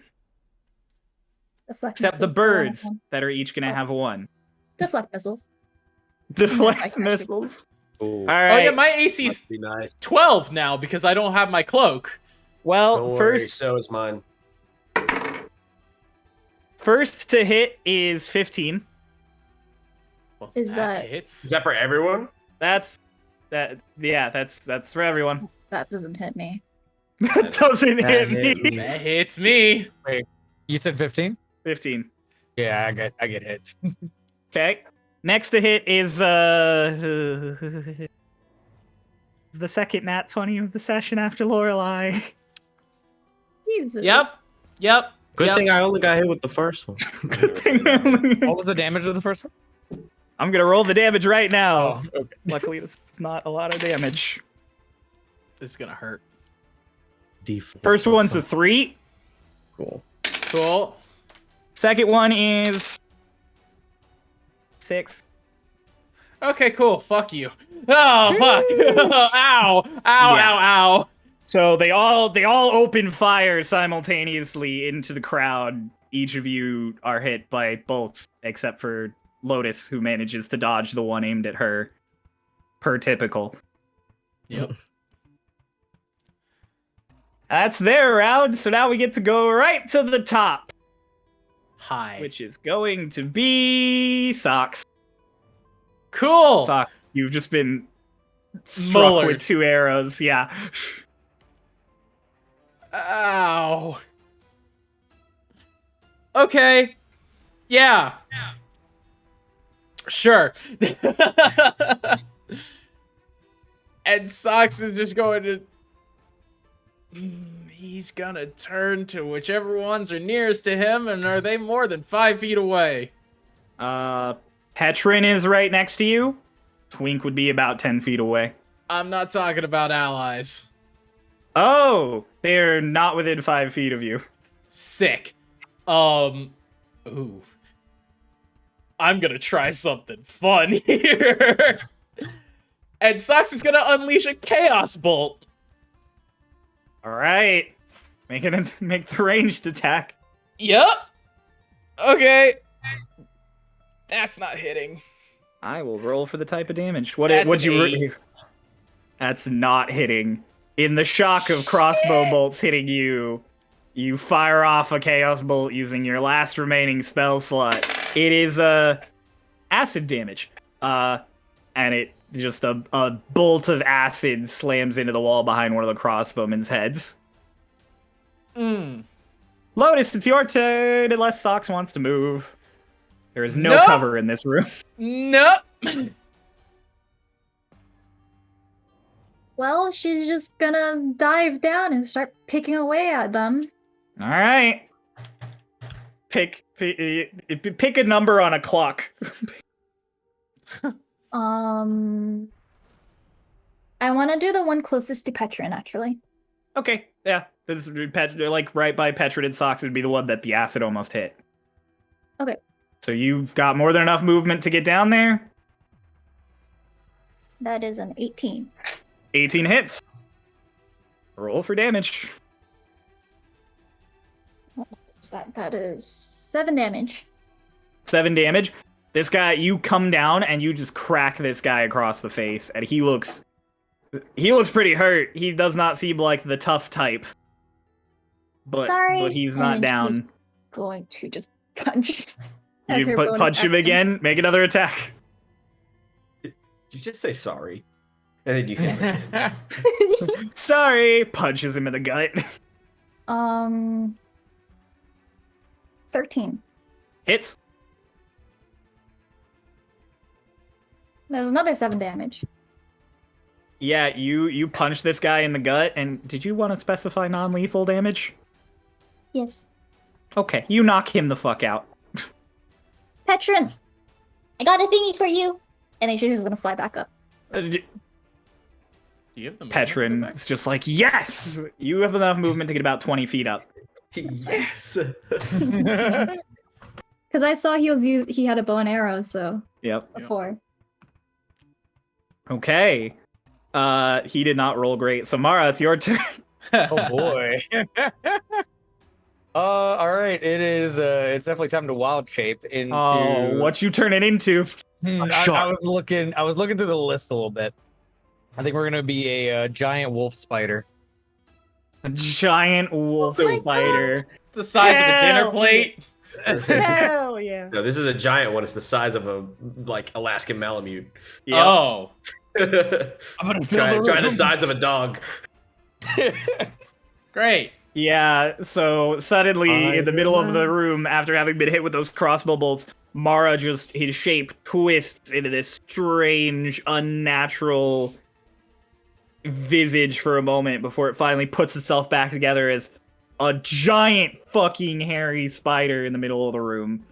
Deflect except the missiles. birds that are each going to have 1. Deflect missiles. I Deflect got you. missiles. Ooh, All right. Oh yeah, my AC's must be nice. 12 now because I don't have my cloak. Well, Don't worry, first so is mine. to hit is 15. Well, Is that- Is hits? that for everyone? That's for everyone. That doesn't hit me. That doesn't That hit hit me. me. That hits me. You said 15? 15. Yeah, I get hit. Okay. Next to hit is the second nat 20 of the session after Lorelei. Jesus. Yep. Good thing I only got hit with the first one. What was the damage of the first one? I'm gonna roll the damage right now. Oh, okay. Luckily, it's not a lot of damage. This is gonna hurt. D4 First one's a plus 3. cool. Cool. Second one is 6. Okay, cool. Fuck you. Oh, fuck. Ow. Ow. So they all open fire simultaneously into the crowd. Each of you are hit by bolts, except for Lotus, who manages to dodge the one aimed at her. Per typical. Yep. That's their round, so now we get to go right to the top, Hi. which is going to be Socks. Cool. Socks, you've just been struck Mullered. with 2 arrows, yeah. Ow. Okay. Yeah. Sure. And Socks is just going to... He's gonna turn to whichever ones are nearest to him, and are they more than 5 feet away? Petrin is right next to you. Twink would be about 10 feet away. I'm not talking about allies. Oh, they're not within 5 feet of you. Sick. Ooh. I'm gonna try something fun here. And Socks is gonna unleash a Chaos Bolt. All right, make the ranged attack. Yep. Okay. That's not hitting. I will roll for the type of damage. That's What'd an you? 8. That's not hitting. In the shock of crossbow bolts hitting you, you fire off a chaos bolt using your last remaining spell slot. It is acid damage. And it just a bolt of acid slams into the wall behind one of the crossbowmen's heads. Lotus, it's your turn, unless Socks wants to move. There is no Nope. cover in this room. Nope. Well, she's just gonna dive down and start picking away at them. All right. Pick a number on a clock. I want to do the one closest to Petrin, actually. Okay, yeah. This is like right by Petrin and Socks would be the one that the acid almost hit. Okay. So you've got more than enough movement to get down there. That is an 18. 18 hits. Roll for damage. that? That is 7 damage. 7 damage. This guy, you come down and you just crack this guy across the face, and he looks pretty hurt. He does not seem like the tough type. But he's not And then down. she's going to just punch. You can punch him again, make another attack. Did you just say sorry? And then you hit him. Sorry, punches him in the gut. 13. Hits. There's another 7 damage. Yeah, you punch this guy in the gut, and did you want to specify non-lethal damage? Yes. Okay, you knock him the fuck out. Petron, I got a thingy for you. And then she's just gonna fly back up. Do you have the movement Petron back? is just like, yes! You have enough movement to get about 20 feet up. Yes. Because I saw he had a bow and arrow, so Yep. before. Okay. He did not roll great. So Mara, it's your turn. Oh boy. All right. It is. It's definitely time to wild shape into. Oh, what you turn it into? I was looking. I was looking through the list a little bit. I think we're gonna be a giant wolf spider. A giant wolf Oh my spider. The size of a dinner Hell plate. Hell yeah. No, this is a giant one. It's the size of a Alaskan Malamute. Yep. Oh. I'm gonna Trying the size of a dog. Great. Yeah, so suddenly in the middle of the room, after having been hit with those crossbow bolts, Mara his shape twists into this strange, unnatural visage for a moment before it finally puts itself back together as a giant fucking hairy spider in the middle of the room.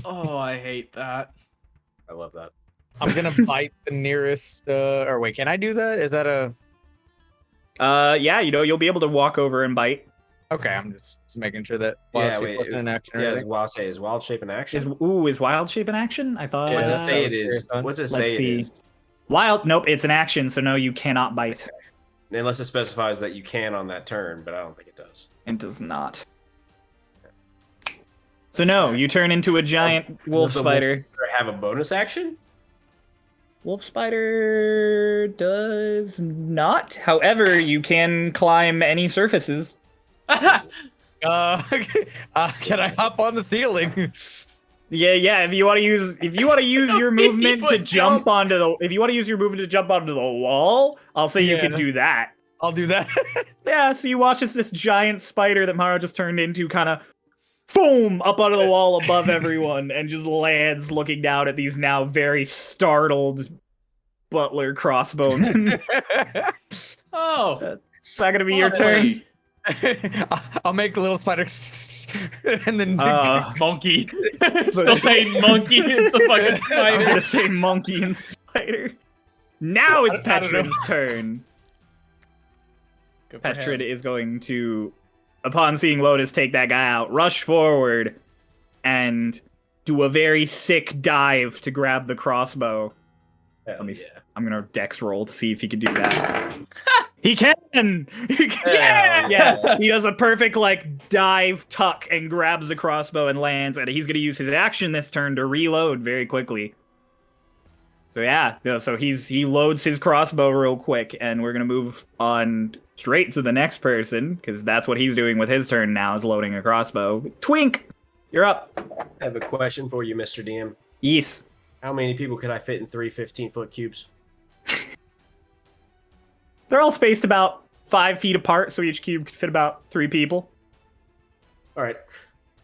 Oh, I hate that. I love that. I'm gonna bite the nearest. Or wait, can I do that? Is that a? Yeah, you'll be able to walk over and bite. Okay, I'm just making sure that wild shape wasn't in action. Yeah, Already. is wild shape in action? Is wild shape in action? I thought. What's it Yeah, say that it was is? curious, What's it Let's say see. it is? Wild? Nope, it's an action, so no, you cannot bite. Unless it specifies that you can on that turn, but I don't think it does. It does not. So no, you turn into a giant wolf Does the spider. wolf spider have a bonus action? Wolf spider does not. However, you can climb any surfaces. Can I hop on the ceiling? Yeah. If you want to use your movement to 50-foot jump jump. onto the, if you want to use your movement to jump onto the wall, I'll say you can Yeah. do that. I'll do that. Yeah. So you watch as this giant spider that Mara just turned into kind of, boom, up onto the wall above everyone and just lands looking down at these now very startled butler crossbowmen. Oh. It's not gonna be your turn. I'll make a little spider, and then Monkey. Still saying monkey is the fucking I'm spider. gonna say monkey and spider. Now it's I don't know. Petron's turn. Good for Petron him. is going to, upon seeing Lotus take that guy out, rush forward and do a very sick dive to grab the crossbow. Hell me yeah. I'm gonna dex roll to see if he can do that. He can! Yeah! Yeah, he does a perfect dive tuck and grabs the crossbow and lands, and he's gonna use his action this turn to reload very quickly. So yeah, so he loads his crossbow real quick, and we're gonna move on straight to the next person, because that's what he's doing with his turn now, is loading a crossbow. Twink, you're up. I have a question for you, Mr. DM. Yes. How many people could I fit in 3 15-foot cubes? They're all spaced about 5 feet apart, so each cube could fit about 3 people. All right.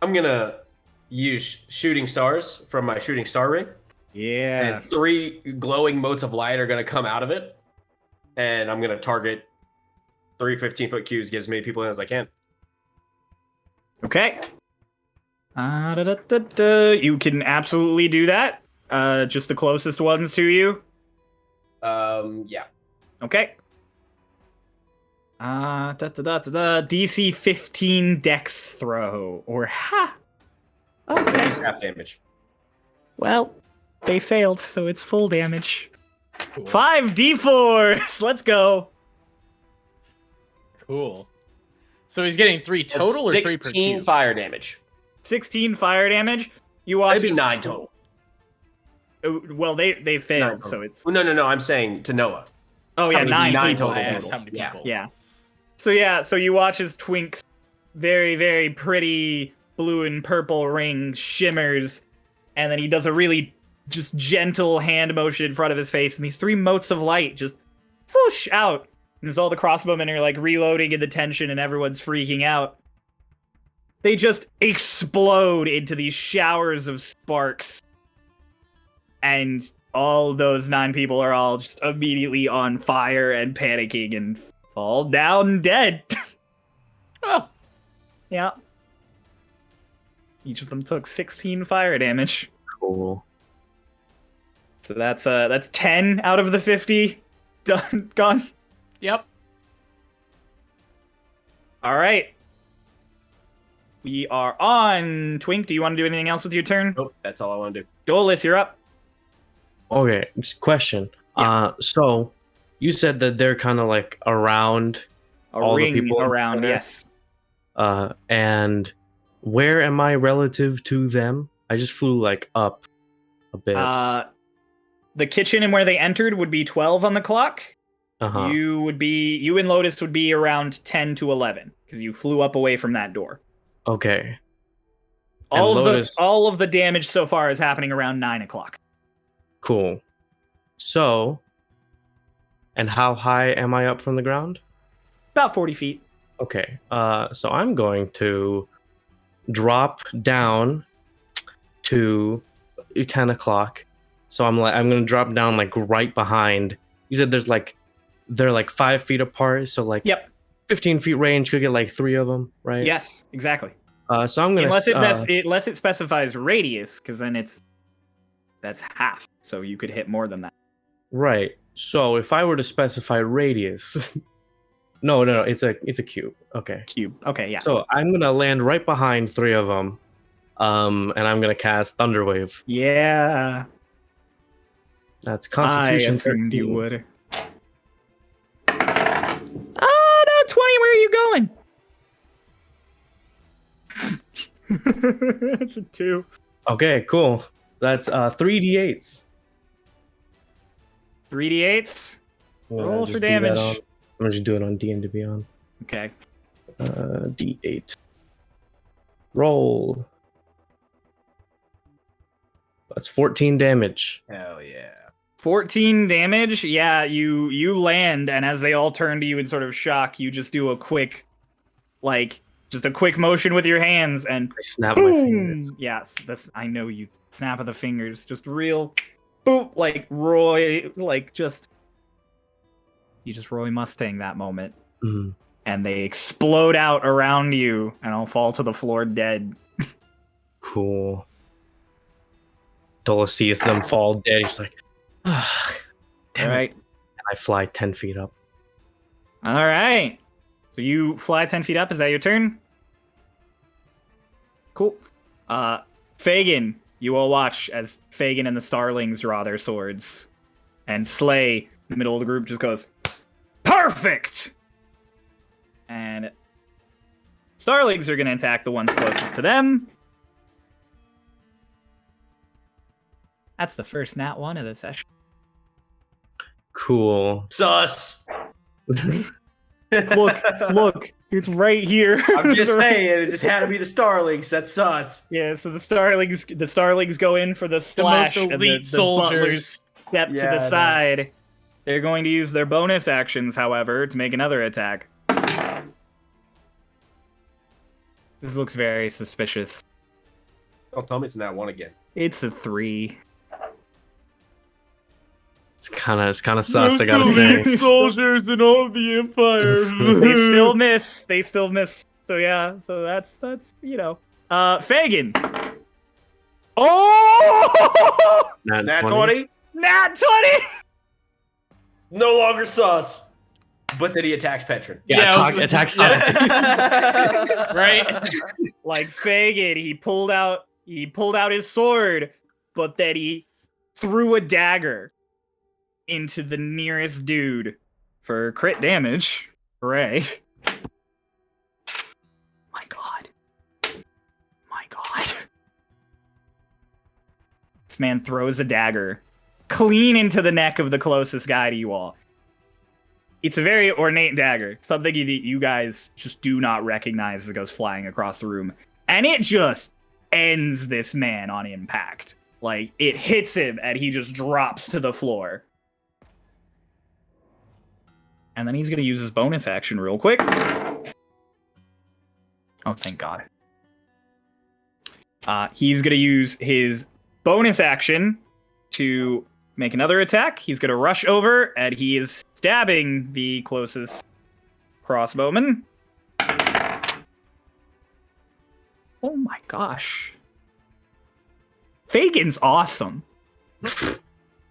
I'm going to use shooting stars from my shooting star ring. Yeah. And 3 glowing motes of light are going to come out of it. And I'm going to target 3 15-foot cubes, get as many people in as I can. Okay. You can absolutely do that. Just the closest ones to you. Yeah. Okay. DC 15 dex throw. Or ha. Okay. Use half damage. Well, they failed, so it's full damage. Cool. 5 d4s. Let's go. Cool. So he's getting 3 total or 3 per 16 cube? fire damage. 16 fire damage. You watch Maybe his 9 total. Well, they failed, 9 so it's no. I'm saying to Noah. oh yeah, How many- 9 9 people. I total. asked how many Yeah. people. Yeah. So you watch as Twink's very, very pretty blue and purple ring shimmers, and then he does a really just gentle hand motion in front of his face, and these 3 motes of light just whoosh out. And as all the crossbowmen are like reloading in the tension and everyone's freaking out, they just explode into these showers of sparks. And all those 9 people are all just immediately on fire and panicking and fall down dead. Oh, Yeah. Each of them took 16 fire damage. Cool. So that's 10 out of the 50 done gone. yep. All right. We are on Twink. Do you want to do anything else with your turn? Nope, that's all I want to do. Joelis, you're up. Okay, question. So you said that they're kind of like around A all the ring people around, there? yes. And where am I relative to them? I just flew like up a bit. The kitchen and where they entered would be 12 on the clock. Uh-huh. You and Lotus would be around 10 to 11 because you flew up away from that door. Okay. All And of Lotus- all of the damage so far is happening around 9 o'clock. Cool. So, and how high am I up from the ground? About 40 feet. Okay. So I'm going to drop down to 10 o'clock. So I'm going to drop down like right behind. You said they're like 5 feet apart. So like Yep. 15 feet range could get like 3 of them, right? Yes, exactly. So I'm going to Unless it specifies radius, because then that's half. So you could hit more than that. right. So if I were to specify radius, no, it's a cube. Okay. Cube. Okay, yeah. So I'm gonna land right behind 3 of them, and I'm gonna cast Thunderwave. Yeah. That's I Constitution assumed 13. you would. Oh, no, 20, where are you going? That's a 2. Okay, cool. That's 3d8s. 3d8s. I'm gonna Roll just for do that damage. I'm gonna just do it on D&D Beyond. Okay. D8. Roll. That's 14 damage. Hell yeah. 14 damage. Yeah, you land, and as they all turn to you in sort of shock, you just do a quick motion with your hands, and I snap my fingers. boom. Yes, I know you snap of the fingers, just real boop, like Roy, like just you just Roy Mustang that moment, Mhm. and they explode out around you, and I'll fall to the floor dead. Cool. Dola sees them fall dead. He's like, ah, damn All it. right. And I fly 10 feet up. All right. So you fly 10 feet up. Is that your turn? Cool. Fagin, you all watch as Fagin and the Starlings draw their swords. And Slay, in the middle of the group, just goes, perfect! And Starlings are going to attack the ones closest to them. That's the first nat 1 of the session. Cool. Sus. Look, it's right here. I'm just saying, it just had to be the Starlings. That's sus. Yeah, so the Starlings go in for the The slash. most and elite butlers soldiers. step to Yeah, I the know. side. They're going to use their bonus actions, however, to make another attack. This looks very suspicious. Don't tell me it's not one again. It's a 3. It's kind of sus, I gotta say. soldiers in all of the empire. They still miss. So yeah, so that's Fagin. Oh! Nat 20? Nat 20! No longer sus. But then he attacks Petrin. Yeah, I was- attack yeah. Sonic. Right? Like Fagin, he pulled out his sword, but then he threw a dagger into the nearest dude for crit damage. Hooray. My god. man throws a dagger clean into the neck of the closest guy to you all. It's a very ornate dagger, something you guys just do not recognize as it goes flying across the room. And it just ends this man on impact. Like, it hits him and he just drops to the floor. And then he's going to use his bonus action real quick. Oh, thank God. He's going to use his bonus action to make another attack. He's going to rush over, and he is stabbing the closest crossbowman. Oh my gosh. Fagin's awesome.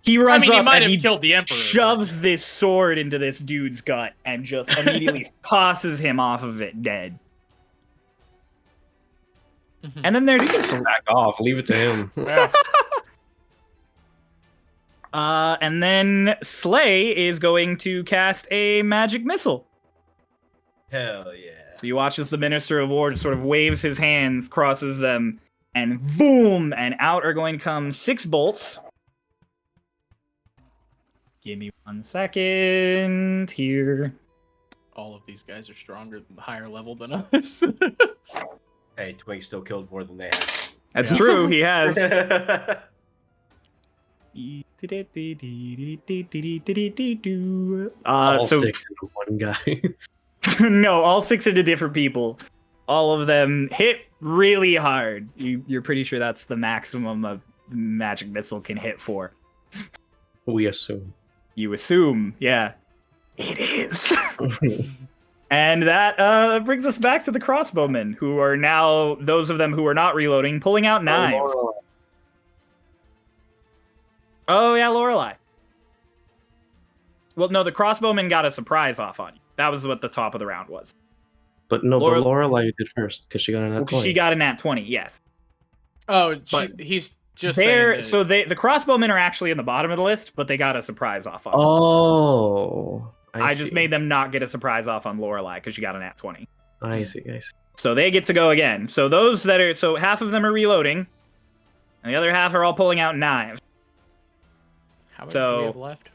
He runs he up might and have killed the Emperor. shoves this sword into this dude's gut and just immediately tosses him off of it dead. And then there's Back off. Leave it to him. and then Slay is going to cast a magic missile. Hell yeah. So you watch as the Minister of War just sort of waves his hands, crosses them, and boom! And out are going to come 6 bolts. Give me 1 second here. All of these guys are stronger, higher level than us. Hey, Twink still killed more than they have. That's true, he has. All So 6 into one guy. no, all 6 into different people. All of them hit really hard. You're pretty sure that's the maximum of magic missile can hit for. We assume. You assume, yeah. It is. And that brings us back to the crossbowmen, who are now, those of them who are not reloading, pulling out knives. Oh, yeah, Lorelei. Well, no, the crossbowmen got a surprise off on you. That was what the top of the round was. But no, but Lorelei did first because she got an at 20. She got a nat 20, yes. Oh, But he's just saying that... So the crossbowmen are actually in the bottom of the list, but they got a surprise off on. Oh, I just made them not get a surprise off on Lorelei because she got a nat 20. I see. So they get to go again. So those that are, so half of them are reloading, and the other half are all pulling out knives. How many do we have left?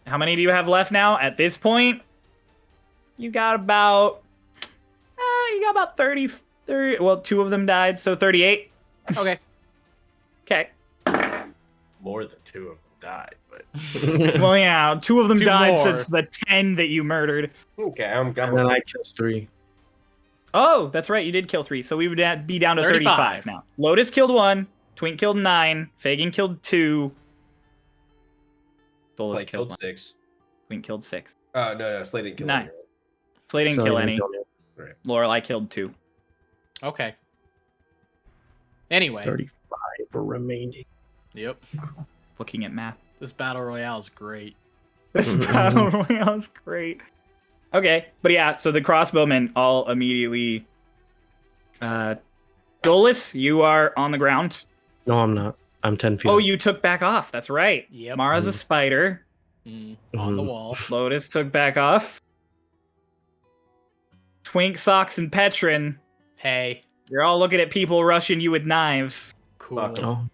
How many do you have left now? At this point, you got about 30, well, 2 of them died, so 38. Okay. Okay. More than 2 of them died, but Well, yeah, 2 of them 2 died more. since the 10 that you murdered. okay. And then I killed 3. Oh, that's right, you did kill 3, so we would be down to 35 now. Lotus killed 1, Twink killed 9, Fagin killed 2. Dolus Slay killed killed 1. 6. Twink killed 6. No, Slay didn't kill 9. any. Slay didn't kill any. Right. Lorelei killed 2. Okay. Anyway. 35 remaining. Yep. Looking at math. This battle royale is great. This battle royale is great. Okay, but yeah, so the crossbowmen all immediately... Dolus, you are on the ground. No, I'm not. I'm 10 feet. Oh, up. you took back off. That's right. Yep. Mara's a spider. On the wall. Lotus took back off. Twink, Socks, and Petrin. Hey. You're all looking at people rushing you with knives. Cool. Oh.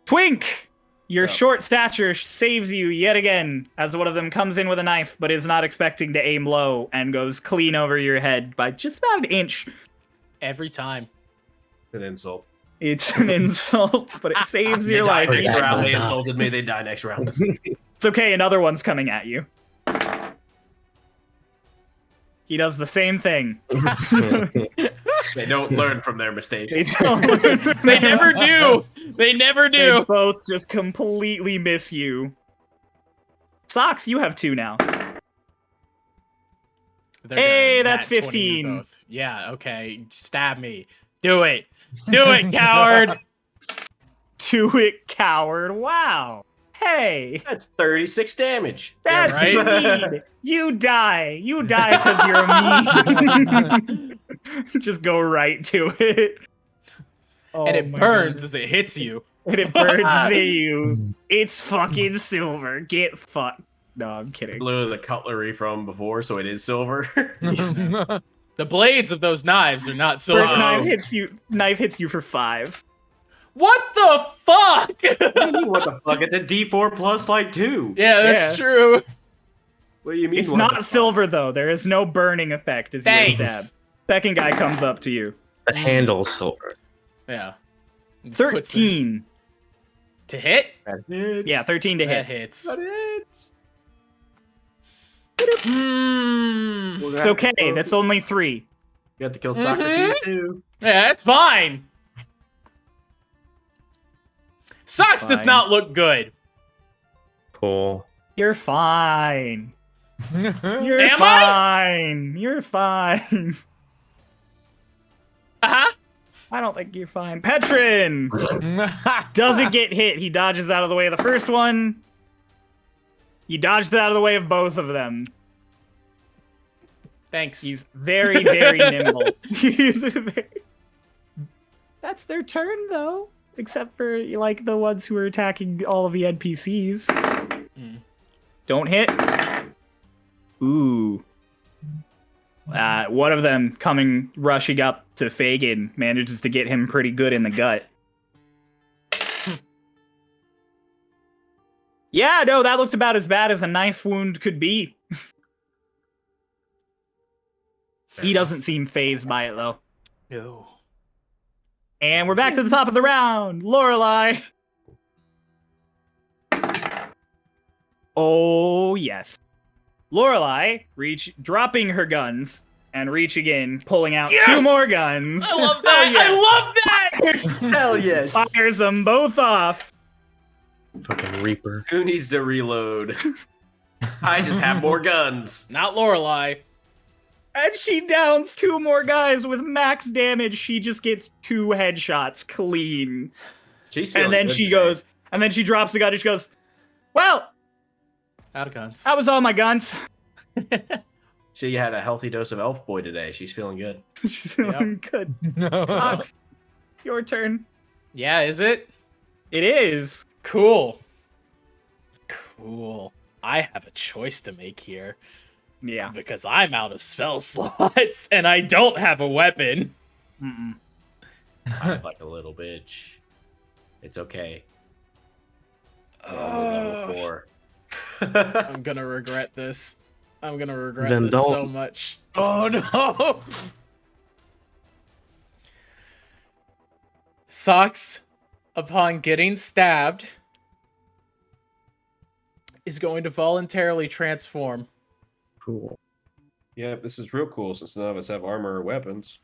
Twink! Your short stature saves you yet again as one of them comes in with a knife but is not expecting to aim low and goes clean over your head by just about an inch. Every time. An insult. It's an insult, but it saves They your die life. next round. They insulted me. They die next round. It's okay, another one's coming at you. He does the same thing. They don't learn from their mistakes. They don't. They never do. They never They do. both just completely miss you. Socks, you have 2 now. They're Hey, gonna that's nat 20 15. both. Yeah, okay. Stab me. Do it. Do it, coward. Do it, coward. Wow. Hey. That's 36 damage. That's right? mean. You die. You die because you're mean. Just go right to it. Oh, And it my burns goodness. as it hits you. And it burns at you. It's fucking silver. Get fucked. No, I'm kidding. Blew the cutlery from before, so it is silver. The blades of those knives are not silver. First knife hits you for 5. What the fuck? What the fuck? It's a D4 plus like 2. Yeah, that's true. What do you mean? It's what the not fuck? silver though. There is no burning effect as you are stabbed. Thanks. Second guy comes up to you. The handle's silver. Yeah. Puts 13. this- To hit? That hits. Yeah, 13 to That hit. hits. That hits. Hmm. We're gonna It's have okay. to kill- That's only 3. You have to kill Socrates too. Yeah, that's fine. Socks does Fine. not look good. Cool. You're fine. You're Am I? fine. You're fine. Uh-huh. I don't think you're fine. Petrin doesn't get hit. He dodges out of the way of the first one. You dodged out of the way of both of them. Thanks. He's very, very nimble. That's their turn, though. Except for, like, the ones who are attacking all of the NPCs. Don't hit. Ooh. One of them rushing up to Fagin manages to get him pretty good in the gut. Yeah, no, that looked about as bad as a knife wound could be. He doesn't seem phased by it, though. No. And we're back to the top of the round. Lorelei. Oh, yes. Lorelei, dropping her guns and reaching in, pulling out Yes! 2 more guns. I love that. I love that. Hell yes. Fires them both off. Fucking Reaper. Who needs to reload? I just have more guns. Not Lorelei. And she downs 2 more guys with max damage. She just gets 2 headshots clean. She's And feeling then good she today. goes, and then she drops the gun and she goes, well, Out of guns. that was all my guns. She had a healthy dose of Elf Boy today. She's feeling good. She's feeling good. Fox, it's your turn. Yeah, is it? It is. Cool. Cool. I have a choice to make here. Yeah. Because I'm out of spell slots and I don't have a weapon. Mm-mm. I'm like a little bitch. It's okay. I'm only level 4. I'm gonna regret this. I'm gonna regret Then this so don't. much. Oh no! Socks, upon getting stabbed, is going to voluntarily transform. Cool. Yeah, this is real cool since none of us have armor or weapons.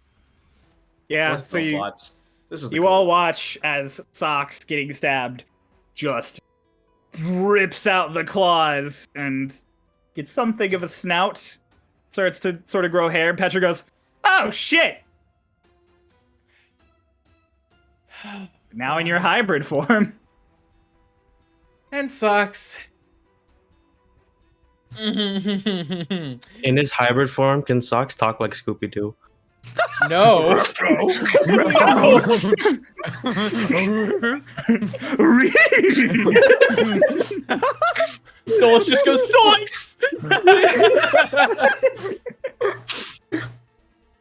Yeah, Plus so spell you, slots. This is the you cool- all watch as Socks getting stabbed just rips out the claws and gets something of a snout. Starts to sort of grow hair. Petra goes, oh shit! Now in your hybrid form. And Socks. In his hybrid form, can Socks talk like Scooby-Doo? No. Dolus just goes, Zoinks!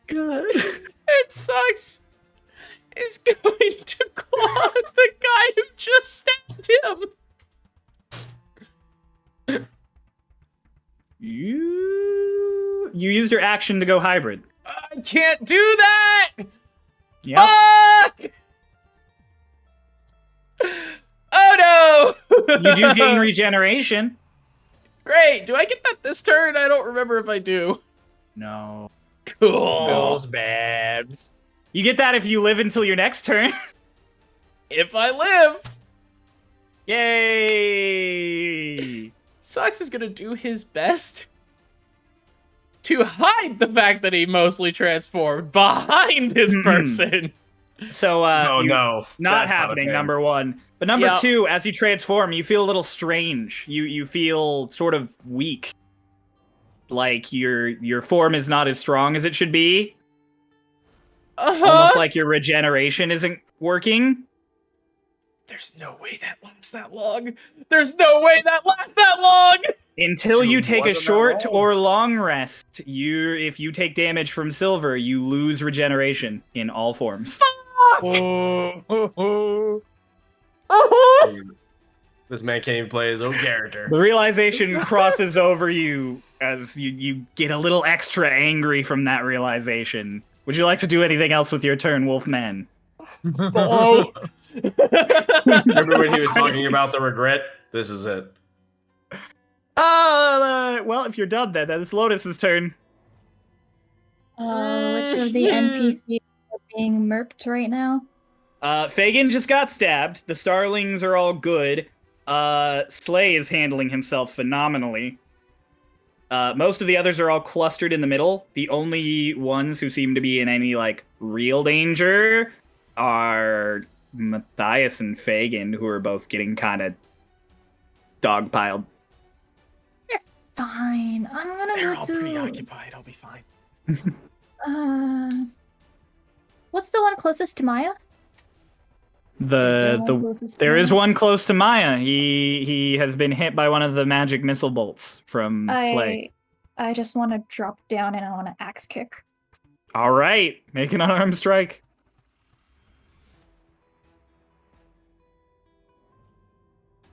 God. It sucks. Is going to claw the guy who just stabbed him. You used your action to go hybrid. I can't do that! Yep. Fuck! Oh no! You do gain regeneration. Great. Do I get that this turn? I don't remember if I do. No. Cool. Feels bad. You get that if you live until your next turn. If I live, Yay! Socks is gonna do his best to hide the fact that he mostly transformed behind this person. So, no. not That's happening, okay. number 1. But number Yep. 2, as you transform, you feel a little strange. You feel sort of weak. Like your form is not as strong as it should be. Almost like your regeneration isn't working. There's no way that lasts that long. There's no way that lasts that long. Until you take a Wasn't that short long. or long rest, if you take damage from silver, you lose regeneration in all forms. This man can't even play his own character. The realization crosses over you as you get a little extra angry from that realization. Would you like to do anything else with your turn, Wolfman? Oh. Remember when he was talking about the regret? This is it. Well, if you're done, then it's Lotus's turn. Which of the NPCs are being murked right now? Fagin just got stabbed. The Starlings are all good. Slay is handling himself phenomenally. Most of the others are all clustered in the middle. The only ones who seem to be in any, like, real danger are Matthias and Fagin, who are both getting kind of dogpiled. They're fine. I'm gonna They're go all to. preoccupied. I'll be fine. What's the one closest to Maya? There is Maya? one close to Maya. He has been hit by one of the magic missile bolts from Slay. I just want to drop down and I want to axe kick. All right, make an unarmed strike.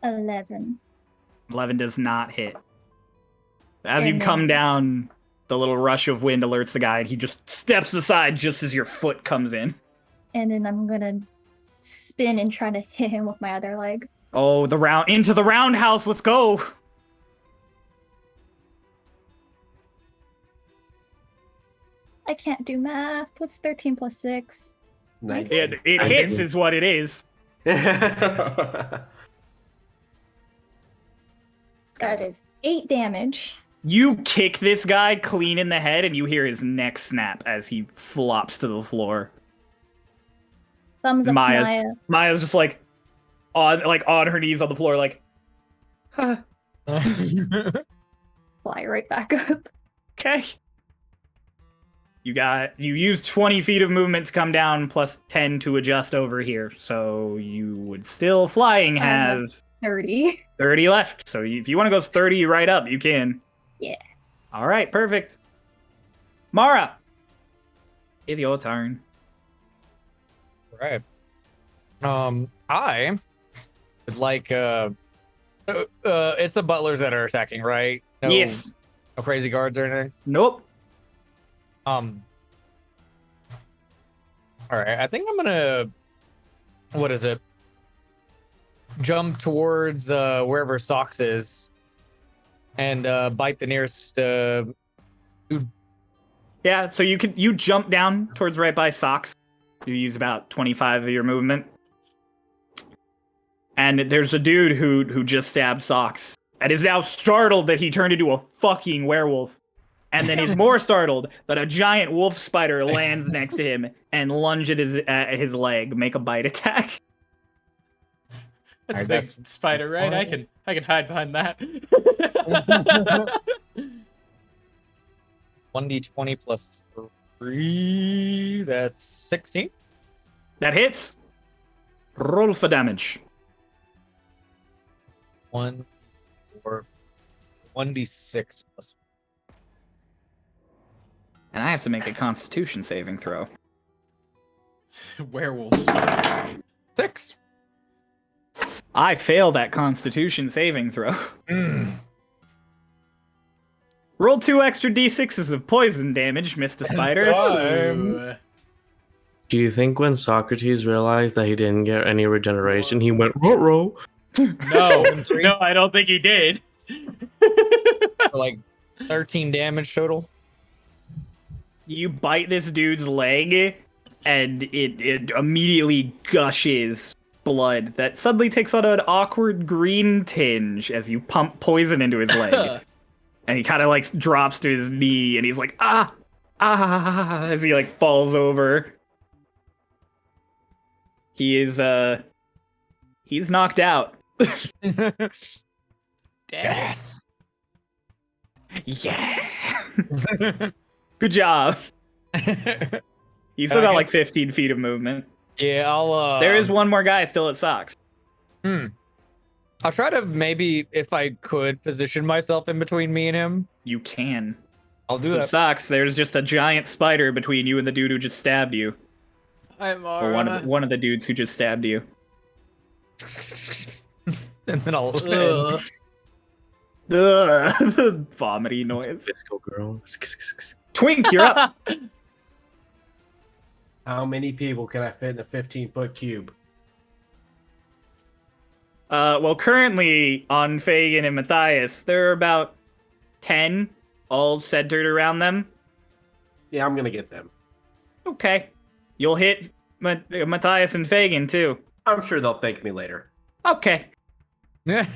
11. 11 does not hit. As you And come then- down, the little rush of wind alerts the guy, and he just steps aside just as your foot comes in. And then I'm gonna spin and try to hit him with my other leg. Oh, into the roundhouse. Let's go. I can't do math. What's 13 plus 6? It hits is what it is. That is 8 damage. You kick this guy clean in the head, and you hear his neck snap as he flops to the floor. Thumbs up to Maya. Maya's just like on her knees on the floor, like, huh. Fly right back up. Okay. You used 20 feet of movement to come down, plus 10 to adjust over here, so you would still flying have 30. 30 left. So if you want to go 30 right up, you can. Yeah. All right, perfect. Mara, it's your turn. Right. I would like it's the butlers that are attacking, right? No, Yes. No crazy guards or anything. Nope. All right. I think I'm gonna. What is it? Jump towards wherever Socks is, and bite the nearest. Yeah. So you jump down towards right by Socks. You use about 25 of your movement. And there's a dude who just stabbed Socks and is now startled that he turned into a fucking werewolf. And then he's more startled that a giant wolf spider lands next to him and lunges at his leg. Make a bite attack. That's a Alright, big that's spider, right? I fine. can hide behind that. 1d20 plus 3. That's 16. That hits. Roll for damage. 1, 4, 1d6 plus. And I have to make a Constitution saving throw. Werewolf spider. 6. I failed that Constitution saving throw. Roll 2 extra d6s of poison damage, Mr. Spider. Oh. Do you think when Socrates realized that he didn't get any regeneration, he went ruh-roh? No, I don't think he did. For like 13 damage total. You bite this dude's leg, and it immediately gushes blood that suddenly takes on an awkward green tinge as you pump poison into his leg. And he kind of like drops to his knee, and he's like, ah, as he like falls over. He is, he's knocked out. Yes. Yeah. Good job. You still I got like guess- 15 feet of movement. Yeah, I'll. There is one more guy still at Socks. I'll try to maybe, if I could, position myself in between me and him. You can. I'll do So that. Socks, there's just a giant spider between you and the dude who just stabbed you. I'm Or one of the dudes who just stabbed you. And then I'll Ugh. The vomity noise. Fiscal girl. Twink, you're up. How many people can I fit in a 15-foot cube? Well, currently on Fagin and Matthias, there are about 10, all centered around them. Yeah, I'm gonna get them. Okay. You'll hit Matthias and Fagin, too. I'm sure they'll thank me later. Okay. Yeah.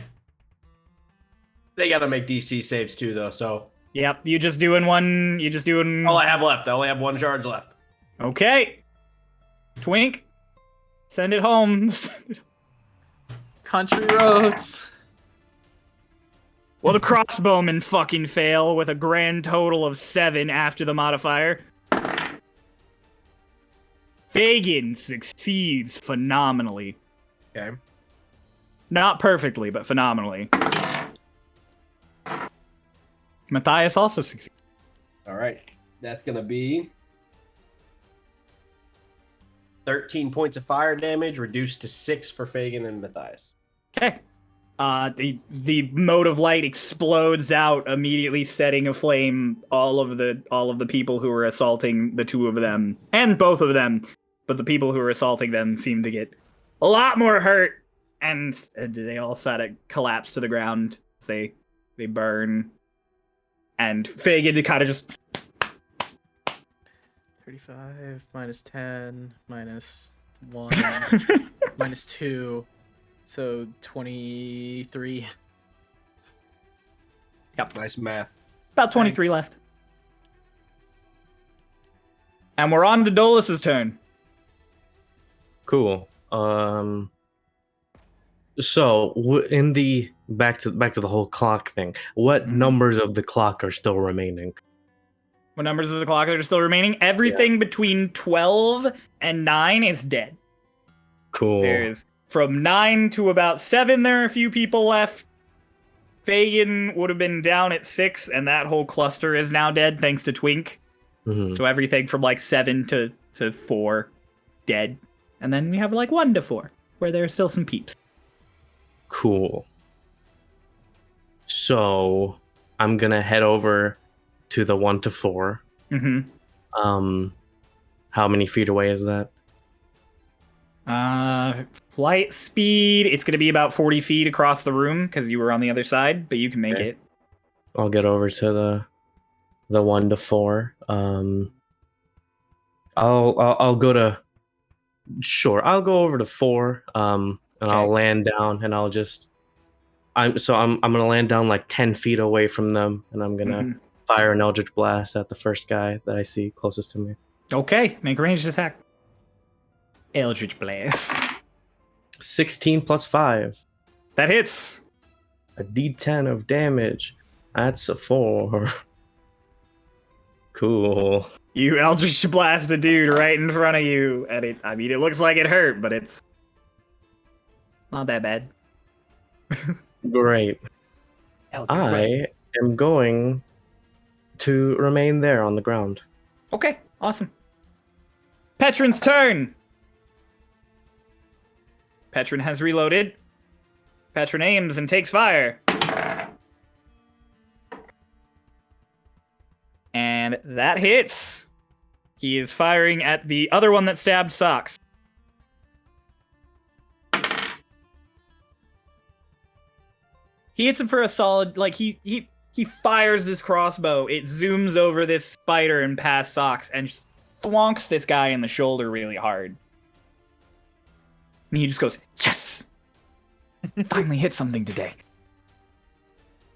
They gotta make DC saves too, though. So Yep, you just doing one. You just doing. all I have left. I only have 1 charge left. Okay. Twink, send it home. Country roads. Well, the crossbowmen fucking fail with a grand total of 7 after the modifier. Fagin succeeds phenomenally. Okay. Not perfectly, but phenomenally. Matthias also succeeds. All right. That's gonna be 13 points of fire damage, reduced to 6 for Fagin and Matthias. Okay. The mode of light explodes out, immediately setting aflame all of the people who were assaulting the two of them and both of them. But the people who were assaulting them seem to get a lot more hurt, and they all sort of collapse to the ground. They burn, and Fagin kind of just 35 minus 10 minus 1 minus 2. So 23. Nice math. about 23 Thanks. left. And we're on to Dolus's turn. Cool. So in the back to the whole clock thing, what numbers of the clock are still remaining? What numbers of the clock that are still remaining? Everything between 12 and 9 is dead. Cool. There's from 9 to about 7, there are a few people left. Fagin would have been down at 6, and that whole cluster is now dead thanks to Twink. Mhm. So everything from like 7 to 4, dead. And then we have like 1 to 4, where there are still some peeps. Cool. So I'm gonna head over to the 1 to 4. Mm-hmm. How many feet away is that? Flight speed, it's going to be about 40 feet across the room because you were on the other side, but you can make Okay. it. I'll get over to the 1 to 4. I'll go to. Sure, I'll go over to 4. And I'll land down, and I'll just. I'm gonna land down like 10 feet away from them, and I'm gonna fire an Eldritch Blast at the first guy that I see closest to me. Okay, make a ranged attack. Eldritch Blast. 16 plus 5. That hits. A D10 of damage. That's a 4. Cool. You Eldritch Blast a dude right in front of you, and it looks like it hurt, but it's not that bad. Great. Eldritch I am going to remain there on the ground. Okay, awesome. Petron's turn. Petron has reloaded. Petron aims and takes fire. And that hits. He is firing at the other one that stabbed Socks. He hits him for a solid, like, he fires this crossbow. It zooms over this spider and past Socks and thwonks this guy in the shoulder really hard. And he just goes, yes! Finally hit something today.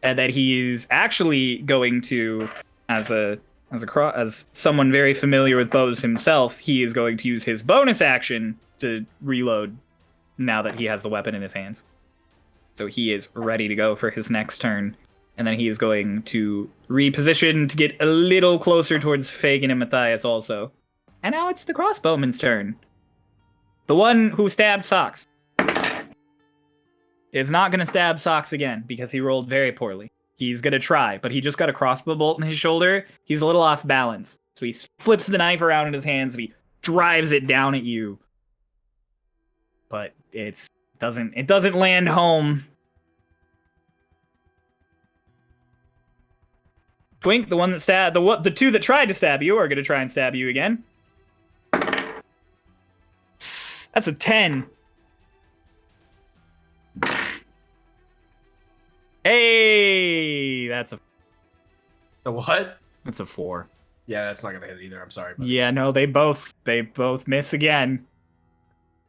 And that he is actually going to, as someone very familiar with bows himself, he is going to use his bonus action to reload now that he has the weapon in his hands. So he is ready to go for his next turn. And then he is going to reposition to get a little closer towards Fagin and Matthias also. And now it's the crossbowman's turn. The one who stabbed Socks. is not going to stab Socks again because he rolled very poorly. He's going to try, but he just got a crossbow bolt in his shoulder. He's a little off balance. So he flips the knife around in his hands and he drives it down at you. But it doesn't land home. Twink, the one that stabbed, the two that tried to stab you are going to try and stab you again. That's a 10. Hey, that's a what? That's a 4. Yeah, that's not gonna hit either. I'm sorry. But Yeah, no, they both miss again.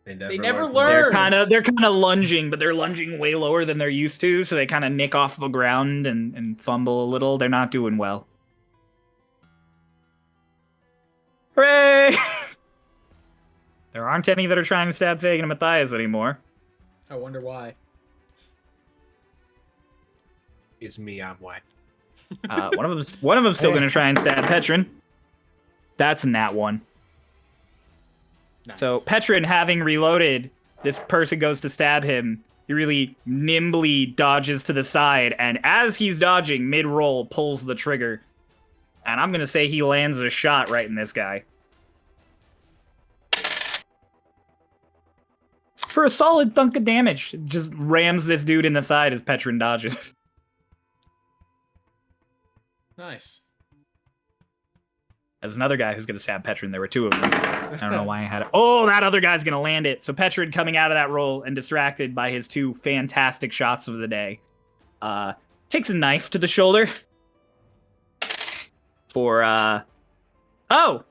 they never learn. learn. They're kind of lunging, but they're lunging way lower than they're used to, so they kind of nick off the ground and fumble a little. They're not doing well. Hooray! There aren't any that are trying to stab Fagin and Matthias anymore. I wonder why. It's me. I'm white. One of them's still going to try and stab Petrin. That's a nat 1. Nice. So Petrin, having reloaded, this person goes to stab him. He really nimbly dodges to the side, and as he's dodging, mid-roll, pulls the trigger. And I'm going to say he lands a shot right in this guy. For a solid thunk of damage. Just rams this dude in the side as Petrin dodges. Nice. As another guy who's going to stab Petrin. There were 2 of them. I don't know why I had it. Oh, that other guy's going to land it. So Petrin coming out of that roll and distracted by his 2 fantastic shots of the day. Takes a knife to the shoulder. For, oh!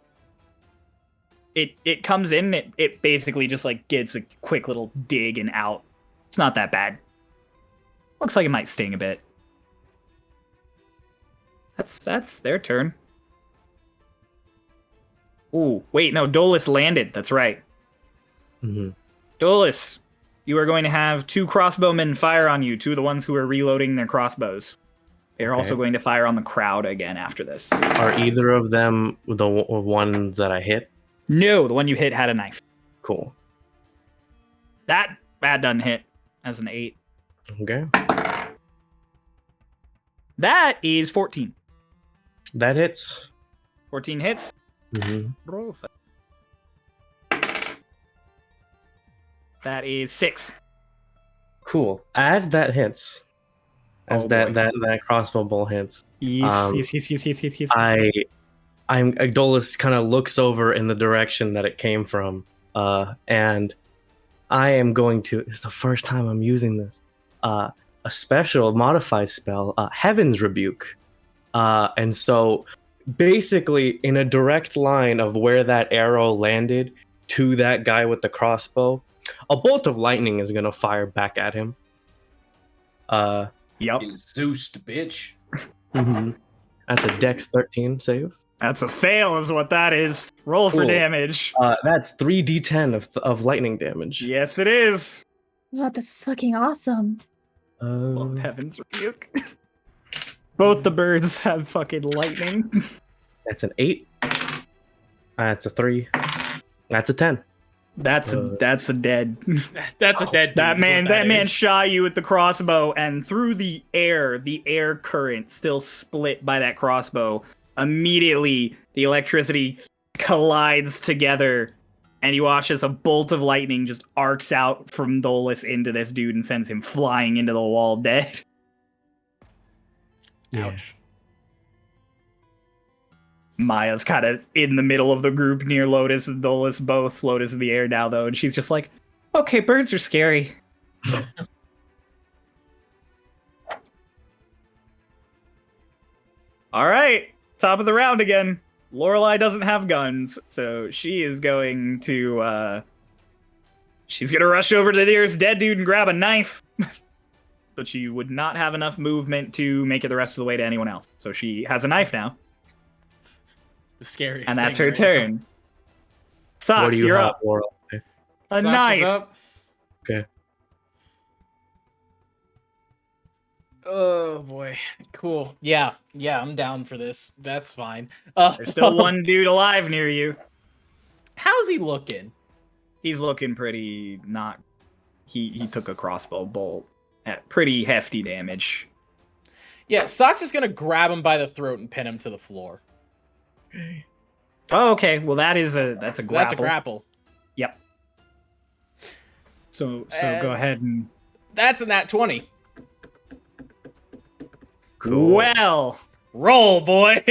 It comes in, it basically just, like, gets a quick little dig and out. It's not that bad. Looks like it might sting a bit. That's their turn. Ooh, wait, no, Dolus landed. That's right. Mm-hmm. Dolus, you are going to have 2 crossbowmen fire on you, 2 of the ones who are reloading their crossbows. They're also going to fire on the crowd again after this. Are either of them the one that I hit? No, the one you hit had a knife. Cool. That doesn't hit as an 8. Okay. That is 14. That hits. 14 hits. Mm-hmm. That is 6. Cool. As that hits, that crossbow bolt hits, Yes. Dolus kind of looks over in the direction that it came from, and I am going to. It's the first time I'm using this. A special modified spell, Heaven's Rebuke, and so basically in a direct line of where that arrow landed to that guy with the crossbow, a bolt of lightning is gonna fire back at him. Yep. Zeused, bitch. Mm-hmm. That's a Dex 13 save. That's a fail, is what that is. Roll for Cool. damage. That's 3d10 of lightning damage. Yes, it is. Oh, that's fucking awesome. Love Heaven's Rebuke. Both the birds have fucking lightning. That's an 8. That's a 3. That's a 10. That's a dead. That's a dead dude, That is what man is. shot you with the crossbow, and through the air current still split by that crossbow. Immediately, the electricity collides together, and you watch as a bolt of lightning just arcs out from Dolus into this dude and sends him flying into the wall dead. Ouch. Maya's kind of in the middle of the group near Lotus and Dolus both. Lotus in the air now, though, and she's just like, okay, birds are scary. All right, top of the round again. Lorelei doesn't have guns, so she is going to, she's going to rush over to the nearest dead dude and grab a knife. But she would not have enough movement to make it the rest of the way to anyone else. So she has a knife now. The scariest And that's thing her right turn. now. Socks, What do you you're have, up. Laurel? A Socks is knife. up. Okay. Oh boy. Cool. Yeah, I'm down for this. That's fine. There's still one dude alive near you. How's he looking? He's looking pretty not. He took a crossbow bolt. Pretty hefty damage. Yeah, Socks is gonna grab him by the throat and pin him to the floor. Oh, okay. Well, that's a grapple. That's a grapple. Yep. So go ahead and. That's a nat 20. Cool. Well, roll, boy.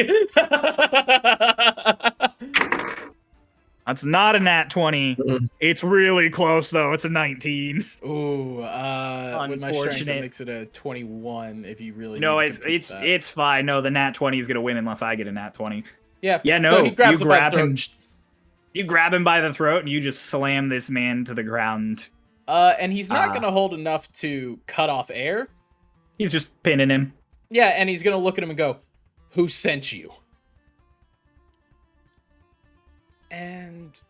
That's not a nat 20. It's really close though. It's a 19. Ooh, with my strength, Unfortunate. it makes it a 21. If you really No, need to compete that. it's fine. No, the nat 20 is gonna win unless I get a nat 20. Yeah. Yeah, no. So he grabs you him by grab the throat. him. You grab him by the throat and you just slam this man to the ground. And he's not gonna hold enough to cut off air. He's just pinning him. Yeah, and he's gonna look at him and go, "Who sent you?" And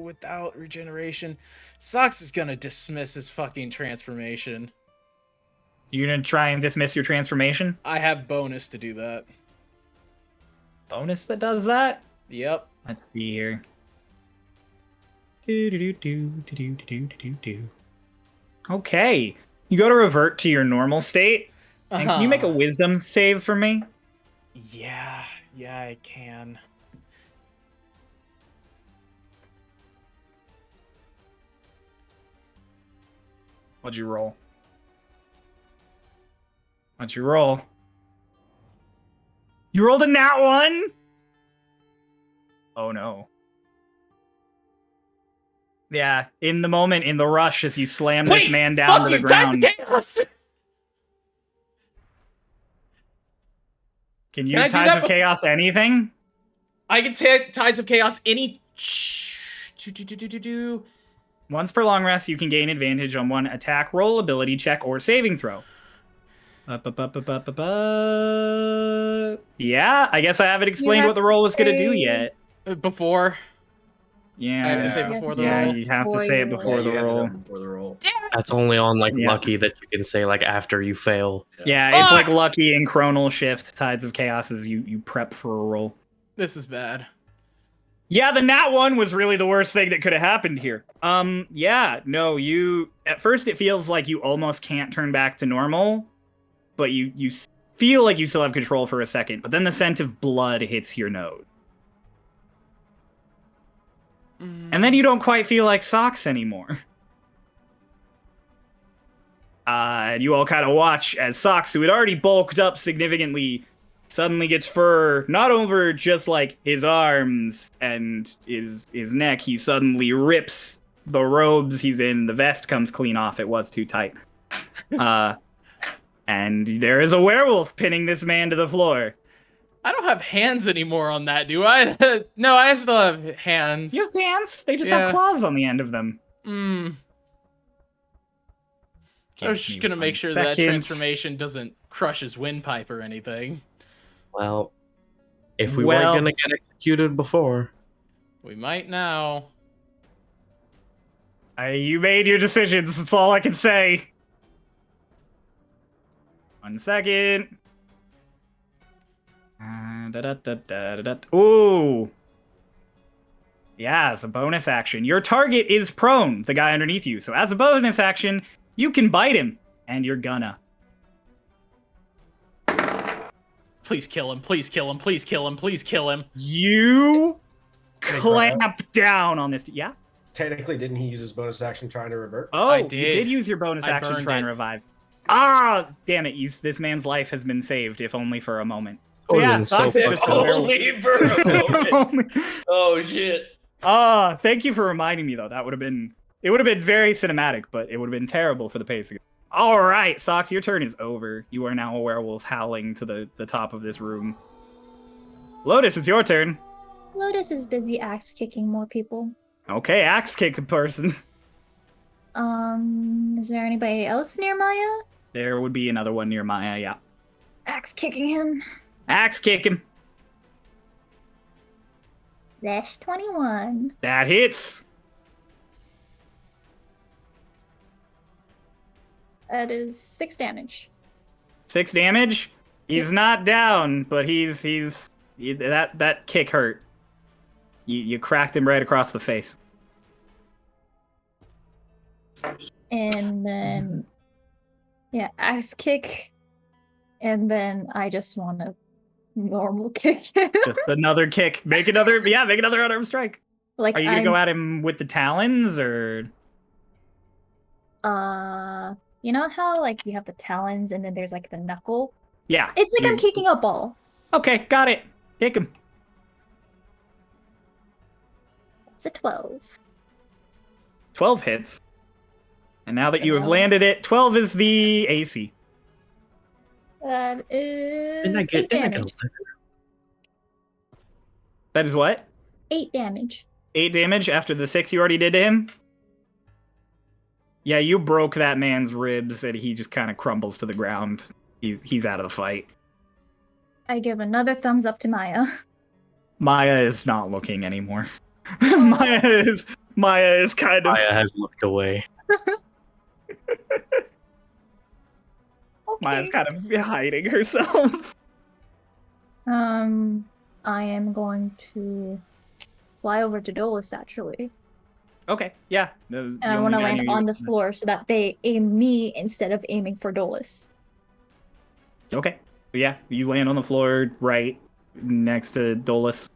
without regeneration, Socks is gonna dismiss his fucking transformation. You gonna try and dismiss your transformation? I have bonus to do that. Bonus that does that? Yep. Let's see here. Okay. You go to revert to your normal state. And can you make a wisdom save for me? Yeah, I can. What'd you roll? What'd you roll? You rolled a nat 1? Oh no. Yeah, in the moment, in the rush, as you slam this man down to the ground. Chaos! Can you I do Tides that of Chaos anything? I can take Tides of Chaos any... Once per long rest, you can gain advantage on one attack, roll, ability check, or saving throw. Yeah, I guess I haven't explained what the roll is going to do yet. Before. Yeah. I have to say before the Yeah, roll. you have to say it before the roll. Before the roll. That's only on like Yeah. lucky that you can say like after you fail. Yeah, it's like lucky and chronal shift. Tides of Chaos is you prep for a roll. This is bad. Yeah, the nat 1 was really the worst thing that could have happened here. Yeah, no, you at first it feels like you almost can't turn back to normal, but you feel like you still have control for a second, but then the scent of blood hits your nose. And then you don't quite feel like Socks anymore. And you all kind of watch as Socks, who had already bulked up significantly, suddenly gets fur not over just like his arms and his neck. He suddenly rips the robes he's in. The vest comes clean off. It was too tight. And there is a werewolf pinning this man to the floor. I don't have hands anymore on that, do I? No, I still have hands. You have hands? They just Yeah. have claws on the end of them. I was just gonna make sure that transformation doesn't crush his windpipe or anything. Well, if we weren't gonna get executed before. We might now. You made your decisions. That's all I can say. 1 second. Ooh. Yeah, as a bonus action. Your target is prone, the guy underneath you. So as a bonus action, you can bite him. And you're gonna. Please kill him. Please kill him. Please kill him. Please kill him. You clamp down on this. Yeah? Technically, didn't he use his bonus action trying to revert? Oh, I you did. did use your bonus I action burned trying it. to revive. Ah, damn it. This man's life has been saved, if only for a moment. So Oh, yeah, then so Socks is just a werewolf. Only for a moment. Oh shit. Thank you for reminding me though. That would have been very cinematic, but it would have been terrible for the pacing. All right, Socks, your turn is over. You are now a werewolf howling to the top of this room. Lotus, it's your turn. Lotus is busy axe kicking more people. Okay, axe kick person. Is there anybody else near Maya? There would be another one near Maya, yeah. Axe kicking him. Axe kick him. Dash 21. That hits. That is 6 damage. 6 damage. He's not down, but that kick hurt. You cracked him right across the face. And then Yeah, axe kick, and then I just want to normal kick him. Just another kick. Make another unarmed strike. Like Are you gonna go at him with the talons or? You know how like you have the talons and then there's like the knuckle? Yeah. It's like I'm kicking a ball. Okay, got it. Kick him. It's a 12. 12 hits. And now that So you have now- landed it, 12 is the AC. That is Didn't I 8 get damage. That is what? 8 damage. 8 damage after the 6 you already did to him? Yeah, you broke that man's ribs and he just kind of crumbles to the ground. He's out of the fight. I give another thumbs up to Maya. Maya is not looking anymore. Maya is kind of Maya has looked away. Okay. Maya's kind of hiding herself. I am going to fly over to Dolus actually. Okay, yeah. And I want to land on the floor so that they aim me instead of aiming for Dolus. Okay. Yeah, you land on the floor right next to Dolus.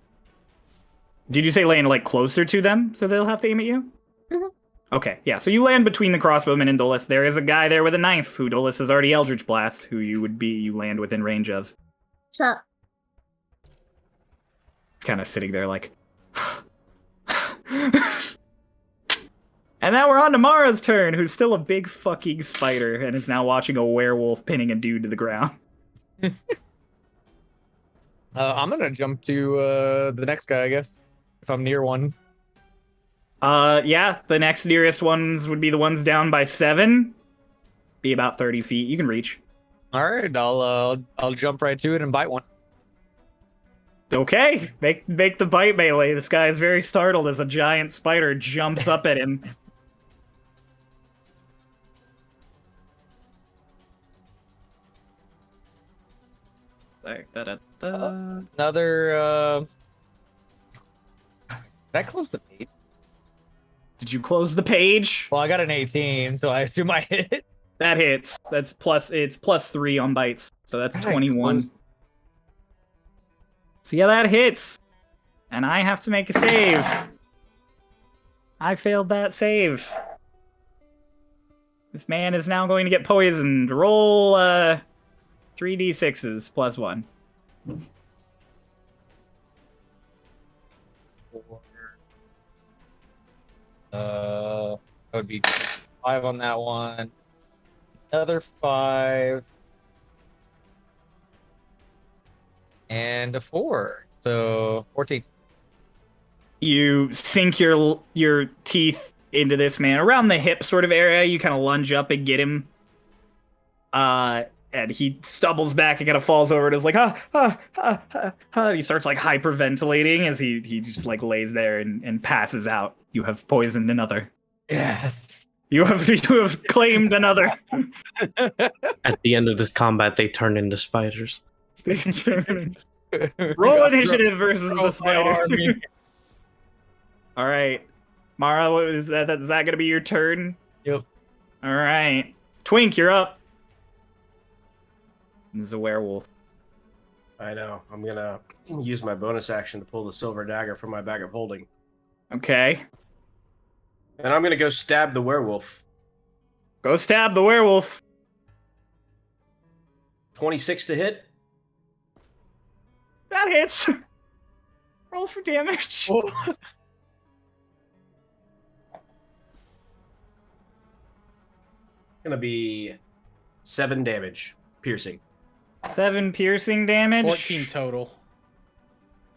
Did you say land like closer to them so they'll have to aim at you? Mhm. Okay, yeah. So you land between the crossbowman and Dolus. There is a guy there with a knife who Dolus has already Eldritch Blast, who you land within range of. What's up? It's kind of sitting there like. And now we're on to Mara's turn, who's still a big fucking spider and is now watching a werewolf pinning a dude to the ground. I'm gonna jump to the next guy, I guess, if I'm near one. Yeah, the next nearest ones would be the ones down by 7. Be about 30 feet. You can reach. All right, I'll jump right to it and bite one. Okay, make the bite melee. This guy is very startled as a giant spider jumps up at him. Another. Did I close the page? Did you close the page? Well, I got an 18, so I assume I hit. That hits. It's +3 on bites, so that's Alright, 21. close. So yeah, that hits. And I have to make a save. I failed that save. This man is now going to get poisoned. Roll 3d6s +1. That would be 5 on that one. Another 5. And a 4. So 14. You sink your teeth into this man around the hip sort of area. You kind of lunge up and get him. And he stumbles back and kind of falls over and is like, He starts like hyperventilating as he just like lays there and passes out. You have poisoned another. Yes. You have claimed another. At the end of this combat, they turn into spiders. Roll initiative versus the spider. All right, Mara, what is that? Is that gonna be your turn? Yep. All right, Twink, you're up. This is a werewolf. I know. I'm gonna use my bonus action to pull the silver dagger from my bag of holding, Okay, and I'm gonna go stab the werewolf. go stab the werewolf. 26 to hit. That hits. Roll for damage. Gonna be 7 damage, piercing. 7 piercing damage. 14 total.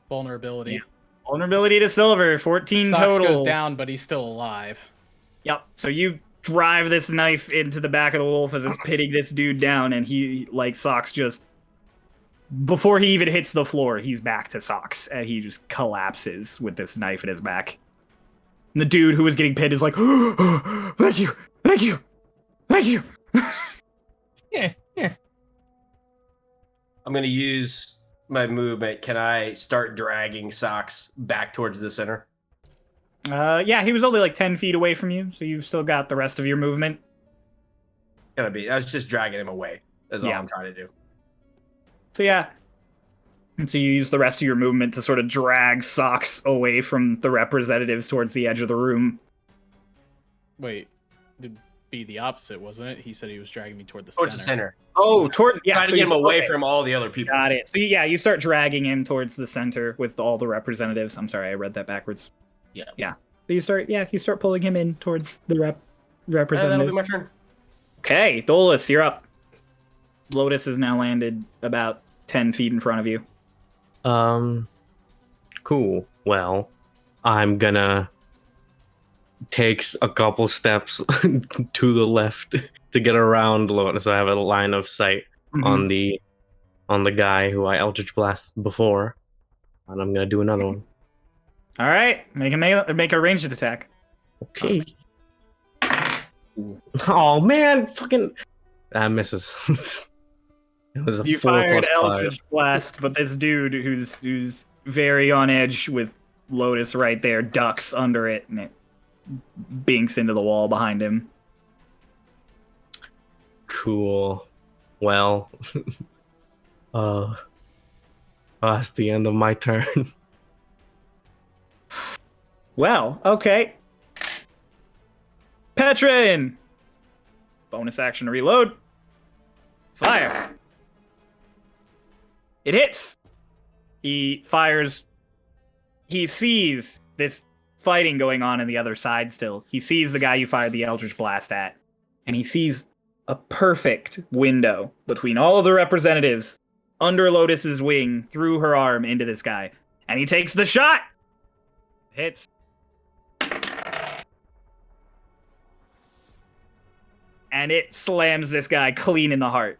Vulnerability. Vulnerability to silver. 14 Socks total. goes down, but he's still alive. Yep. So you drive this knife into the back of the wolf as it's pitting this dude down, and he, like, Socks just... Before he even hits the floor, he's back to Socks, and he just collapses with this knife in his back. And the dude who was getting pinned is like, thank you, thank you, thank you. Yeah. I'm gonna use my movement. Can I start dragging Socks back towards the center? Yeah, he was only like 10 feet away from you, so you've still got the rest of your movement. Gonna be. I was just dragging him away. That's all Yeah. I'm trying to do. So yeah. And so you use the rest of your movement to sort of drag Socks away from the representatives towards the edge of the room. Wait, it'd be the opposite, wasn't it? He said he was dragging me toward the Towards center. the center. Oh, toward yeah. Trying to so get him you- away okay, from all the other people. Got it. So yeah, you start dragging him towards the center with all the representatives. I'm sorry, I read that backwards. Yeah. Yeah. So you start pulling him in towards the That'll representatives. be my turn. Okay, Dolus, you're up. Lotus is now landed about 10 feet in front of you. Cool. Well, I'm gonna take a couple steps to the left to get around Lotus. So I have a line of sight on the guy who I Eldritch Blast before, and I'm gonna do another one. All right, make a ranged attack. Okay. Oh man, fucking that misses. It was a You 4 fired plus 5. Eldritch Blast, but this dude who's very on edge with Lotus right there ducks under it, and it binks into the wall behind him. Cool. Well, that's the end of my turn. Well, okay. Petrin! Bonus action reload. Fire. It hits. He fires. He sees this fighting going on the other side still. He sees the guy you fired the Eldritch Blast at. And he sees a perfect window between all of the representatives under Lotus's wing, through her arm into this guy. And he takes the shot! Hits. And it slams this guy clean in the heart.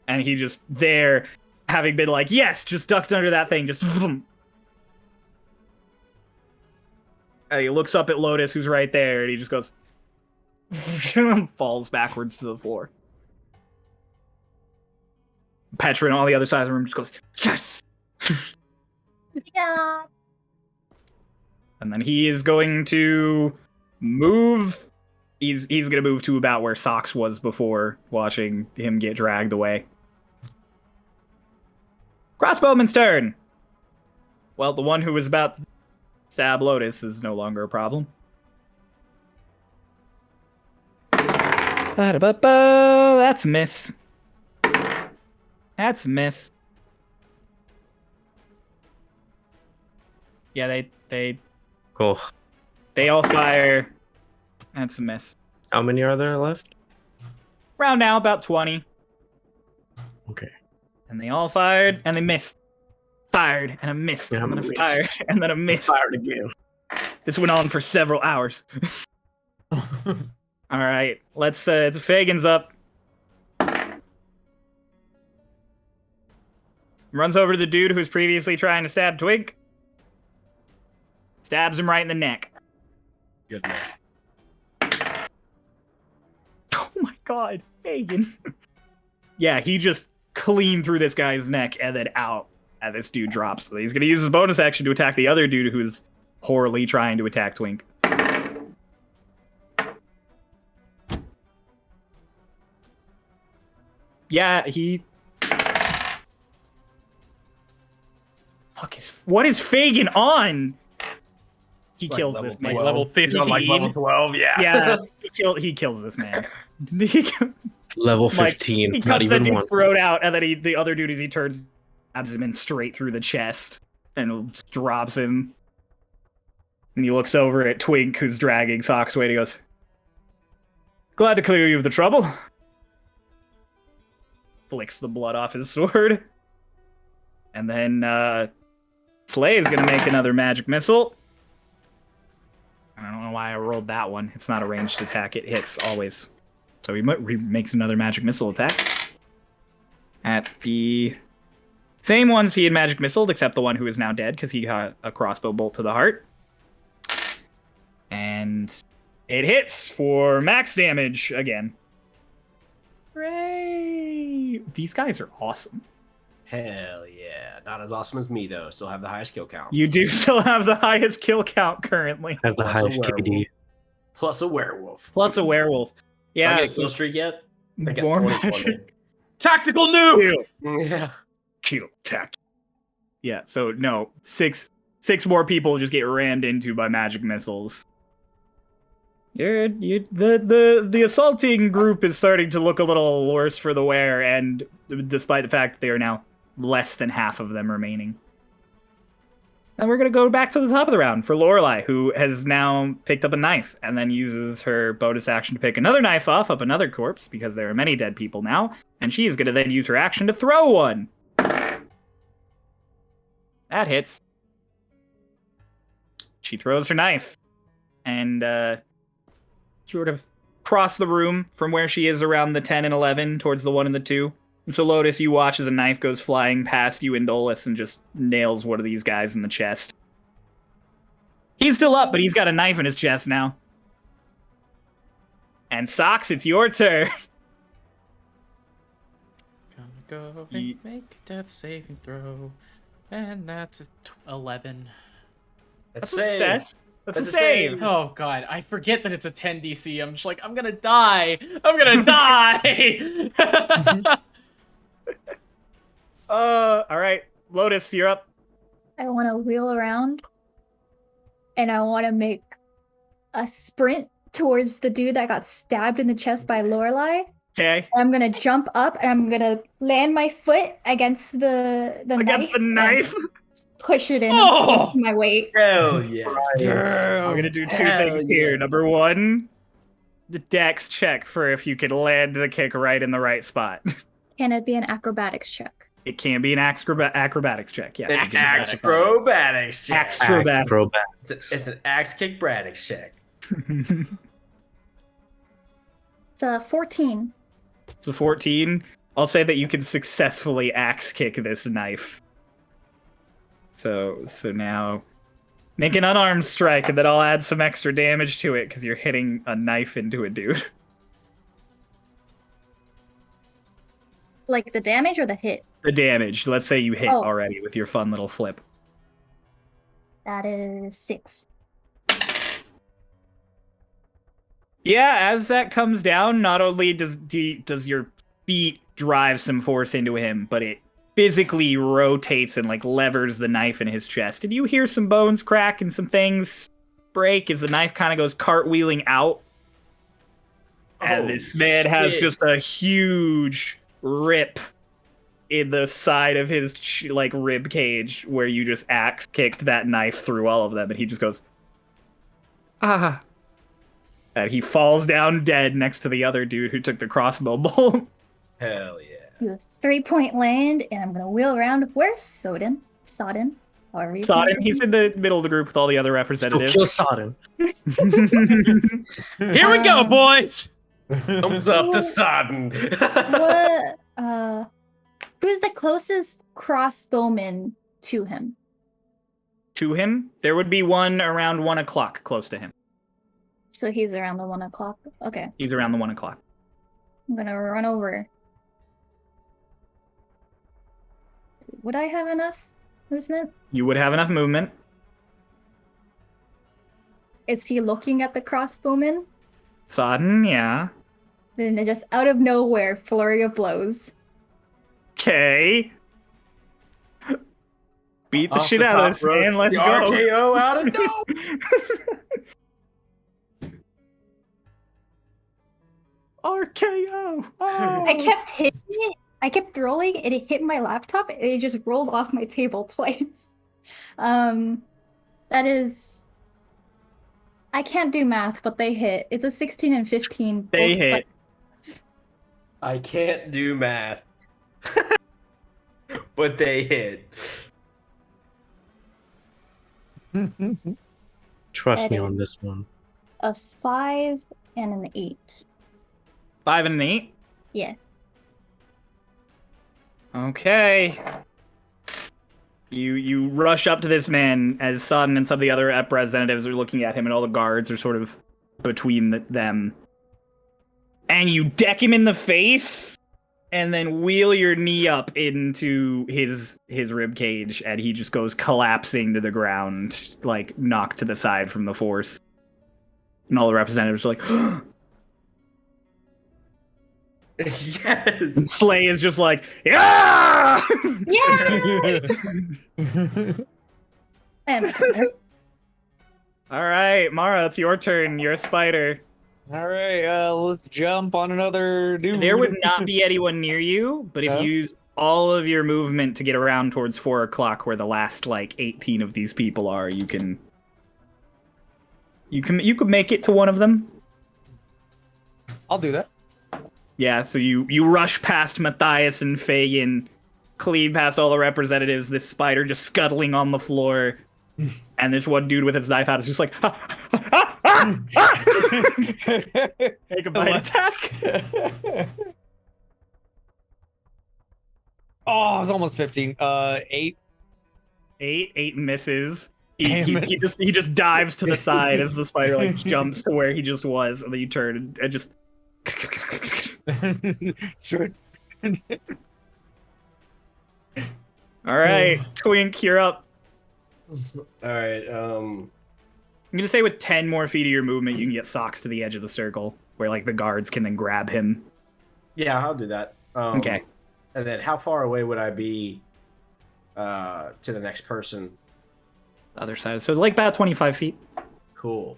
And he just there, having been like, yes, just ducked under that thing, just vroom. And he looks up at Lotus, who's right there, and he just goes, falls backwards to the floor. Petra on the other side of the room just goes, yes! Yeah. And then he is going to move. He's going to move to about where Socks was before, watching him get dragged away. Crossbowman's turn. Well, the one who was about to stab Lotus is no longer a problem. That's a miss. That's a miss. Yeah, they Cool. all fire. That's a miss. How many are there left? Round now, about 20. Okay. And they all fired, and they missed. Fired, and a missed, And and then a a missed. fired, and then a missed. Fired again. This went on for several hours. All right, let's. It's Fagin's up. Runs over to the dude who was previously trying to stab Twink. Stabs him right in the neck. Good man. Oh my god, Fagin. Yeah, he just clean through this guy's neck and then out. And this dude drops. So he's going to use his bonus action to attack the other dude who's poorly trying to attack Twink. Yeah, he... What is Fagin on? He Like kills level this man. 12. Level He's on, like, 15. level 12, yeah. Yeah, he kills this man. Level Like, 15. He not cuts the even dude's once. throat out, and then the other dude, as he turns, stabs him in straight through the chest, and just drops him. And he looks over at Twink, who's dragging Socks away, and he goes, "Glad to clear you of the trouble." Flicks the blood off his sword. And then, Slay is gonna make another magic missile. I don't know why I rolled that one. It's not a ranged attack, it hits always. So he makes another magic missile attack at the same ones he had magic missiled, except the one who is now dead because he got a crossbow bolt to the heart. And it hits for max damage again. Hooray! These guys are awesome. Hell yeah. Not as awesome as me, though. Still have the highest kill count. You do still have the highest kill count currently. Has the Plus a highest werewolf. KD. Plus a werewolf. Plus a werewolf. Did I Yeah, get a kill streak yet? I think it's more 20. magic. Tactical nuke! Yeah. Kill tech. Yeah, so no, six more people just get rammed into by magic missiles. The assaulting group is starting to look a little worse for the wear, and despite the fact that they are now less than half of them remaining. And we're gonna go back to the top of the round for Lorelei, who has now picked up a knife and then uses her bonus action to pick another knife off up another corpse because there are many dead people now, and she is gonna then use her action to throw one. That hits. She throws her knife and sort of cross the room from where she is around the 10 and 11 towards the 1 and the 2. And so Lotus, you watch as a knife goes flying past you and Dolus and just nails one of these guys in the chest. He's still up, but he's got a knife in his chest now. And Socks, it's your turn. Gonna go and make a death saving throw. And that's a 11. That's a save. success. That's a That's a save. save. Oh god, I forget that it's a 10 DC. I'm just like, I'm gonna die. I'm gonna die. All right, Lotus, you're up. I want to wheel around and I want to make a sprint towards the dude that got stabbed in the chest by Lorelei. Okay. I'm gonna jump up and I'm gonna land my foot against the Against the knife. and push it in Oh! with my weight. Hell yes. I'm gonna do two Hell things here. yeah. Number one, the dex check for if you can land the kick right in the right spot. Can it be an acrobatics check? It can be an acrobatics check. Yeah. An acrobatics check. It's an axe kick Braddock's check. It's a 14. It's a 14. I'll say that you can successfully axe kick this knife. So now make an unarmed strike, and then I'll add some extra damage to it because you're hitting a knife into a dude. Like the damage or the hit? The damage. Let's say you hit Oh. already with your fun little flip. That is 6. Yeah, as that comes down, not only does your feet drive some force into him, but it physically rotates and like levers the knife in his chest. And you hear some bones crack and some things break as the knife kind of goes cartwheeling out. And this man has just a huge rip in the side of his like rib cage where you just axe kicked that knife through all of them, and he just goes, ah. And he falls down dead next to the other dude who took the crossbow bolt. Hell yeah. You have 3-point land, and I'm gonna wheel around. Where's Sodden? However you pronounce Sodden, his he's name. in the middle of the group with all the other representatives. Kill Sodden. Here we go, boys. Thumbs up to Sodden. What? Who's the closest crossbowman to him? To him, there would be one around 1 o'clock close to him. So he's around the 1 o'clock. Okay, He's around the 1 o'clock. I'm gonna run over. Would I have enough movement? You would have enough movement. Is he looking at the crossbowman? Sodden, yeah. Then just out of nowhere, flurry of blows. Okay. Beat the Off shit the out top of this rope, man. Let's the go. RKO out of no. RKO. Oh. I kept hitting it. I kept throwing, and it hit my laptop. And it just rolled off my table twice. That is. I can't do math, but they hit. It's a 16 and 15. They both hit. plays. I can't do math. But they hit. Trust me Edit. on this one. A 5 and an 8. 5 and an 8. Yeah. Okay. You rush up to this man as Sodden and some of the other representatives are looking at him, and all the guards are sort of between them. And you deck him in the face, and then wheel your knee up into his rib cage, and he just goes collapsing to the ground, like knocked to the side from the force. And all the representatives are like, Yes. And Slay is just like, yeah! Yeah! And All right, Mara, it's your turn. You're a spider. All right, let's jump on another dude. There would not be anyone near you, but if Huh? you use all of your movement to get around towards 4 o'clock, where the last like 18 of these people are, you can make it to one of them. I'll do that. Yeah, so you rush past Matthias and Fagin, clean past all the representatives, this spider just scuttling on the floor, and this one dude with his knife out is just like, ah, ah, ah, ah! Take a bite attack. Oh, it was almost 15. 8. 8 misses. Damn it. He just dives to the side as the spider like jumps to where he just was, and then you turn and just. Sure. All right, Twink, you're up. All right. I'm gonna say with 10 more feet of your movement, you can get Socks to the edge of the circle, where like the guards can then grab him. Yeah, I'll do that. Okay. And then how far away would I be to the next person? Other side, so like about 25 feet. Cool.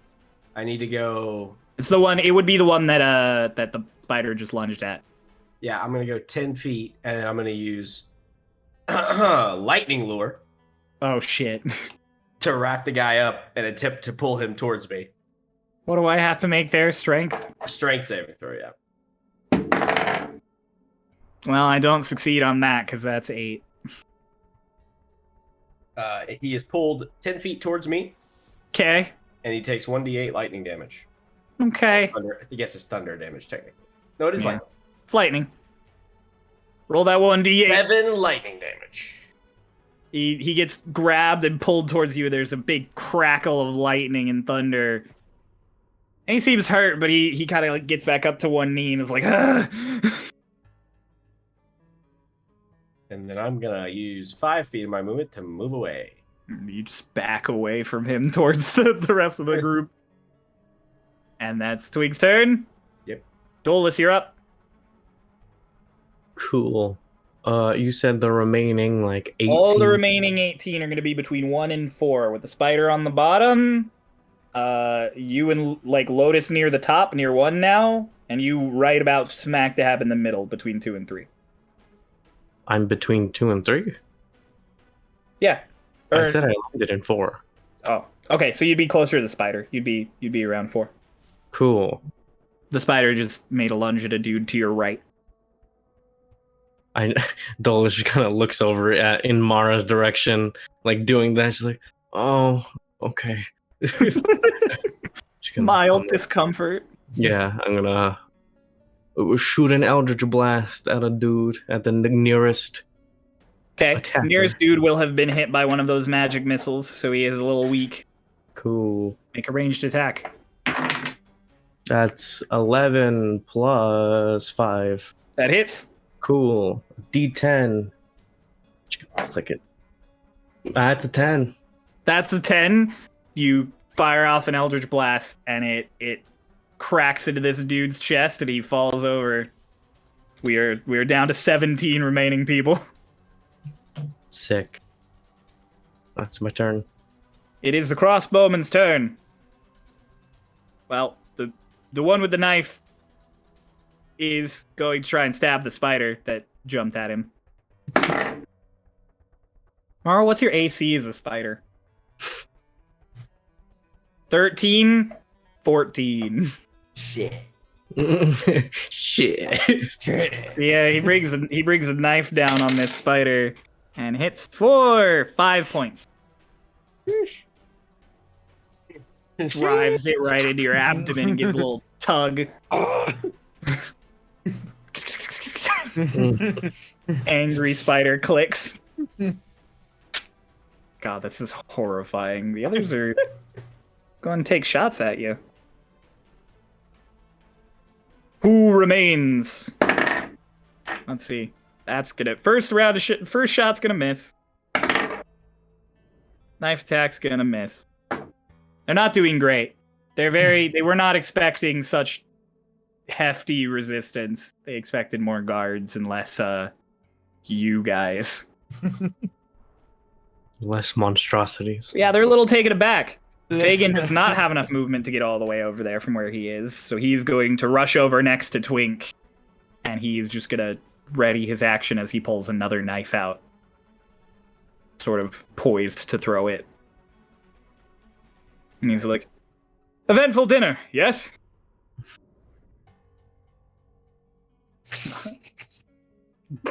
I need to go. It's the one. It would be the one that that the spider just lunged at. Yeah, I'm gonna go 10 feet, and then I'm gonna use lightning lure Oh shit! to wrap the guy up and attempt to pull him towards me. What do I have to make there? Strength? Strength saving throw. Yeah. Well, I don't succeed on that because that's 8. He is pulled 10 feet towards me, Okay. and he takes 1d8 lightning damage. Okay. Thunder. I guess it's thunder damage technically. No, it is Yeah. lightning. It's lightning. Roll that 1d8. 7 lightning damage. He gets grabbed and pulled towards you. There's a big crackle of lightning and thunder. And he seems hurt, but he kind of like gets back up to one knee and is like, ah! And then I'm gonna use 5 feet of my movement to move away. You just back away from him towards the rest of the group. And that's Twink's turn. Yep. Dolus, you're up. Cool. You said the remaining like 18. All the remaining 18 are going to be between 1 and 4, with the spider on the bottom. You and like Lotus near the top, near 1 now, and you right about smack dab in the middle between 2 and 3. I'm between 2 and 3. Yeah. I said I landed in 4. Oh, okay. So you'd be closer to the spider. You'd be around 4. Cool. The spider just made a lunge at a dude to your right. Dole just kind of looks over in Mara's direction, like doing that. She's like, "Oh, okay." Mild discomfort. Yeah, I'm gonna shoot an Eldritch Blast at a dude at the nearest. Okay, attacker. nearest dude will have been hit by one of those magic missiles, so he is a little weak. Cool. Make a ranged attack. That's 11 plus 5. That hits. Cool. D10. Click it. That's a 10. That's a 10. You fire off an Eldritch Blast, and it cracks into this dude's chest, and he falls over. We are down to 17 remaining people. Sick. That's my turn. It is the crossbowman's turn. Well, the one with the knife is going to try and stab the spider that jumped at him. Mara, what's your AC as a spider? 13, 14. Shit. Shit. Yeah, he brings a knife down on this spider and hits for 5 points. Drives it right into your abdomen and gives a little tug. Angry spider clicks. God, this is horrifying. The others are going to take shots at you. Who remains? Let's see. That's gonna first shot's gonna miss. Knife attack's gonna miss. They're not doing great. They were not expecting such hefty resistance. They expected more guards and less you guys. Less monstrosities. Yeah, they're a little taken aback. Fagin does not have enough movement to get all the way over there from where he is, so he's going to rush over next to Twink, and he's just gonna ready his action as he pulls another knife out, sort of poised to throw it. And he's like, "Eventful dinner, yes?"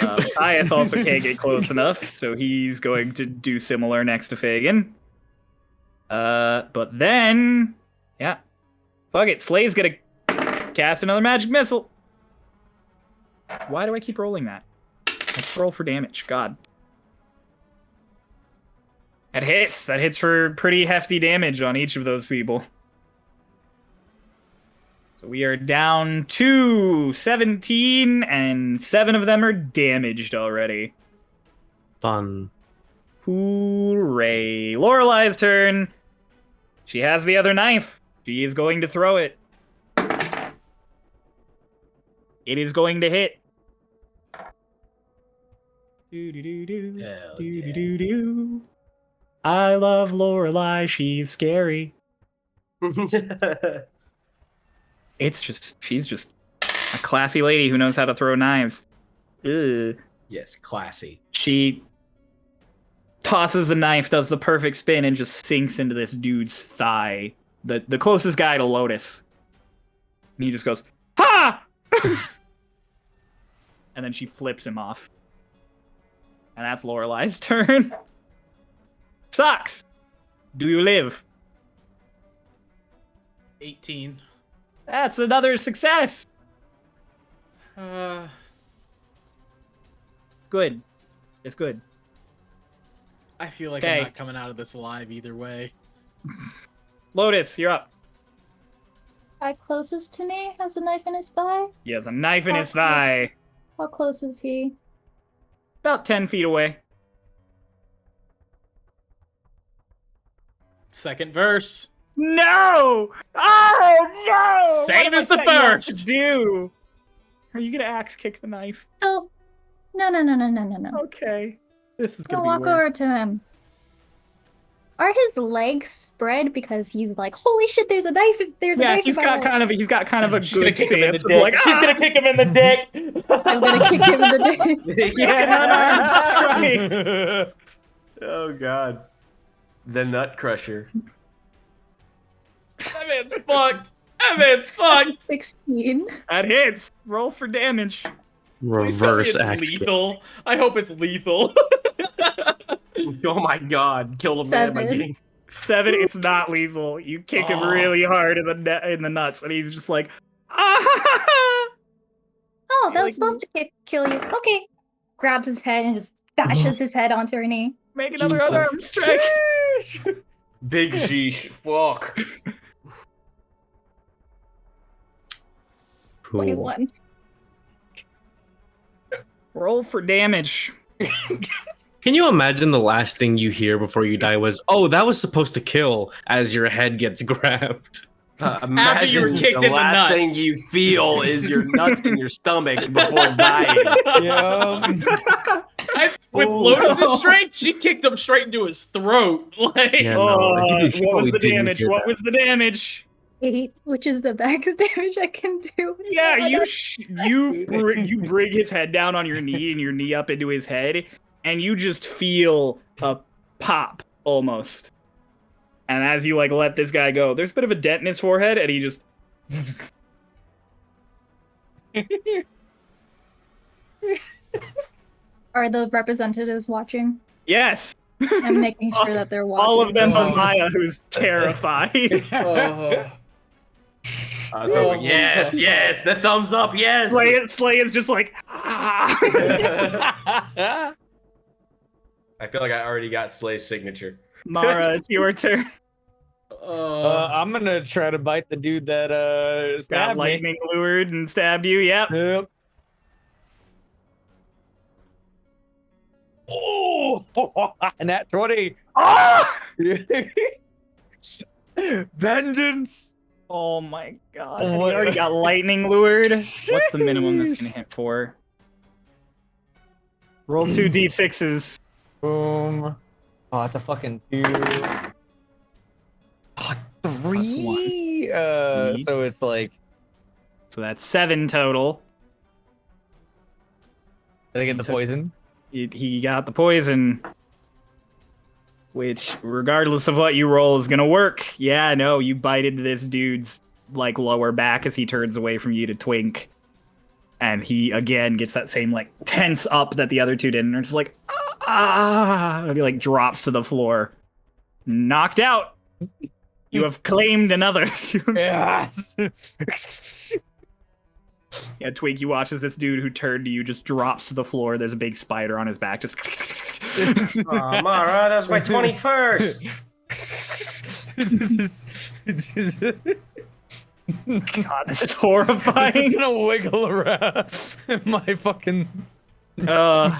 Matthias also can't get close enough, so he's going to do similar next to Fagin. But then, yeah, fuck it. Slay's gonna cast another magic missile. Why do I keep rolling that? Let's roll for damage. God. That hits. That hits for pretty hefty damage on each of those people. So we are down to 17, and 7 of them are damaged already. Fun. Hooray. Lorelei's turn. She has the other knife. She is going to throw it. It is going to hit. Do. I love Lorelei. She's scary. She's just a classy lady who knows how to throw knives. Ugh. Yes, classy. She tosses the knife, does the perfect spin, and just sinks into this dude's thigh. The closest guy to Lotus. And he just goes, "Ha!" And then she flips him off. And that's Lorelei's turn. Sucks! Do you live? 18. That's another success! Good. It's good. I feel like Okay. I'm not coming out of this alive either way. Lotus, you're up. Guy closest to me has a knife in his thigh. He has a knife in his Okay. thigh. How close is he? About 10 feet away. Second verse. No! Oh, no! Same What as am the I setting up first. to do? Are you gonna axe kick the knife? So, no. Okay. This is I'll gonna walk be weird. over to him. Are his legs spread because he's like, holy shit, there's a knife, there's a Yeah, knife he's in my got leg." he's got kind of a She's gonna good kick him in the stance of dick. like, She's gonna kick him in the dick. I'm gonna kick him in the dick. Yeah. Oh god. The Nut Crusher. That man's fucked. That man's fucked. 16. That hits. Roll for damage. Please tell me Reverse it's axe kick. lethal. I hope it's lethal. Oh my god. Killed a man by 7. getting... 7. It's not lethal. You kick him Oh. really hard in the nuts, and he's just like, ah! Oh, that Like- was supposed to kill you. Okay. Grabs his head and just bashes his head onto her knee. Make another unarmed strike. Big sheesh. Fuck. Cool. 21. Roll for damage. Can you imagine the last thing you hear before you die was, "Oh, that was supposed to kill," as your head gets grabbed? Imagine you were kicked the in the last nuts. thing you feel is your nuts in your stomach before dying. With Ooh. Lotus's strength, she kicked him straight into his throat. Like, Yeah, no, you What was probably the didn't damage? hear What that. was the damage? 8, which is the max damage I can do. Yeah, you bring his head down on your knee and your knee up into his head, and you just feel a pop almost. And as you like let this guy go, there's a bit of a dent in his forehead, and he just Are the representatives watching? yes, I'm making sure that they're watching. all of them Oh. but Maya, who's terrified. oh. So, yes, yes, the thumbs up, yes. Slay is just like, ah. I feel like I already got Slay's signature. Mara, it's your turn. I'm gonna try to bite the dude that Got stabbed me. lightning lured and stabbed you. Yep. Yep. Oh, and that 20. Ah! Vengeance Oh my god. And he already got lightning lured. What's the minimum that's gonna hit for? Roll 2 d6s. Boom. Oh, it's a fucking 2. Oh, 3. So it's like. So that's 7 total. Did I get the poison? He got the poison. Which, regardless of what you roll, is gonna work. Yeah, no, you bite into this dude's like lower back as he turns away from you to Twink. And he again gets that same like tense up that the other two did, and they're just like, ah, and he like drops to the floor. Knocked out. You have claimed another. Yes. Yeah, Twink, you watch as this dude who turned to you just drops to the floor. There's a big spider on his back. Just. Oh, Mara, that was my 21st. God, this is horrifying. It's gonna wiggle around my fucking. All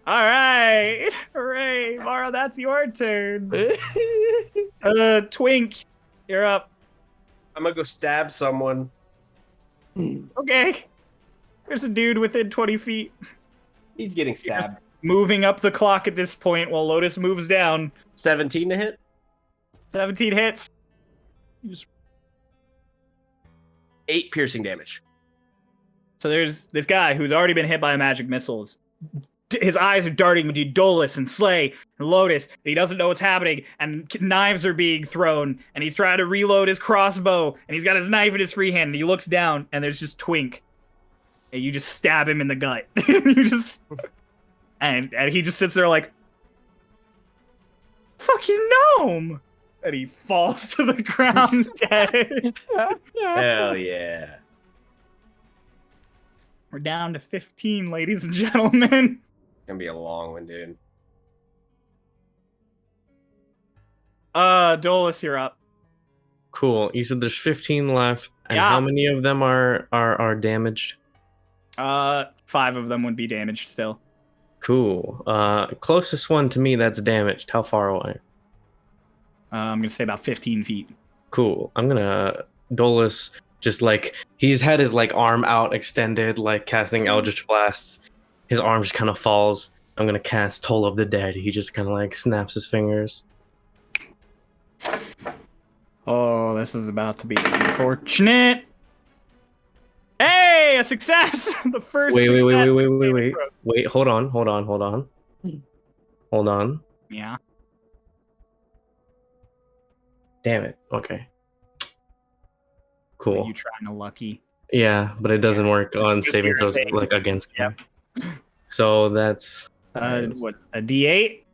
right, hooray, Mara, that's your turn. Twink, you're up. I'm gonna go stab someone. Okay. There's a dude within 20 feet. He's getting stabbed. Moving up the clock at this point while Lotus moves down. 17 to hit. 17 hits. 8 piercing damage. So there's this guy who's already been hit by a magic missile. His eyes are darting between Dolus and Slay and Lotus. And he doesn't know what's happening, and knives are being thrown, and he's trying to reload his crossbow, and he's got his knife in his free hand, and he looks down, and there's just Twink. And you just stab him in the gut. And he just sits there like, fucking gnome! And he falls to the ground dead. Hell yeah. We're down to 15, ladies and gentlemen. Gonna be a long one, dude. Dolus, you're up. Cool. You said there's 15 left, and Yeah. how many of them are damaged? 5 of them would be damaged still. Cool. Closest one to me that's damaged. How far away? I'm gonna say about 15 feet. Cool. I'm gonna Dolus just like he's had his like arm out extended, like casting Eldritch Blasts. His arm just kind of falls. I'm gonna cast Toll of the Dead. He just kind of like snaps his fingers. Oh, this is about to be unfortunate. Hey, a success! The first. Wait. success. Wait, hold on. Yeah. Damn it. Okay. Are Cool. you trying to lucky? Yeah, but it doesn't work on Just saving throws irritating. like against Yep. him. So that's What's a D8?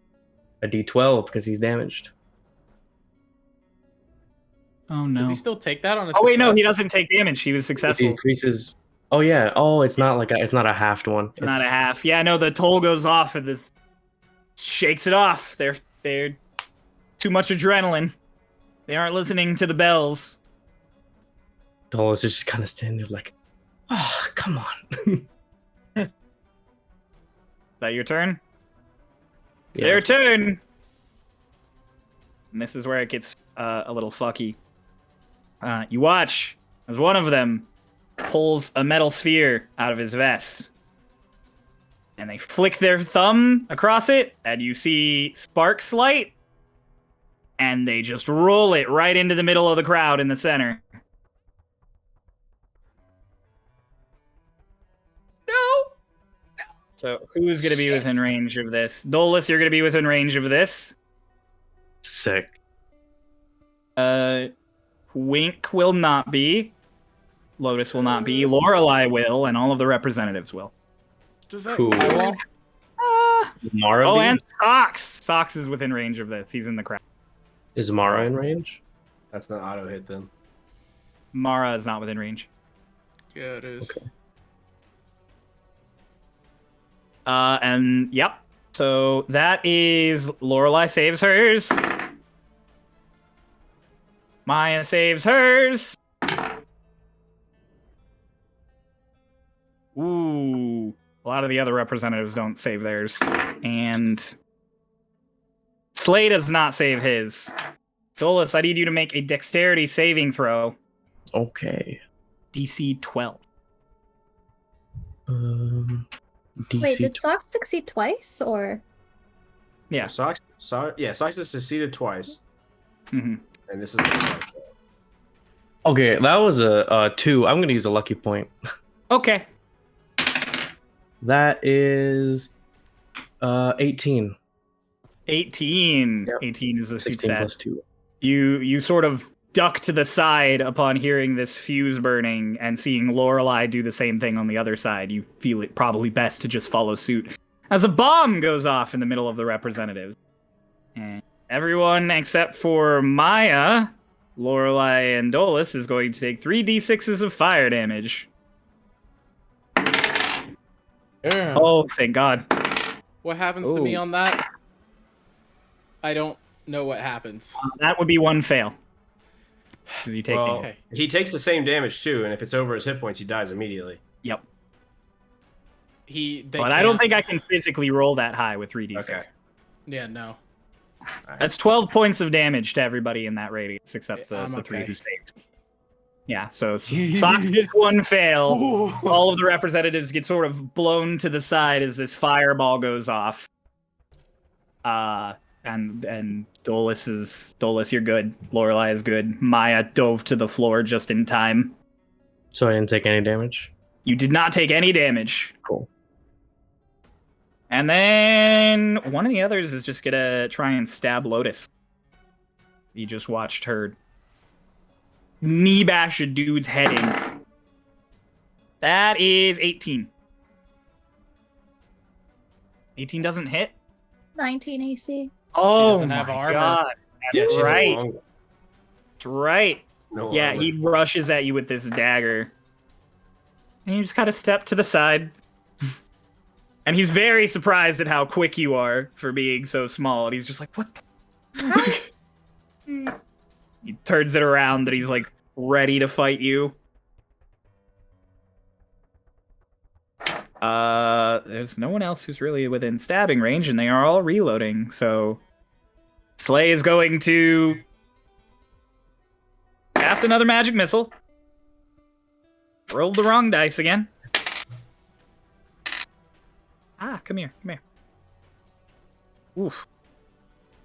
a D12 because he's damaged. Oh no. Does he still take that on a Oh wait, no, he success? doesn't take damage. He was It successful. increases. Oh yeah. Oh, it's not like it's not a halved one. It's not a half. Yeah, no, the toll goes off and this shakes it off. They're too much adrenaline. They aren't listening to the bells. Dolus is just kind of standing there like, oh, come on. Is that your turn? Yeah, Their turn. And this is where it gets a little fucky. You watch as one of them pulls a metal sphere out of his vest. And they flick their thumb across it, and you see sparks light. And they just roll it right into the middle of the crowd in the center. So who's going to be within range of this? Dolus, you're going to be within range of this. Sick. Wink will not be. Lotus will not be. Lorelei will, and all of the representatives will. Does that Cool. count? Mara Oh, be? and Sox. Sox is within range of this. He's in the crowd. Is Mara in range? That's an auto hit then. Mara is not within range. Yeah, it is. Okay. And yep. So that is Lorelei saves hers. Maya saves hers. Ooh. A lot of the other representatives don't save theirs. And Slay does not save his. Dolus, I need you to make a dexterity saving throw. Okay. DC 12. DC. Wait, did Socks succeed twice, or? Yeah. Socks has succeeded twice, Mm-hmm. and this is. Okay, that was a 2. I'm gonna use a lucky point. Okay. That is 18. 18. Yep. 18 is a 16 success. plus 2. You sort of duck to the side upon hearing this fuse burning and seeing Lorelei do the same thing on the other side. You feel it probably best to just follow suit as a bomb goes off in the middle of the representatives. And everyone except for Maya, Lorelei, and Dolus is going to take 3d6s of fire damage. Yeah. Oh, thank God. What happens to me Ooh. on that? I don't know what happens. That would be one fail. Because you take Well, Okay. he takes the same damage too, and if it's over his hit points, he dies immediately. Yep. But I don't think I can physically roll that high with 3d6. Okay. Yeah, no. That's 12 points of damage to everybody in that radius, except the I'm three okay. who saved. Yeah, so Fox gets one fail. All of the representatives get sort of blown to the side as this fireball goes off. And Dolus, you're good. Lorelei is good. Maya dove to the floor just in time. So I didn't take any damage? You did not take any damage. Cool. And then one of the others is just gonna try and stab Lotus. You just watched her knee bash a dude's head in. That is 18. 18 doesn't hit? 19 AC. Oh doesn't have my armor. God. Yeah, That's she's a right. long- That's right. No Yeah, armor. he rushes at you with this dagger. And you just kind of step to the side. And he's very surprised at how quick you are for being so small. And he's just like, what the? He turns it around that he's like ready to fight you. There's no one else who's really within stabbing range, and they are all reloading. So Slay is going to cast another magic missile. Rolled the wrong dice again. Come here. Oof.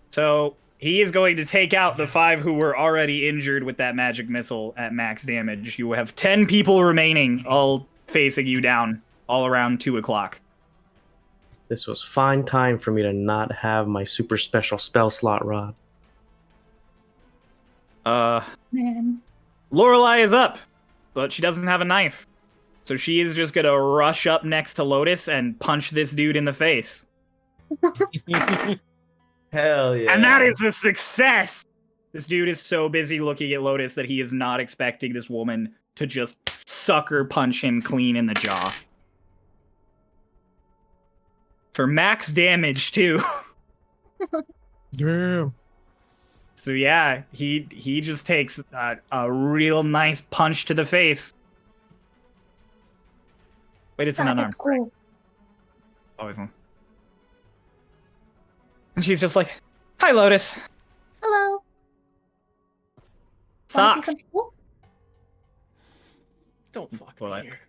So he is going to take out the 5 who were already injured with that magic missile at max damage. You have 10 people remaining, all facing you down, all around 2 o'clock. This was fine time for me to not have my super special spell slot rod. Man. Lorelei is up, but she doesn't have a knife. So she is just gonna rush up next to Lotus and punch this dude in the face. Hell yeah. And that is a success! This dude is so busy looking at Lotus that he is not expecting this woman to just sucker punch him clean in the jaw. For max damage, too. Damn. So yeah, he just takes a real nice punch to the face. Wait, it's an unarmed. That's cool. Always one. And she's just like, "Hi, Lotus. Hello. Wanna see Socks." something cool? Don't fuck Well, me here.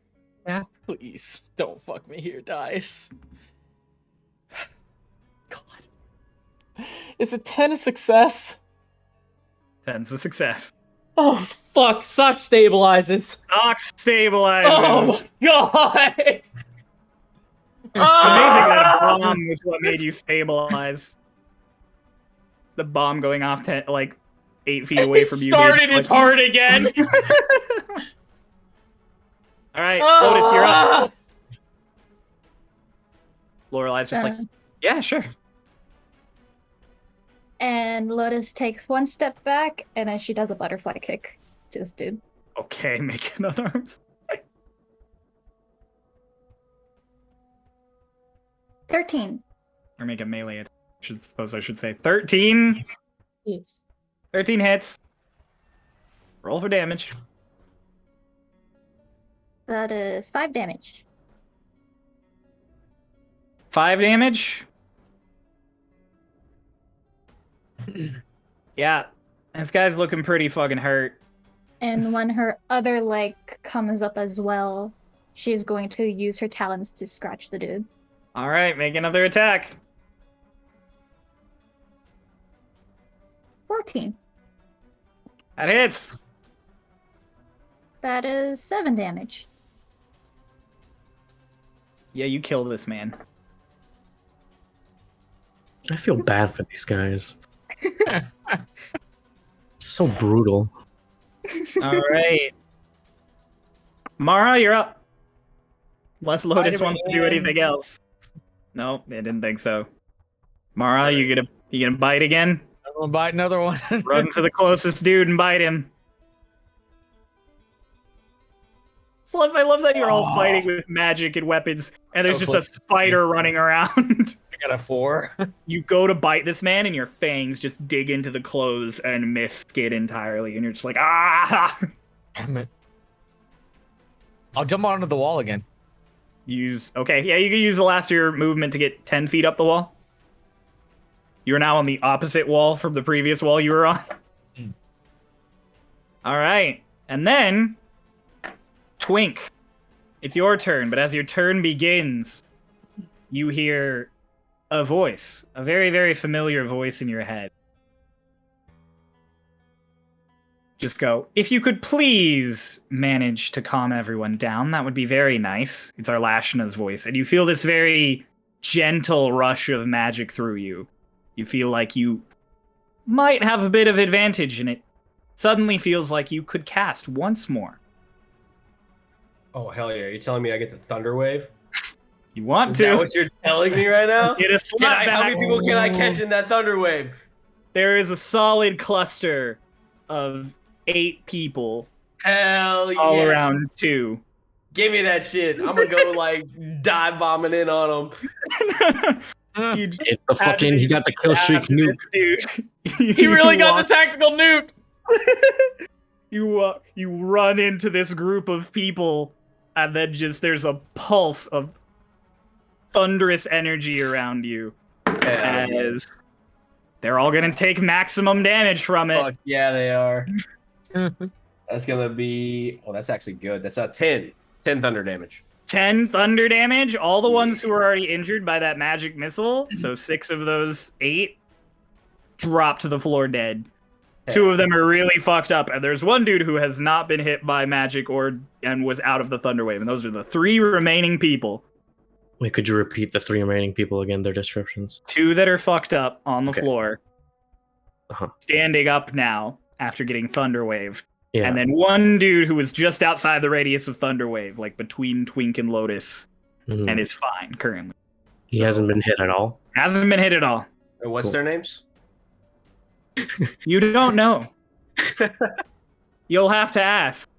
Yeah. Please, don't fuck me here, Dice. God. Is a 10 a success? 10's a success. Oh, fuck. Sock stabilizes. Socks stabilizes. Oh, my God. Amazing that a Ah! bomb was what made you stabilize. The bomb going off 8 feet away from It you. started his heart again. All right, Lotus, you're up. Ah! Lorelei's just like, Uh, yeah, sure. And Lotus takes one step back, and then she does a butterfly kick to this dude. Okay, make it unarmed. 13. Or make a melee attack. I should say 13. Yes. 13 hits. Roll for damage. That is 5 damage. 5 damage. Yeah, This guy's looking pretty fucking hurt. And when her other leg comes up as well, she's going to use her talons to scratch the dude. All right, make another attack. 14. That hits. That is 7 damage. Yeah, you killed this man. I feel bad for these guys. So brutal. All right. Mara, you're up. Unless Lotus wants to do anything else. Nope, I didn't think so. Mara, you gonna bite again? I'm gonna bite another one. Run to the closest dude and bite him. I love that you're all fighting with magic and weapons, and there's just a spider running around. I got a 4. You go to bite this man, and your fangs just dig into the clothes and miss skin entirely, and you're just like, ah! Damn it. I'll jump onto the wall again. Okay, yeah, you can use the last of your movement to get 10 feet up the wall. You're now on the opposite wall from the previous wall you were on. All right, and then Twink, it's your turn, but as your turn begins, you hear a voice, a very, very familiar voice in your head. Just go, if you could please manage to calm everyone down, that would be very nice. It's Arlashna's voice, and you feel this very gentle rush of magic through you. You feel like you might have a bit of advantage, and it suddenly feels like you could cast once more. Oh, hell yeah. Are you telling me I get the Thunder Wave? You want Is to? that what you're telling me right now? Get a slap How back. many people can I catch in that Thunder Wave? There is a solid cluster of 8 people Hell all yes. around 2. Give me that shit. I'm gonna go like dive bombing in on them. It's the fucking, he got the kill streak nuke. He really got the tactical nuke. You run into this group of people, and then there's a pulse of thunderous energy around you. As they're all gonna take maximum damage from it. Fuck yeah, they are. That's gonna be. Oh, that's actually good. That's a 10 thunder damage. 10 thunder damage. All the ones who were already injured by that magic missile, so 6 of those 8, drop to the floor dead. 2 of them are really fucked up, and there's one dude who has not been hit by magic and was out of the thunder wave, and those are the 3 remaining people. Wait, could you repeat the 3 remaining people again, their descriptions? 2 that are fucked up on the floor, Uh-huh. standing up now after getting thunder waved. Yeah. And then 1 dude who was just outside the radius of Thunderwave, like between Twink and Lotus, and is fine currently. He hasn't been hit at all? Hasn't been hit at all. And what's their names? You don't know. You'll have to ask.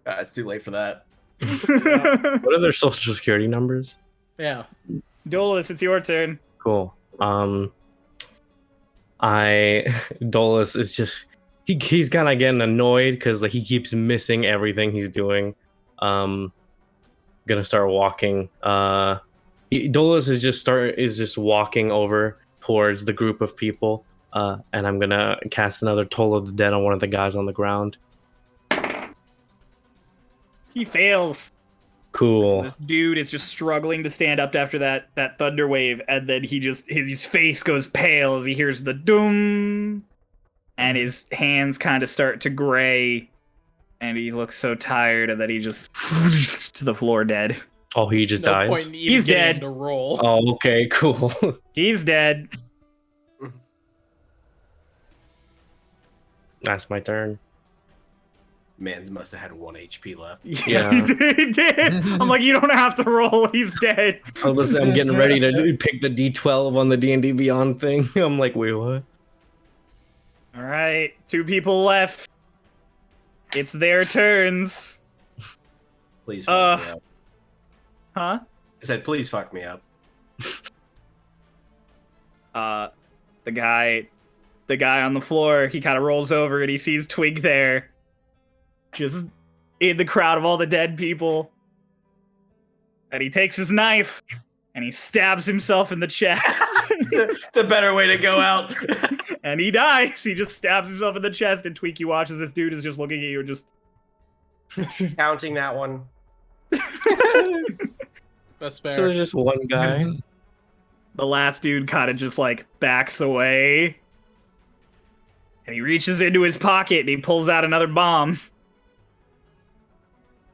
It's too late for that. What are their social security numbers? Yeah. Dolus, it's your turn. Cool. Dolus is just he's kind of getting annoyed because like he keeps missing everything he's doing. Gonna start walking. Dolus is just walking over towards the group of people. And I'm gonna cast another Toll of the Dead on one of the guys on the ground. He fails. Cool. So this dude is just struggling to stand up after that thunder wave, and then his face goes pale as he hears the doom, and his hands kind of start to gray, and he looks so tired, and then he just to the floor dead. Oh, he just dies? Point in even He's getting dead. him to roll. Oh, okay, cool. He's dead. That's my turn. Man, must have had 1 HP left. Yeah. He did. I'm like, you don't have to roll. He's dead. I'm getting ready to pick the D12 on the D&D Beyond thing. I'm like, wait, what? All right, 2 people left. It's their turns. Please fuck me up. Huh? I said, please fuck me up. The guy on the floor, he kind of rolls over and he sees Twink there. Just in the crowd of all the dead people. And he takes his knife and he stabs himself in the chest. It's a better way to go out. And he dies. He just stabs himself in the chest, and Twink, you watch as this dude is just looking at you and just... Counting that one. That's So fair. there's just one guy. The last dude kind of just, like, backs away. And he reaches into his pocket, and he pulls out another bomb.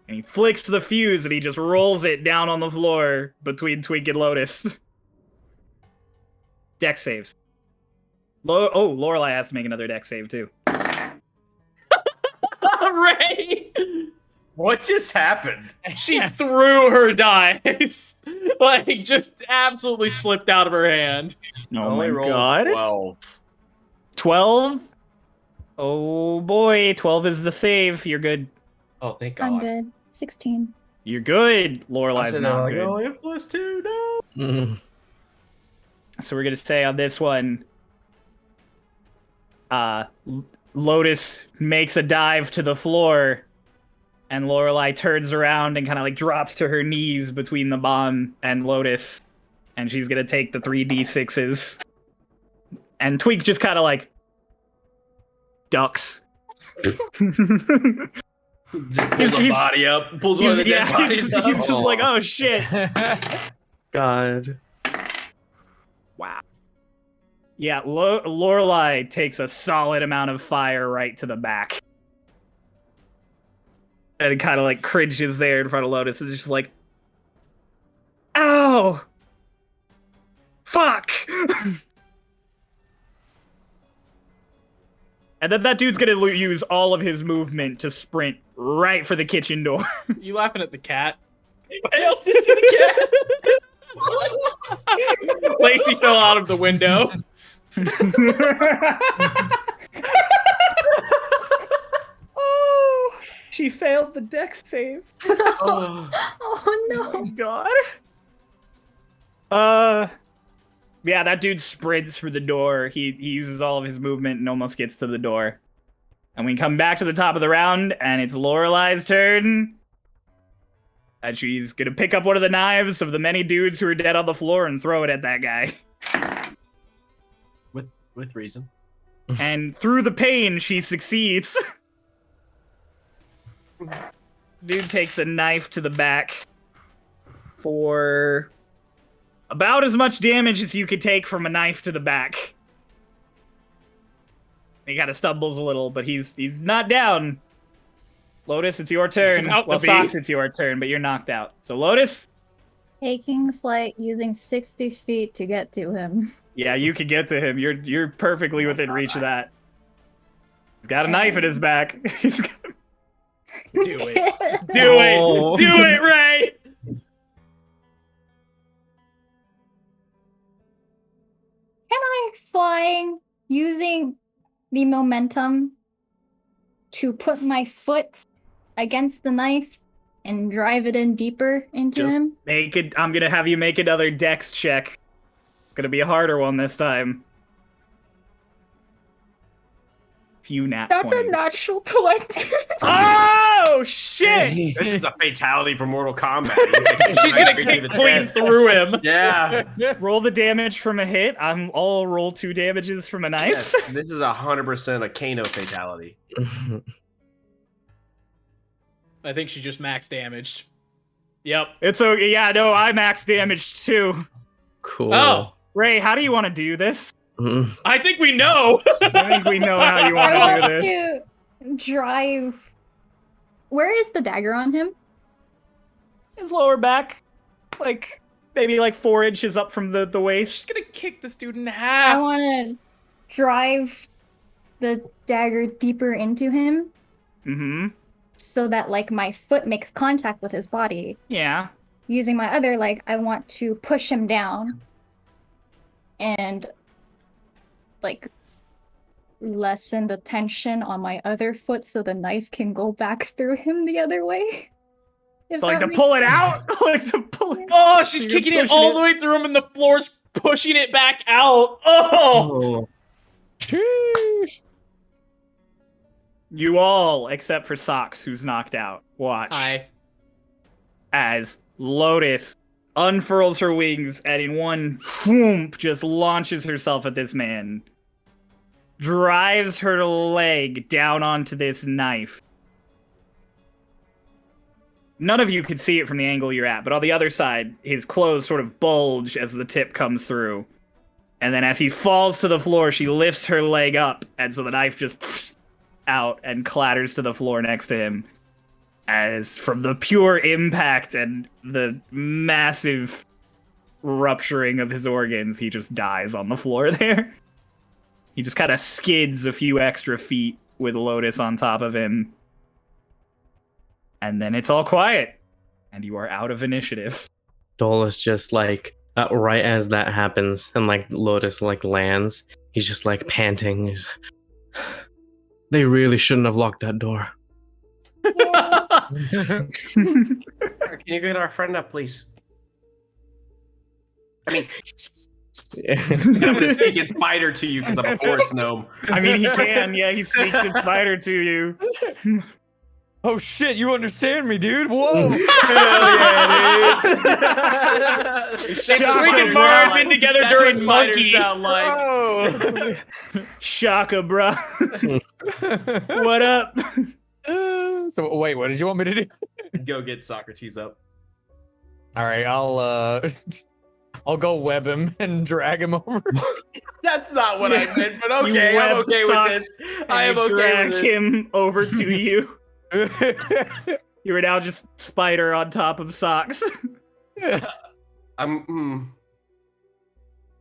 And he flicks the fuse, and he just rolls it down on the floor between Twink and Lotus. Dex saves. Lorelei has to make another dex save, too. Ray! What just happened? She threw her dice. Like, just absolutely slipped out of her hand. Oh Only my rolled god. 12. 12? Oh boy, 12 is the save. You're good. Oh, thank God. I'm good. 16. You're good. I Lorelei's said, not like, good. oh, I have +2, no. Mm. So we're gonna say on this one, Lotus makes a dive to the floor, and Lorelei turns around and kind of like drops to her knees between the bomb and Lotus, and she's gonna take the 3d6s. And Twink just kind of like ducks. Just pulls the body up. Pulls one of the dead bodies up. He's just like, oh shit. God. Wow. Yeah, Lorelei takes a solid amount of fire right to the back. And it kind of like cringes there in front of Lotus. It's just like, ow! Fuck! And then that dude's gonna use all of his movement to sprint right for the kitchen door. You laughing at the cat? Anybody else just see the cat? Lacey fell out of the window. Oh, she failed the dex save. Oh. Oh no. Oh my god. Yeah, that dude sprints for the door. He uses all of his movement and almost gets to the door. And we come back to the top of the round, and it's Lorelei's turn. And she's gonna pick up one of the knives of the many dudes who are dead on the floor and throw it at that guy. With reason. And through the pain, she succeeds. Dude takes a knife to the back for about as much damage as you could take from a knife to the back. He kind of stumbles a little, but he's not down. Lotus, it's your turn. about to Well, be. Socks, it's your turn, but you're knocked out. So Lotus, Taking flight using 60 feet to get to him. yeah, you can get to him. You're perfectly within reach of that. He's got a knife in his back. He's got... Do it. Do Oh. it. Do it, Ray. Can I flying using the momentum to put my foot against the knife and drive it in deeper into Just him? make it. I'm gonna have you make another dex check. Gonna be a harder one this time. Few nat That's 20. a natural 20. Oh shit! This is a fatality for Mortal Kombat. She's gonna kick clean through him. Yeah. Roll the damage from a hit. I'll roll 2 damages from a knife. Yes, this is 100% a Kano fatality. I think she just max damaged. Yep. It's okay. Yeah, no, I max damage too. Cool. Oh, Ray, how do you want to do this? Mm. I think we know. I think we know how you I want to want do this. to drive. Where is the dagger on him? His lower back, like maybe like 4 inches up from the waist. She's gonna kick this dude in I half. want to drive the dagger deeper into him Mm-hmm. so that like my foot makes contact with his body. Yeah. Using my other leg, I want to push him down and like lessen the tension on my other foot so the knife can go back through him the other way. If Like that to makes pull it sense. out? Like to pull it Oh, she's You're kicking it pushing all it. the way through him, and the floor's pushing it back out. Oh. You all, except for Socks, who's knocked out, watch Hi. as Lotus unfurls her wings and in one thwomp just launches herself at this man. drives her leg down onto this knife. None of you could see it from the angle you're at, but on the other side, his clothes sort of bulge as the tip comes through. And then as he falls to the floor, she lifts her leg up, and so the knife just out and clatters to the floor next to him. As from the pure impact and the massive rupturing of his organs, he just dies on the floor there. He just kind of skids a few extra feet with Lotus on top of him. And then it's all quiet, and you are out of initiative. Dolus just like right as that happens, and like Lotus like lands, he's just like panting. They really shouldn't have locked that door. Can you get our friend up, please? I mean, I'm gonna speak in spider to you because I'm a forest gnome. I mean, he can. Yeah, he speaks in spider to you. Oh shit, you understand me, dude? Whoa! Hell yeah, dude! Twink and Mara have been together during Monkey. Sound like. Oh. Shaka, bro. What up? So wait, what did you want me to do? Go get Socrates up. All right, I'll go web him and drag him over. That's not what I meant, but okay, I'm okay with this. I am okay drag with this. him over to you. You are now just spider on top of socks. I'm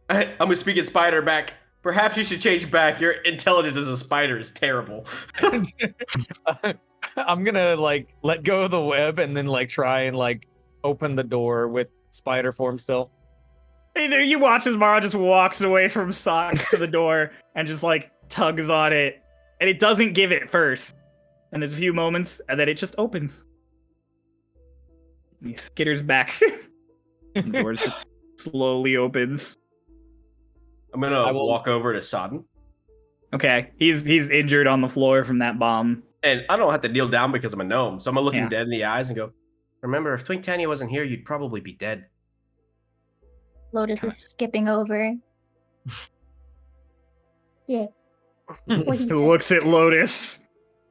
gonna speak in spider back. Perhaps you should change back. Your intelligence as a spider is terrible. I'm gonna like let go of the web and then like try and like open the door with spider form still. Hey there, you watch as Mara just walks away from socks to the door and just like tugs on it, and it doesn't give it first. And there's a few moments, and then it just opens. And he skitters back. The door just slowly opens. I'm gonna walk over to Sodden. Okay, he's injured on the floor from that bomb. And I don't have to kneel down because I'm a gnome, so I'm gonna look him Yeah. dead in the eyes and go, remember, if Twink Tanya wasn't here, you'd probably be dead. Lotus is skipping over. Yeah. What he He said. looks at Lotus.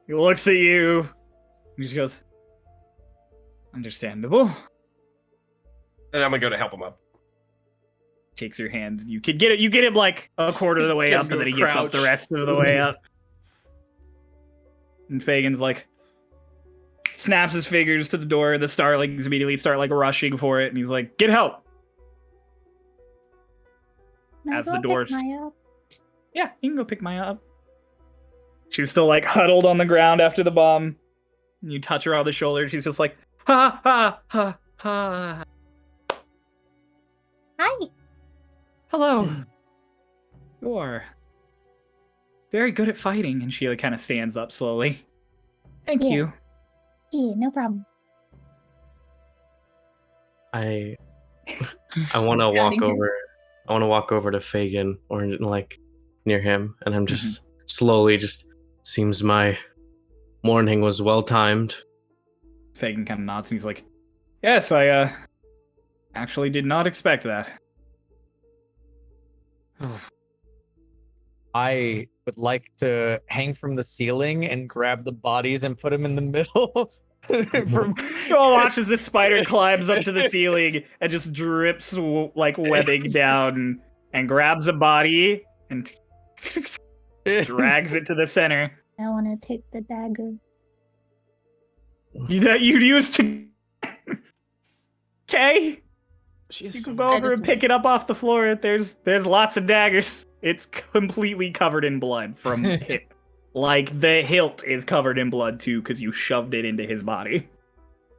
He looks at you. He just goes, understandable. And I'm gonna go to help him up. Takes your hand. You could get it. You get him like a quarter of the way Get up, him and to then a he gets up the crouch. rest of the way up. And Fagin's like, snaps his fingers to the door. The starlings immediately start like rushing for it, and he's like, "Get help!" Can I as go the pick doors- Maya up? Yeah, you can go pick Maya up. She's still like huddled on the ground after the bomb. And you touch her on the shoulder. She's just like, ha ha ha ha. Hi. Hello. You're very good at fighting. And she like kind of stands up slowly. Thank Yeah. you. Yeah, no problem. I want to walk Guiding him. over. I want to walk over to Fagin or like near him, and I'm just slowly just seems my morning was well timed. Fagin kind of nods and he's like, yes, I actually did not expect that. I would like to hang from the ceiling and grab the bodies and put them in the middle. From You all watch as this spider climbs up to the ceiling and just drips like webbing down and grabs a body and drags it to the center. I want to take the dagger. That you'd use to. Okay, She is you so can go over and pick it up off the floor. There's lots of daggers. It's completely covered in blood from it. Like the hilt is covered in blood too, because you shoved it into his body.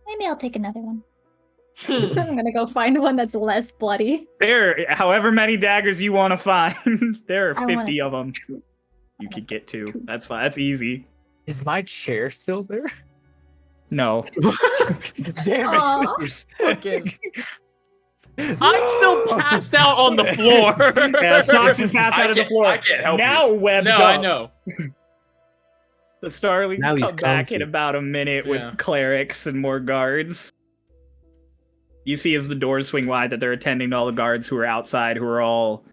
Maybe I'll take another one. I'm gonna go find one that's less bloody. There, however many daggers you want to find, there are I 50 wanna- of them. You could get to. That's fine. That's easy. Is my chair still there? No. Damn Aw. it! Fucking- I'm still passed out on the floor. Yeah, Socks is passed out of the floor. I can't help Now webbed No, up. I know. The Starlings Now he's come back comfy. in about a minute Yeah. with clerics and more guards. You see as the doors swing wide that they're attending to all the guards who are outside, who are all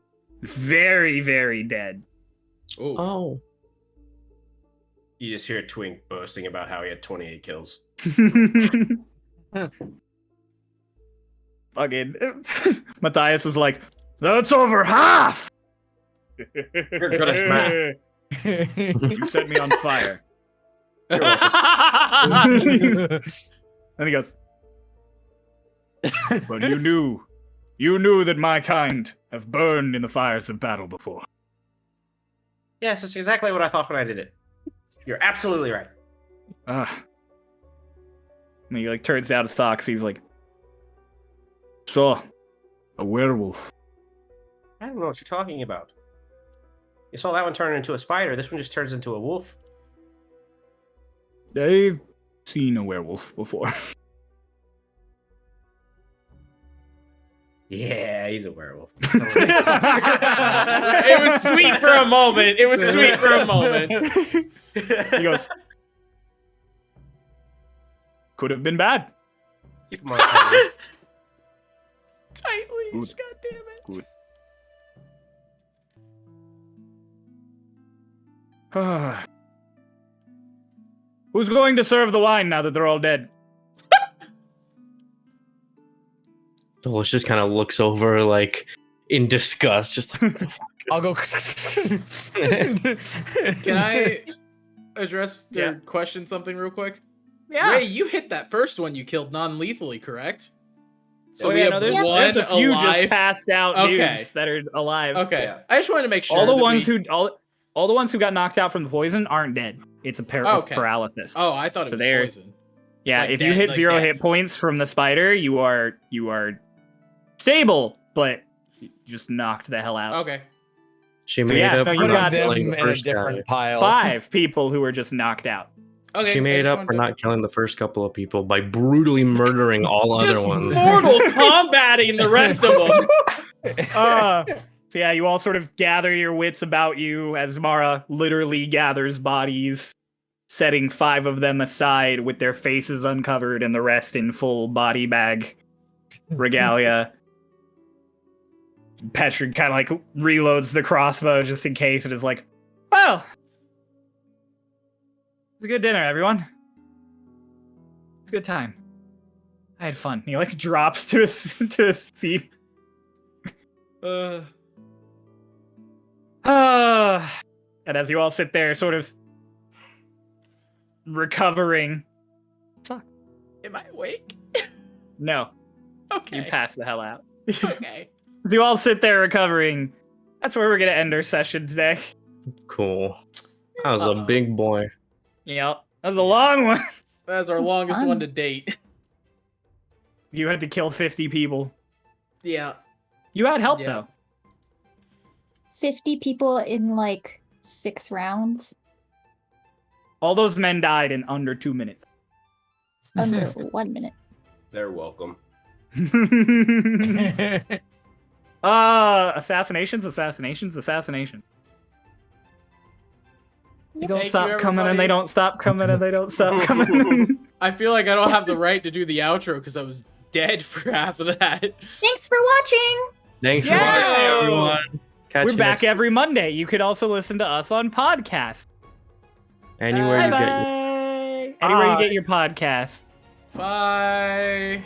very, very dead. Ooh. Oh. You just hear Twink boasting about how he had 28 kills. Fucking Matthias is like, that's over half. You're good as math. You set me on fire. You're welcome. And he goes, but you knew that my kind have burned in the fires of battle before. Yes, that's exactly what I thought when I did it. You're absolutely right. And he like turns down his socks. He's like, so, a werewolf. I don't know what you're talking about. You saw that one turn into a spider. This one just turns into a wolf. They've seen a werewolf before. Yeah, he's a werewolf. It was sweet for a moment. He goes, could have been bad. Keep him on cover. Tight leash, Good. God damn it. Good. Who's going to serve the wine now that they're all dead? Dolus just kind of looks over, like, in disgust, just like, what the fuck? I'll go. Can I address or Yeah. question something real quick? Yeah. Ray, you hit that first one you killed non-lethally, correct? So Oh, we yeah, have no, there's, one there's a few alive. just passed out Okay. dudes that are alive. Okay, Yeah. I just wanted to make sure. All the that ones we... all the ones who got knocked out from the poison aren't dead. It's it's Okay. paralysis. Oh, I thought it So was they're- poison. Yeah, Like if death- you hit like 0 death. hit points from the spider, you are stable, but you just knocked the hell out. Okay. She So made yeah, up no, for you not got them killing the in a first guy. different pile. 5 people who were just knocked out. Okay. She I made just up wanted for to- not killing the first couple of people by brutally murdering all Just other ones. mortal combating the rest of them. So yeah, you all sort of gather your wits about you as Mara literally gathers bodies, setting 5 of them aside with their faces uncovered and the rest in full body bag regalia. Petrick kind of like reloads the crossbow just in case and is like, well, it's a good dinner, everyone. It's a good time. I had fun. He like drops to a seat. And as you all sit there, sort of recovering. Am I awake? No, Okay. you pass the hell out. Okay. As you all sit there recovering, that's where we're gonna end our session today. Cool. That was a Uh-oh. big boy. Yep, that was a long one. That's our That's longest fun. one to date. You had to kill 50 people. Yeah. You had help Yeah. though. 50 people in like 6 rounds. All those men died in under 2 minutes. Under 1 minute. They're welcome. Assassinations. They don't Thank you, stop coming and they everybody. don't stop coming and they don't stop coming. I feel like I don't have the right to do the outro because I was dead for half of that. Thanks for watching! Thanks for Yeah! watching, everyone. Catch We're you back next every Monday. You could also listen to us on podcast. anywhere you get your Bye. Anywhere you get your podcast. Bye.